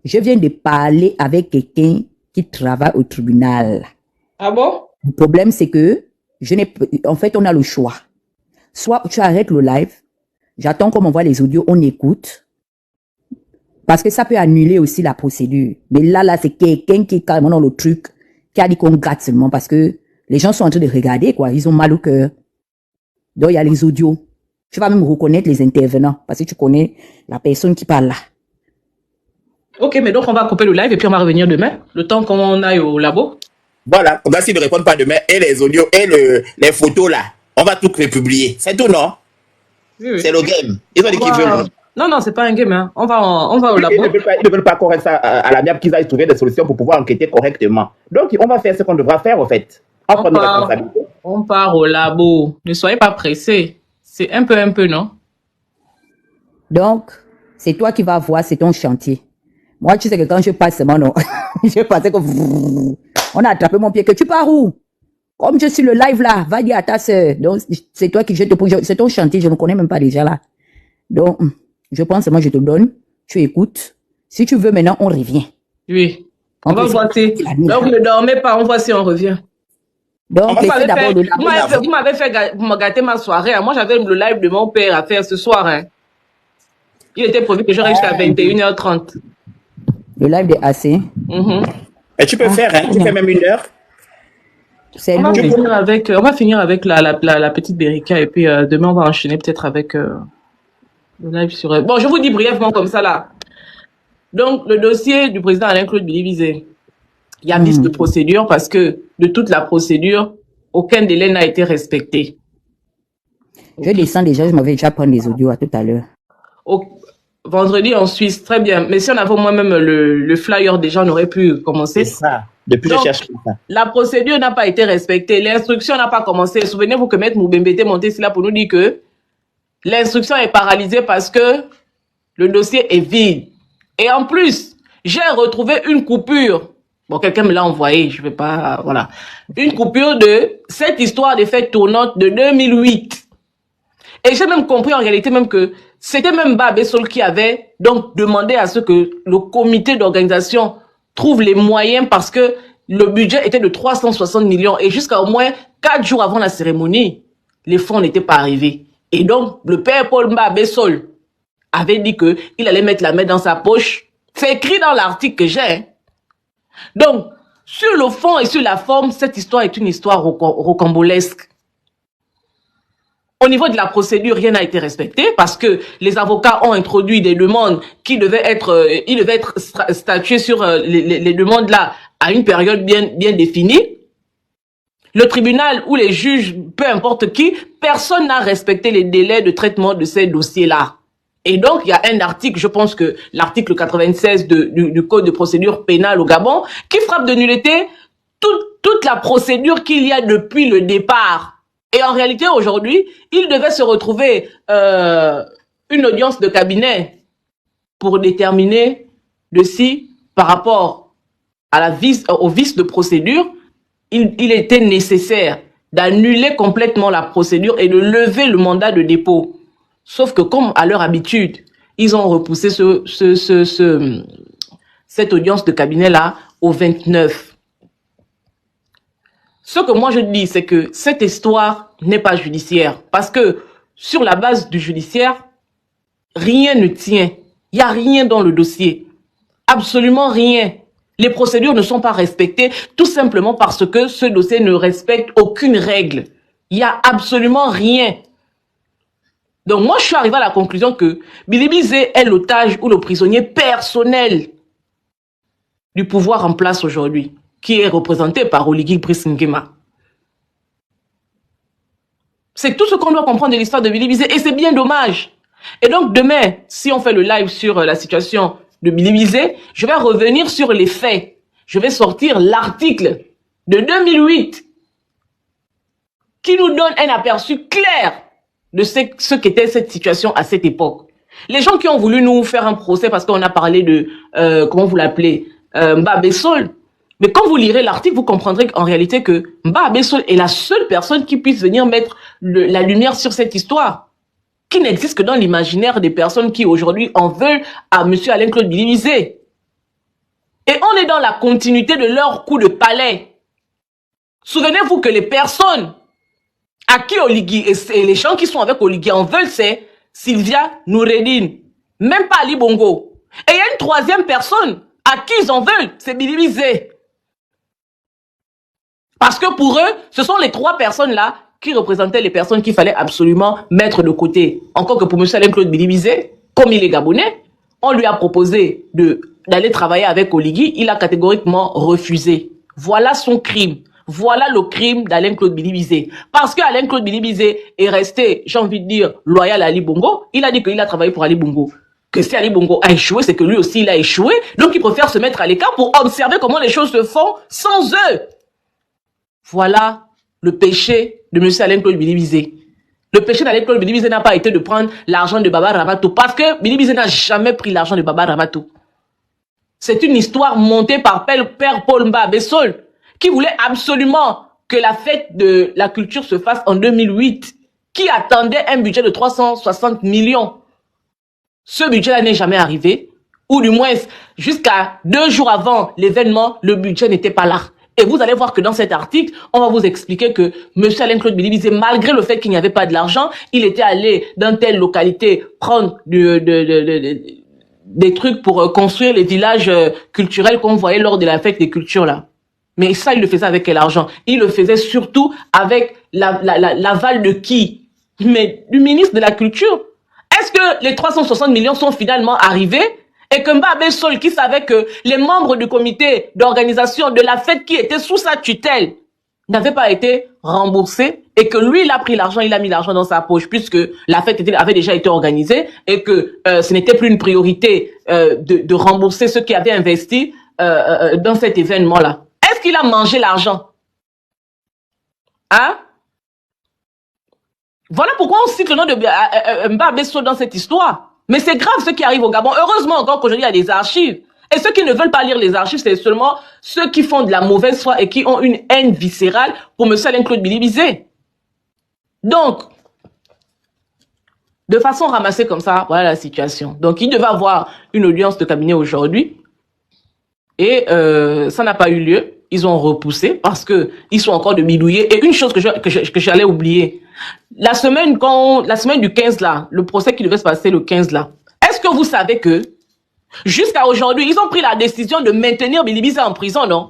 Je viens de parler avec quelqu'un qui travaille au tribunal. Ah bon? Le problème c'est que, en fait on a le choix. Soit tu arrêtes le live, j'attends qu'on m'envoie les audios, on écoute. Parce que ça peut annuler aussi la procédure. Mais là, c'est quelqu'un qui est carrément dans le truc, qui a dit qu'on gratte seulement parce que les gens sont en train de regarder, quoi. Ils ont mal au cœur. Donc, il y a les audios. Tu vas même reconnaître les intervenants parce que tu connais la personne qui parle là. Ok, mais donc on va couper le live et puis on va revenir demain, le temps qu'on aille au labo. Voilà, on va essayer de répondre pas demain. Et les audios et les photos là, on va tout republier. C'est tout, non? Oui. C'est le game. Ils ont dit qu'ils veulent. Non, c'est pas un game, hein. On va au labo. Ils ne veulent pas correcter ça à la miable, qu'ils aillent trouver des solutions pour pouvoir enquêter correctement. Donc, on va faire ce qu'on devra faire, en fait. On part au labo. Ne soyez pas pressés. C'est un peu, non? Donc, c'est toi qui vas voir, c'est ton chantier. Moi, tu sais que quand je passe, c'est mon nom. Je pensais que on a attrapé mon pied. Que tu pars où? Comme je suis le live là, va dire à ta soeur. Donc, c'est toi qui c'est ton chantier, je ne connais même pas déjà là. Donc, je pense que moi, je te donne, tu écoutes. Si tu veux, maintenant, on revient. Oui. On va voir si. Donc, ne dormez pas, on voit si on revient. Donc, vous m'avez fait gâter ma soirée. Moi, j'avais le live de mon père à faire ce soir. Hein. Il était prévu que je reste jusqu'à 21h30. Le live de AC. Et tu peux faire, hein? Tu fais même 1 heure. On va finir avec la petite Berikia et puis demain, on va enchaîner peut-être avec le live sur... Bon, je vous dis brièvement comme ça là. Donc, le dossier du président Alain-Claude Billy-Bizet, il y a vice de procédure parce que de toute la procédure, aucun délai n'a été respecté. Je descends déjà, je m'avais déjà prendre les audios à tout à l'heure. Vendredi en Suisse, très bien. Mais si on avait moi-même le flyer déjà, on aurait pu commencer. C'est ça. Depuis je cherche ça. La procédure n'a pas été respectée. L'instruction n'a pas commencé. Souvenez-vous que Maître Moubembete est monté ici là pour nous dire que l'instruction est paralysée parce que le dossier est vide. Et en plus, j'ai retrouvé une coupure. Bon, quelqu'un me l'a envoyé, je vais pas, voilà. Une coupure de cette histoire des fêtes tournantes de 2008. Et j'ai même compris en réalité même que C'était même Babessol qui avait donc demandé à ce que le comité d'organisation trouve les moyens parce que le budget était de 360 millions et jusqu'à au moins 4 jours avant la cérémonie, les fonds n'étaient pas arrivés. Et donc, le père Paul Babessol avait dit qu'il allait mettre la main dans sa poche. C'est écrit dans l'article que j'ai. Donc, sur le fond et sur la forme, cette histoire est une histoire rocambolesque. Au niveau de la procédure, rien n'a été respecté parce que les avocats ont introduit des demandes qui devaient être, statués sur les demandes là à une période bien définie. Le tribunal ou les juges, peu importe qui, personne n'a respecté les délais de traitement de ces dossiers-là. Et donc, il y a un article, je pense que l'article 96 du Code de procédure pénale au Gabon, qui frappe de nullité toute la procédure qu'il y a depuis le départ. Et en réalité, aujourd'hui, il devait se retrouver une audience de cabinet pour déterminer de si, par rapport à au vice de procédure, il était nécessaire d'annuler complètement la procédure et de lever le mandat de dépôt. Sauf que comme à leur habitude, ils ont repoussé cette audience de cabinet-là au 29. Ce que moi je dis, c'est que cette histoire n'est pas judiciaire. Parce que sur la base du judiciaire, rien ne tient. Il n'y a rien dans le dossier. Absolument rien. Les procédures ne sont pas respectées tout simplement parce que ce dossier ne respecte aucune règle. Il n'y a absolument rien. Donc moi, je suis arrivé à la conclusion que Billy Bizet est l'otage ou le prisonnier personnel du pouvoir en place aujourd'hui, qui est représenté par Oligui Brice Nguema. C'est tout ce qu'on doit comprendre de l'histoire de Billy Bizet et c'est bien dommage. Et donc demain, si on fait le live sur la situation de Billy Bizet, je vais revenir sur les faits. Je vais sortir l'article de 2008 qui nous donne un aperçu clair de ce qu'était cette situation à cette époque. Les gens qui ont voulu nous faire un procès parce qu'on a parlé de, comment vous l'appelez, Babessol. Mais quand vous lirez l'article, vous comprendrez qu'en réalité que Babessol est la seule personne qui puisse venir mettre la lumière sur cette histoire, qui n'existe que dans l'imaginaire des personnes qui aujourd'hui en veulent à M. Alain-Claude Billy Bizet. Et on est dans la continuité de leur coup de palais. Souvenez-vous que les personnes à qui Oligui et les gens qui sont avec Oligui en veulent, c'est Sylvia Noureddine, même pas Ali Bongo. Et il y a une troisième personne à qui ils en veulent, c'est Billy Bizet. Parce que pour eux, ce sont les trois personnes-là qui représentaient les personnes qu'il fallait absolument mettre de côté. Encore que pour M. Alain-Claude Billy Bizet, comme il est gabonais, on lui a proposé d'aller travailler avec Oligui, il a catégoriquement refusé. Voilà son crime. Voilà le crime d'Alain-Claude Billy Bizet. Parce que Alain-Claude Billy Bizet est resté, j'ai envie de dire, loyal à Ali Bongo, il a dit qu'il a travaillé pour Ali Bongo. Que si Ali Bongo a échoué, c'est que lui aussi il a échoué. Donc il préfère se mettre à l'écart pour observer comment les choses se font sans eux. Voilà le péché de M. Alain-Claude Billy Bizet. Le péché d'Alain-Claude Billy Bizet n'a pas été de prendre l'argent de Baba Ramato. Parce que Billy Bizet n'a jamais pris l'argent de Baba Ramato. C'est une histoire montée par Père Paul Babessol, qui voulait absolument que la fête de la culture se fasse en 2008, qui attendait un budget de 360 millions. Ce budget-là n'est jamais arrivé, ou du moins, jusqu'à 2 jours avant l'événement, le budget n'était pas là. Et vous allez voir que dans cet article, on va vous expliquer que M. Alain-Claude Billy Bizet, malgré le fait qu'il n'y avait pas de l'argent, il était allé dans telle localité prendre des trucs pour construire les villages culturels qu'on voyait lors de la fête des cultures là. Mais ça, il le faisait avec quel argent? Il le faisait surtout avec l'aval de qui? Mais du ministre de la Culture. Est-ce que les 360 millions sont finalement arrivés? Et que Babessol, qui savait que les membres du comité d'organisation de la fête qui était sous sa tutelle n'avaient pas été remboursés et que lui, il a pris l'argent, il a mis l'argent dans sa poche puisque la fête avait déjà été organisée et que ce n'était plus une priorité de rembourser ceux qui avaient investi dans cet événement-là. Est-ce qu'il a mangé l'argent? Hein? Voilà pourquoi on cite le nom de Mbabesso dans cette histoire. Mais c'est grave ce qui arrive au Gabon. Heureusement encore qu'aujourd'hui il y a des archives. Et ceux qui ne veulent pas lire les archives, c'est seulement ceux qui font de la mauvaise foi et qui ont une haine viscérale pour M. Alain-Claude Billy Bizet. Donc, De façon ramassée comme ça, voilà la situation. Donc, il devait avoir une audience de cabinet aujourd'hui. Et ça n'a pas eu lieu. Ils ont repoussé parce que ils sont encore de bidouiller. Et une chose que j'allais oublier. La semaine du 15 là, le procès qui devait se passer le 15 là. Est-ce que vous savez que jusqu'à aujourd'hui, ils ont pris la décision de maintenir Bilibi en prison, non?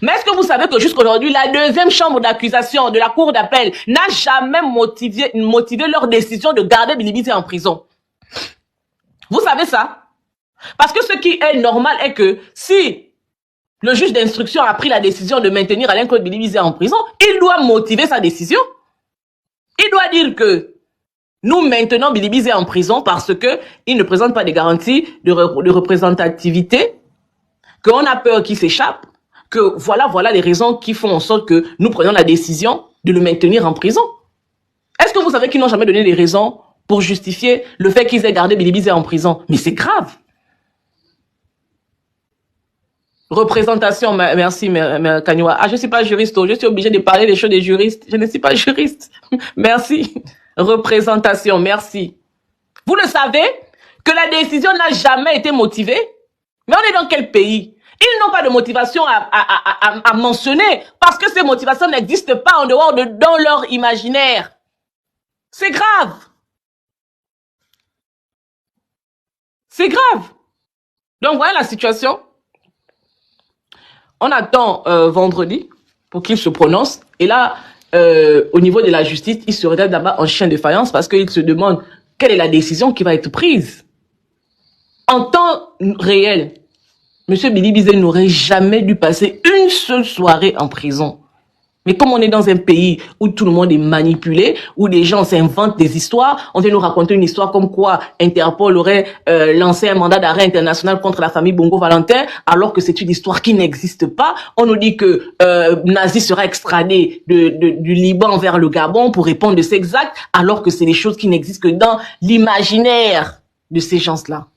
Mais est-ce que vous savez que jusqu'à aujourd'hui, la deuxième chambre d'accusation de la cour d'appel n'a jamais motivé leur décision de garder Bilibi en prison? Vous savez ça? Parce que ce qui est normal est que si le juge d'instruction a pris la décision de maintenir Alain-Claude Bilibi en prison, il doit motiver sa décision. Il doit dire que nous maintenons Bilibi en prison parce que il ne présente pas des garanties de représentativité, qu'on a peur qu'il s'échappe, que voilà les raisons qui font en sorte que nous prenons la décision de le maintenir en prison. Est-ce que vous savez qu'ils n'ont jamais donné des raisons pour justifier le fait qu'ils aient gardé Bilibi en prison? Mais c'est grave. Représentation, merci Kanywa. Ah, je ne suis pas juriste, je suis obligée de parler des choses des juristes. Je ne suis pas juriste. Merci. Représentation, merci. Vous le savez que la décision n'a jamais été motivée? Mais on est dans quel pays? Ils n'ont pas de motivation à mentionner parce que ces motivations n'existent pas en dehors dans leur imaginaire. C'est grave. C'est grave. Donc voilà la situation. On attend vendredi pour qu'il se prononce. Et là, au niveau de la justice, il se regarde d'abord en chien de faïence parce qu'il se demande quelle est la décision qui va être prise. En temps réel, M. Bilibi n'aurait jamais dû passer une seule soirée en prison. Mais comme on est dans un pays où tout le monde est manipulé, où les gens s'inventent des histoires, on vient nous raconter une histoire comme quoi Interpol aurait lancé un mandat d'arrêt international contre la famille Bongo Valentin, alors que c'est une histoire qui n'existe pas. On nous dit que Nazi sera extradé du Liban vers le Gabon pour répondre de ces actes, alors que c'est des choses qui n'existent que dans l'imaginaire de ces gens-là.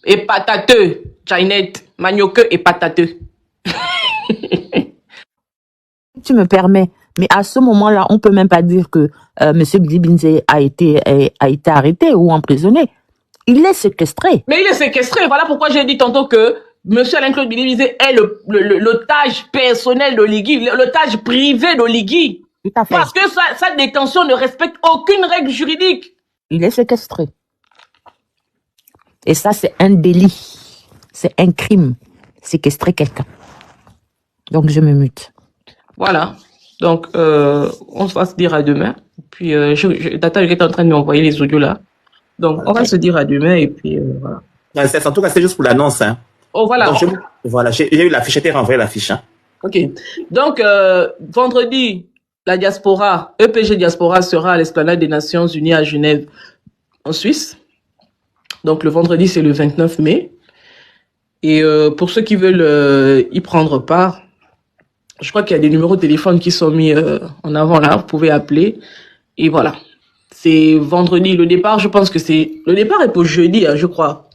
Et patateux, Jainette, manioqueux et patateux. Tu me permets, mais à ce moment-là, on peut même pas dire que M. Bilibi a été arrêté ou emprisonné. Il est séquestré. Mais il est séquestré. Voilà pourquoi j'ai dit tantôt que M. Alain-Claude Bilibi est l'otage personnel d'Oligui, l'otage privé d'Oligui. Tout à fait. Parce que sa détention ne respecte aucune règle juridique. Il est séquestré. Et ça, c'est un délit. C'est un crime. Séquestrer quelqu'un. Donc, je me mute. Voilà. Donc, on va se dire à demain. Puis, Tata est en train de m'envoyer les audios là. Donc, on va se dire à demain et puis, voilà. En tout cas, c'est juste pour l'annonce. Hein. Oh, voilà. Donc, voilà, j'ai eu l'affiche, j'ai été renvoyé l'affiche. Hein. OK. Donc, vendredi, la diaspora, EPG Diaspora sera à l'Esplanade des Nations Unies à Genève, en Suisse. Donc, le vendredi, c'est le 29 mai. Et pour ceux qui veulent y prendre part, je crois qu'il y a des numéros de téléphone qui sont mis en avant là. Vous pouvez appeler. Et voilà. C'est vendredi. Le départ, je pense que c'est... Le départ est pour jeudi, hein, je crois.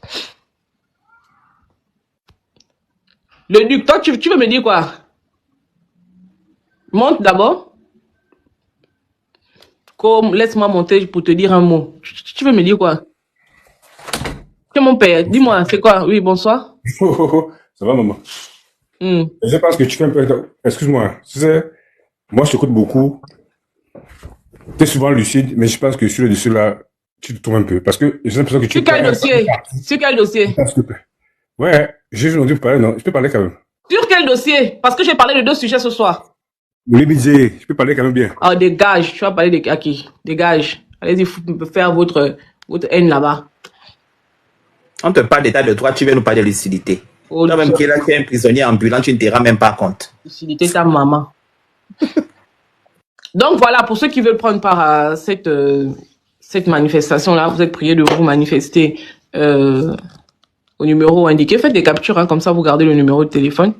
Le Duc, toi, tu veux me dire quoi? Monte d'abord. Laisse-moi monter pour te dire un mot. Tu veux me dire quoi? C'est mon père. Dis-moi, c'est quoi? Oui, bonsoir. Ça va, maman? Je pense que tu fais un peu... Excuse-moi. Tu sais, moi, je t'écoute beaucoup. Tu es souvent lucide, mais je pense que sur le dossier-là, tu te trouves un peu. Parce que j'ai l'impression que tu... Sur quel dossier? Sur quel dossier? S'il te plaît. Ouais, j'ai juste entendu parler, non? Je peux parler quand même. Sur quel dossier? Parce que j'ai parlé de deux sujets ce soir. Le budget, je peux parler quand même bien. Ah, dégage. Tu vas parler de qui? Dégage. Allez-y, faire votre haine là-bas. On te parle d'état de droit, tu veux nous parler de lucidité. Oh, toi-même qui es un prisonnier ambulant, tu ne te rends même pas compte. Lucidité, ta maman. Donc voilà, pour ceux qui veulent prendre part à cette manifestation-là, vous êtes priés de vous manifester au numéro indiqué. Faites des captures, hein, comme ça vous gardez le numéro de téléphone.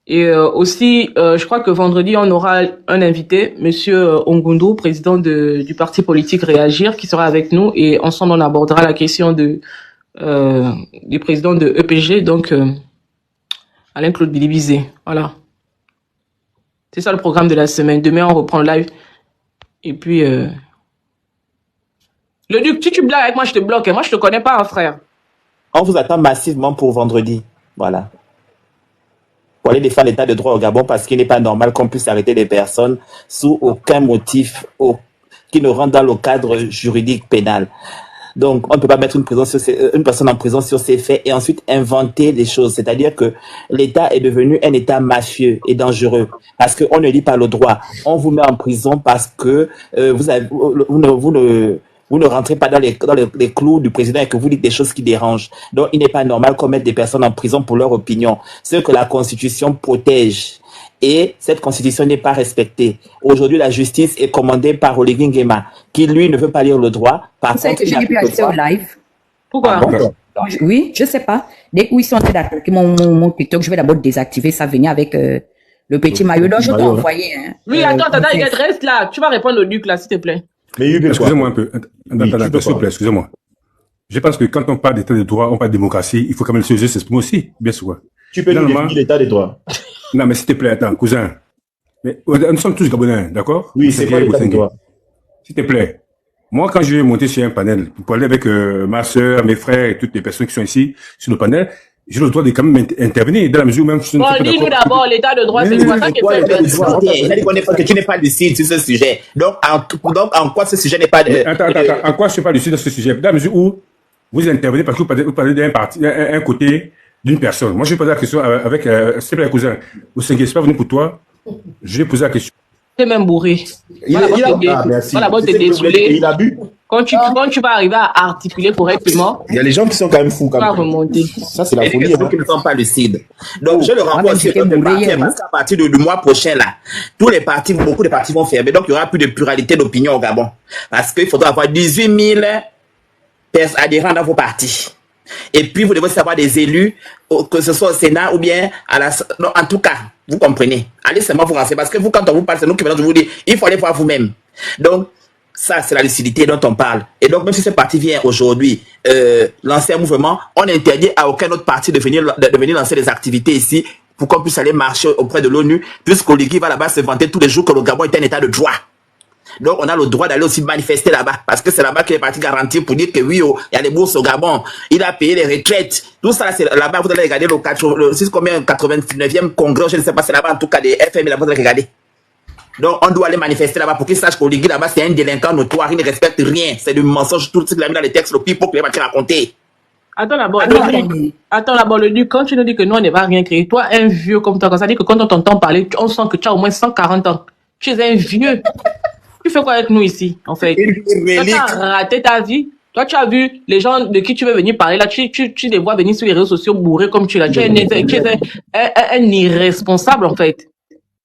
Et aussi, je crois que vendredi, on aura un invité, Monsieur Ongundu, président du parti politique Réagir, qui sera avec nous. Et ensemble, on abordera la question du président de EPG, donc Alain-Claude Bilibi. Voilà. C'est ça le programme de la semaine. Demain, on reprend le live. Et puis... Le Duc, si tu blagues avec moi, je te bloque. Moi, je te connais pas, hein, frère. On vous attend massivement pour vendredi. Voilà. Pour aller défendre l'état de droit au Gabon, parce qu'il n'est pas normal qu'on puisse arrêter des personnes sous aucun motif qui ne rentre dans le cadre juridique pénal. Donc, on ne peut pas mettre une personne en prison sur ces faits et ensuite inventer des choses. C'est-à-dire que l'État est devenu un État mafieux et dangereux parce qu'on ne lit pas le droit. On vous met en prison parce que vous ne rentrez pas dans les clous du président et que vous dites des choses qui dérangent. Donc, il n'est pas normal qu'on mette des personnes en prison pour leur opinion. Ce que la Constitution protège. Et cette Constitution n'est pas respectée. Aujourd'hui, la justice est commandée par Oligui Nguema, qui, lui, ne veut pas lire le droit. Par Vous savez que je n'ai plus accès au live. Pourquoi? Oui, je ne sais pas. Dès qu'ils sont en train d'attaquer mon TikTok, je vais d'abord désactiver ça, venir avec le petit maillot. Donc, je t'ai envoyé. Hein, oui, attends, reste là. Tu vas répondre au Duc, là, s'il te plaît. Mais excusez-moi un peu. S'il vous plaît, excusez-moi. Je pense que quand on parle d'état de droit, on parle de démocratie, il faut quand même le sujet s'exprimer aussi, bien sûr. Tu peux nous définir l'état de droit. Non, mais s'il te plaît, attends, cousin. Mais nous sommes tous Gabonais, d'accord? Oui, c'est quoi l'état de droit? S'il te plaît. Moi, quand je vais monter sur un panel, pour parler avec ma soeur, mes frères et toutes les personnes qui sont ici sur le panel, j'ai le droit de quand même intervenir dans la mesure où même je ne suis pas dis-nous d'abord, l'état de droit, c'est quoi ça qui fait que tu n'es pas lucide sur ce sujet. Donc, en quoi ce sujet n'est pas... Attends, en quoi je ne suis pas lucide sur ce sujet? Dans la mesure où vous intervenez parce que vous parlez d'un parti, un côté d'une personne. Moi, je vais poser la question avec, s'il te plaît, cousin. Au 5e, c'est pas venu pour toi. Je vais poser la question. Tu es même bourré. Il a bu. Quand tu vas arriver à articuler correctement, il y a les gens qui sont quand même fous. Tu vas remonter. Ça, c'est la folie. Ceux qui ne sont pas lucides. Donc, je le renvoie sur notre parti, parce qu'à partir du mois prochain, là, beaucoup de partis vont fermer. Donc, il n'y aura plus de pluralité d'opinion au Gabon. Parce qu'il faudra avoir 18 000 adhérents dans vos partis. Et puis, vous devez savoir des élus, que ce soit au Sénat ou bien non, en tout cas, vous comprenez. Allez seulement vous renseigner. Parce que vous, quand on vous parle, c'est nous qui venons de vous dire, il faut aller voir vous-même. Donc, ça, c'est la lucidité dont on parle. Et donc, même si ce parti vient aujourd'hui lancer un mouvement, on interdit à aucun autre parti de venir lancer des activités ici pour qu'on puisse aller marcher auprès de l'ONU, puisqu'Oligui va là-bas se vanter tous les jours que le Gabon est un état de droit. Donc, on a le droit d'aller aussi manifester là-bas, parce que c'est là-bas qu'il est parti garantir pour dire que oui, il y a des bourses au Gabon, il a payé les retraites. Tout ça, c'est là-bas, vous allez regarder le 89e congrès, je ne sais pas, c'est là-bas, en tout cas, des FM, là-bas, vous allez regarder. Donc, on doit aller manifester là-bas pour qu'ils sachent qu'Oligui là-bas, c'est un délinquant notoire, il ne respecte rien. C'est du mensonge, tout ce qu'il a mis dans les textes, le pipeau qu'il est parti raconter. Attends d'abord, le Duc, quand tu nous dis que nous, on ne va rien créer, toi, un vieux comme toi, ça dit que quand on t'entend parler, on sent que tu as au moins 140 ans. Tu es un vieux. Tu fais quoi avec nous ici, en fait? Toi, tu as raté ta vie. Toi, tu as vu les gens de qui tu veux venir parler, là, tu les vois venir sur les réseaux sociaux bourrés comme tu l'as. Tu es un irresponsable, en fait.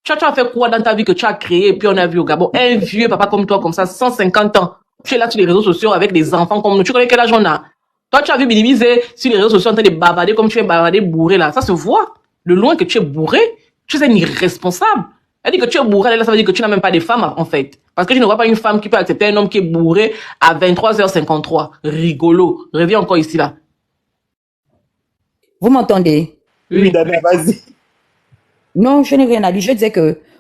Tu as fait quoi dans ta vie que tu as créé et puis on a vu au Gabon? Un vieux papa comme toi, comme ça, 150 ans. Tu es là sur les réseaux sociaux avec des enfants comme nous. Tu connais quel âge on a? Toi, tu as vu minimiser sur les réseaux sociaux en train de bavarder comme tu es bavardé bourré, là. Ça se voit. De loin que tu es bourré. Tu es un irresponsable. Elle dit que tu es bourré, là, ça veut dire que tu n'as même pas de femme, en fait. Parce que je ne vois pas une femme qui peut accepter un homme qui est bourré à 23h53. Rigolo. Reviens encore ici, là. Vous m'entendez? Oui, Dana, vas-y. Non, je n'ai rien à dire. Je disais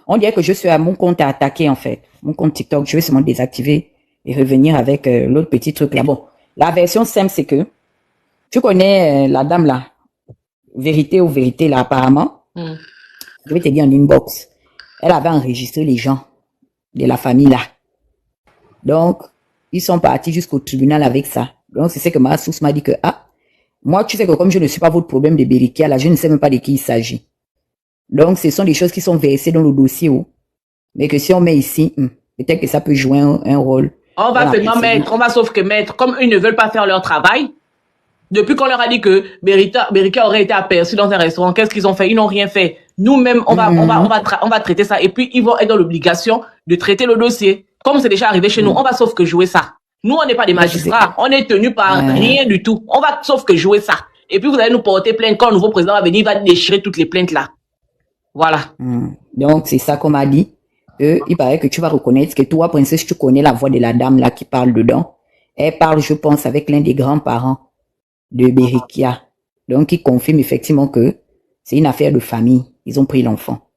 on dirait que je suis à mon compte à attaquer, en fait. Mon compte TikTok, je vais seulement désactiver et revenir avec l'autre petit truc là. Bon, la version simple, c'est que tu connais la dame là. Vérité ou vérité là, apparemment. Je vais te dire en inbox. Elle avait enregistré les gens de la famille là. Donc, ils sont partis jusqu'au tribunal avec ça. Donc, c'est ce que ma source m'a dit que, moi, tu sais que comme je ne suis pas votre problème de Bérikia, là, je ne sais même pas de qui il s'agit. Donc, ce sont des choses qui sont versées dans le dossier, mais que si on met ici, peut-être que ça peut jouer un rôle. On va seulement mettre, sauf que mettre, comme ils ne veulent pas faire leur travail, depuis qu'on leur a dit que Bérikia aurait été aperçu dans un restaurant, qu'est-ce qu'ils ont fait? Ils n'ont rien fait. Nous-mêmes, on va traiter ça. Et puis, ils vont être dans l'obligation de traiter le dossier. Comme c'est déjà arrivé chez nous, on va sauf que jouer ça. Nous, on n'est pas des magistrats. On est tenus par rien du tout. On va sauf que jouer ça. Et puis, vous allez nous porter plainte. Quand le nouveau président va venir, il va déchirer toutes les plaintes là. Voilà. Donc, c'est ça qu'on m'a dit. Il paraît que tu vas reconnaître que toi, princesse, tu connais la voix de la dame là qui parle dedans. Elle parle, je pense, avec l'un des grands-parents de Bérikia. Donc, il confirme effectivement que c'est une affaire de famille. Ils ont pris l'enfant.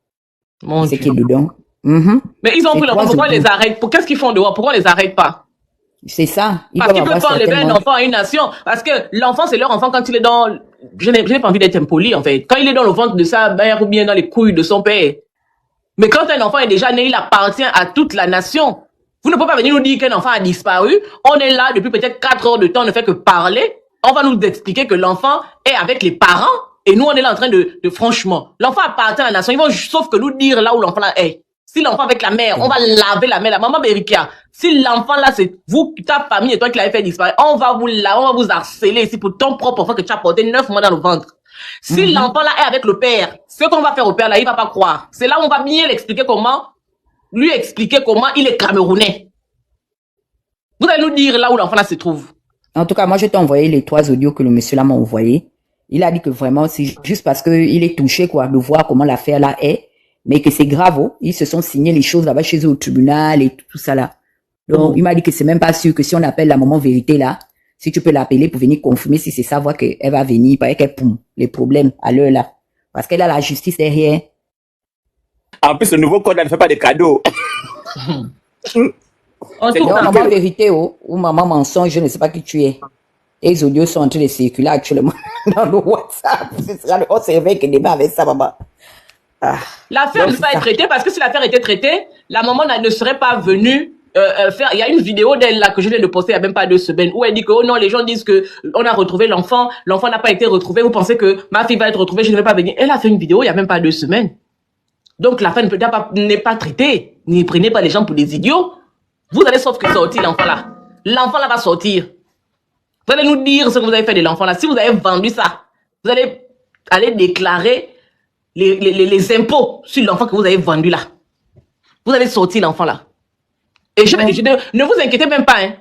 Mon Dieu. Qui est dedans. Mais ils ont pris l'enfant, pourquoi ils les arrêtent? Qu'est-ce qu'ils font dehors? Pourquoi on les arrête pas? C'est ça. Parce qu'ils peuvent prendre un enfant à une nation. Parce que l'enfant, c'est leur enfant quand il est dans... Je n'ai pas envie d'être impoli, en fait. Quand il est dans le ventre de sa mère ou bien dans les couilles de son père. Mais quand un enfant est déjà né, il appartient à toute la nation. Vous ne pouvez pas venir nous dire qu'un enfant a disparu. On est là depuis peut-être 4 heures de temps, on ne fait que parler. On va nous expliquer que l'enfant est avec les parents. Et nous, on est là en train de franchement, l'enfant appartient à la nation. Ils vont sauf que nous dire là où l'enfant là est. Si l'enfant avec la mère, on va laver la mère, la maman Berikia. Si l'enfant là, c'est vous, ta famille et toi qui l'avez fait disparaître, on va vous laver, on va vous harceler ici pour ton propre enfant que tu as porté 9 mois dans le ventre. Si l'enfant là est avec le père, ce qu'on va faire au père là, il va pas croire. C'est là où on va bien l'expliquer comment, lui expliquer comment il est camerounais. Vous allez nous dire là où l'enfant là se trouve. En tout cas, moi, je t'ai envoyé les 3 audios que le monsieur là m'a envoyé. Il a dit que vraiment, c'est juste parce qu'il est touché, quoi, de voir comment l'affaire là est, mais que c'est grave, oh. Ils se sont signés les choses là-bas chez eux au tribunal et tout ça là. Donc, il m'a dit que c'est même pas sûr que si on appelle la maman vérité là, si tu peux l'appeler pour venir confirmer si c'est ça, voir qu'elle va venir, parce qu'elle poum, les problèmes à l'heure là. Parce qu'elle a la justice derrière. En plus, le nouveau code là ne fait pas de cadeaux. Donc, maman vérité, oh, ou maman mensonge, je ne sais pas qui tu es. Et les audios sont en train de circuler actuellement dans le WhatsApp. Ce sera le haut cerveau qui débat avec ça, maman. L'affaire ne peut pas être traitée parce que si l'affaire était traitée, la maman ne serait pas venue faire. Il y a une vidéo d'elle là que je viens de poster il n'y a même pas 2 semaines où elle dit que oh non, les gens disent que on a retrouvé l'enfant n'a pas été retrouvé. Vous pensez que ma fille va être retrouvée, je ne vais pas venir. Elle a fait une vidéo il n'y a même pas 2 semaines. Donc l'affaire n'est pas traitée. N'y prenez pas les gens pour des idiots. Vous allez sauf que sortir l'enfant là. L'enfant là va sortir. Vous allez nous dire ce que vous avez fait de l'enfant là. Si vous avez vendu ça, vous allez aller déclarer les impôts sur l'enfant que vous avez vendu là. Vous allez sortir l'enfant là. Et ne vous inquiétez même pas. Hein.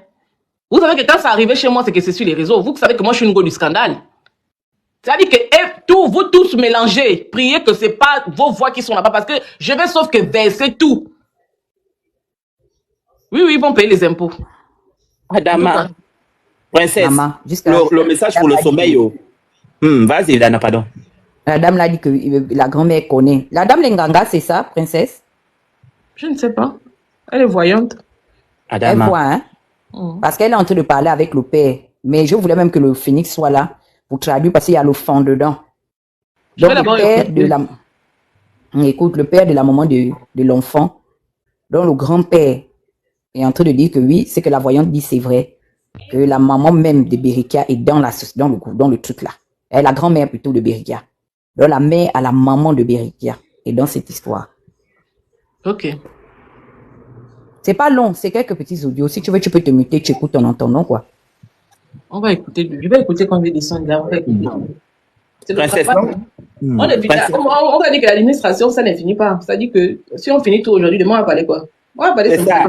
Vous savez que quand ça arrivait chez moi, c'est que c'est sur les réseaux. Vous savez que moi, je suis une go du scandale. C'est-à-dire que vous tous mélangez. Priez que c'est pas vos voix qui sont là-bas parce que je vais sauf que verser tout. Oui, ils vont payer les impôts. Adama, princesse, le message pour le sommeil. Vas-y, Dana, pardon. La dame l'a dit que la grand-mère connaît. La dame Lenganga, c'est ça, princesse? Je ne sais pas. Elle est voyante. Adama. Elle voit, hein? Parce qu'elle est en train de parler avec le père. Mais je voulais même que le phénix soit là pour traduire parce qu'il y a le fond dedans. Donc, le père de la... Écoute, le père de la maman de l'enfant, donc le grand-père est en train de dire que oui, ce que la voyante dit, c'est vrai. Que la maman même de Berikia est dans le truc là. Elle est la grand-mère plutôt de Berikia. Donc la mère à la maman de Berikia est dans cette histoire. Ok. C'est pas long, c'est quelques petits audios. Si tu veux, tu peux te muter, tu écoutes en entendant quoi. On va écouter. Je vais écouter quand je vais descendre là. C'est princesse, on va dire que l'administration, ça ne finit pas. Ça dit que si on finit tout aujourd'hui, demain on va parler quoi? On va parler ça.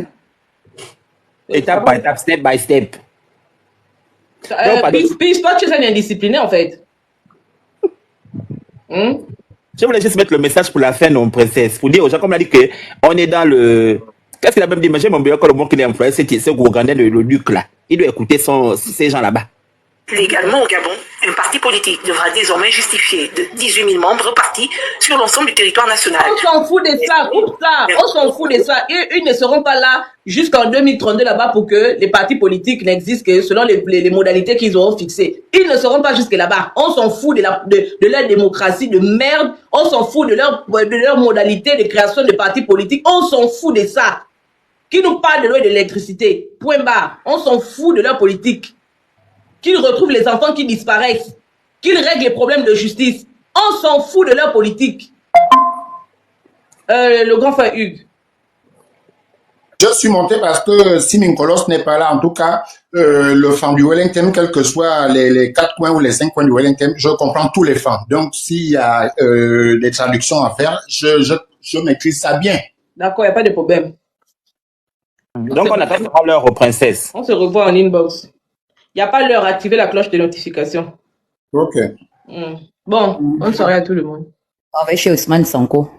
Étape par étape, step by step. Puis toi, tu es un indiscipliné en fait. Je voulais juste mettre le message pour la fin, non, princesse. Pour dire aux gens, comme on a dit qu'on est dans le... Qu'est-ce qu'il a même dit? J'aime bien quand le mot qu'il a employé, c'est Gougandais, le Luc là. Il doit écouter ces gens là-bas. Légalement au Gabon, un parti politique devra désormais justifier de 18 000 membres repartis sur l'ensemble du territoire national. On s'en fout de ça, coupe ça. On s'en fout de ça. Ils ne seront pas là jusqu'en 2032 là-bas pour que les partis politiques n'existent que selon les modalités qu'ils auront fixées. Ils ne seront pas jusque là-bas. On s'en fout de leur démocratie de merde. On s'en fout de leur modalité de création de partis politiques. On s'en fout de ça. Qui nous parle de l'eau et de l'électricité. Point barre. On s'en fout de leur politique. Qu'ils retrouvent les enfants qui disparaissent, qu'ils règlent les problèmes de justice. On s'en fout de leur politique. Le grand frère Hugues. Je suis monté parce que si Minkolos n'est pas là, en tout cas, le fan du Wellington, quels que soient les 4 coins ou les 5 coins du Wellington, je comprends tous les fans. Donc, s'il y a des traductions à faire, je maîtrise ça bien. D'accord, il n'y a pas de problème. Donc, on attend l'heure aux princesses. On se revoit en inbox. Il n'y a pas l'heure, activer la cloche de notification. Ok. Bon, bonne soirée à tout le monde. On va chez Ousmane Sanko.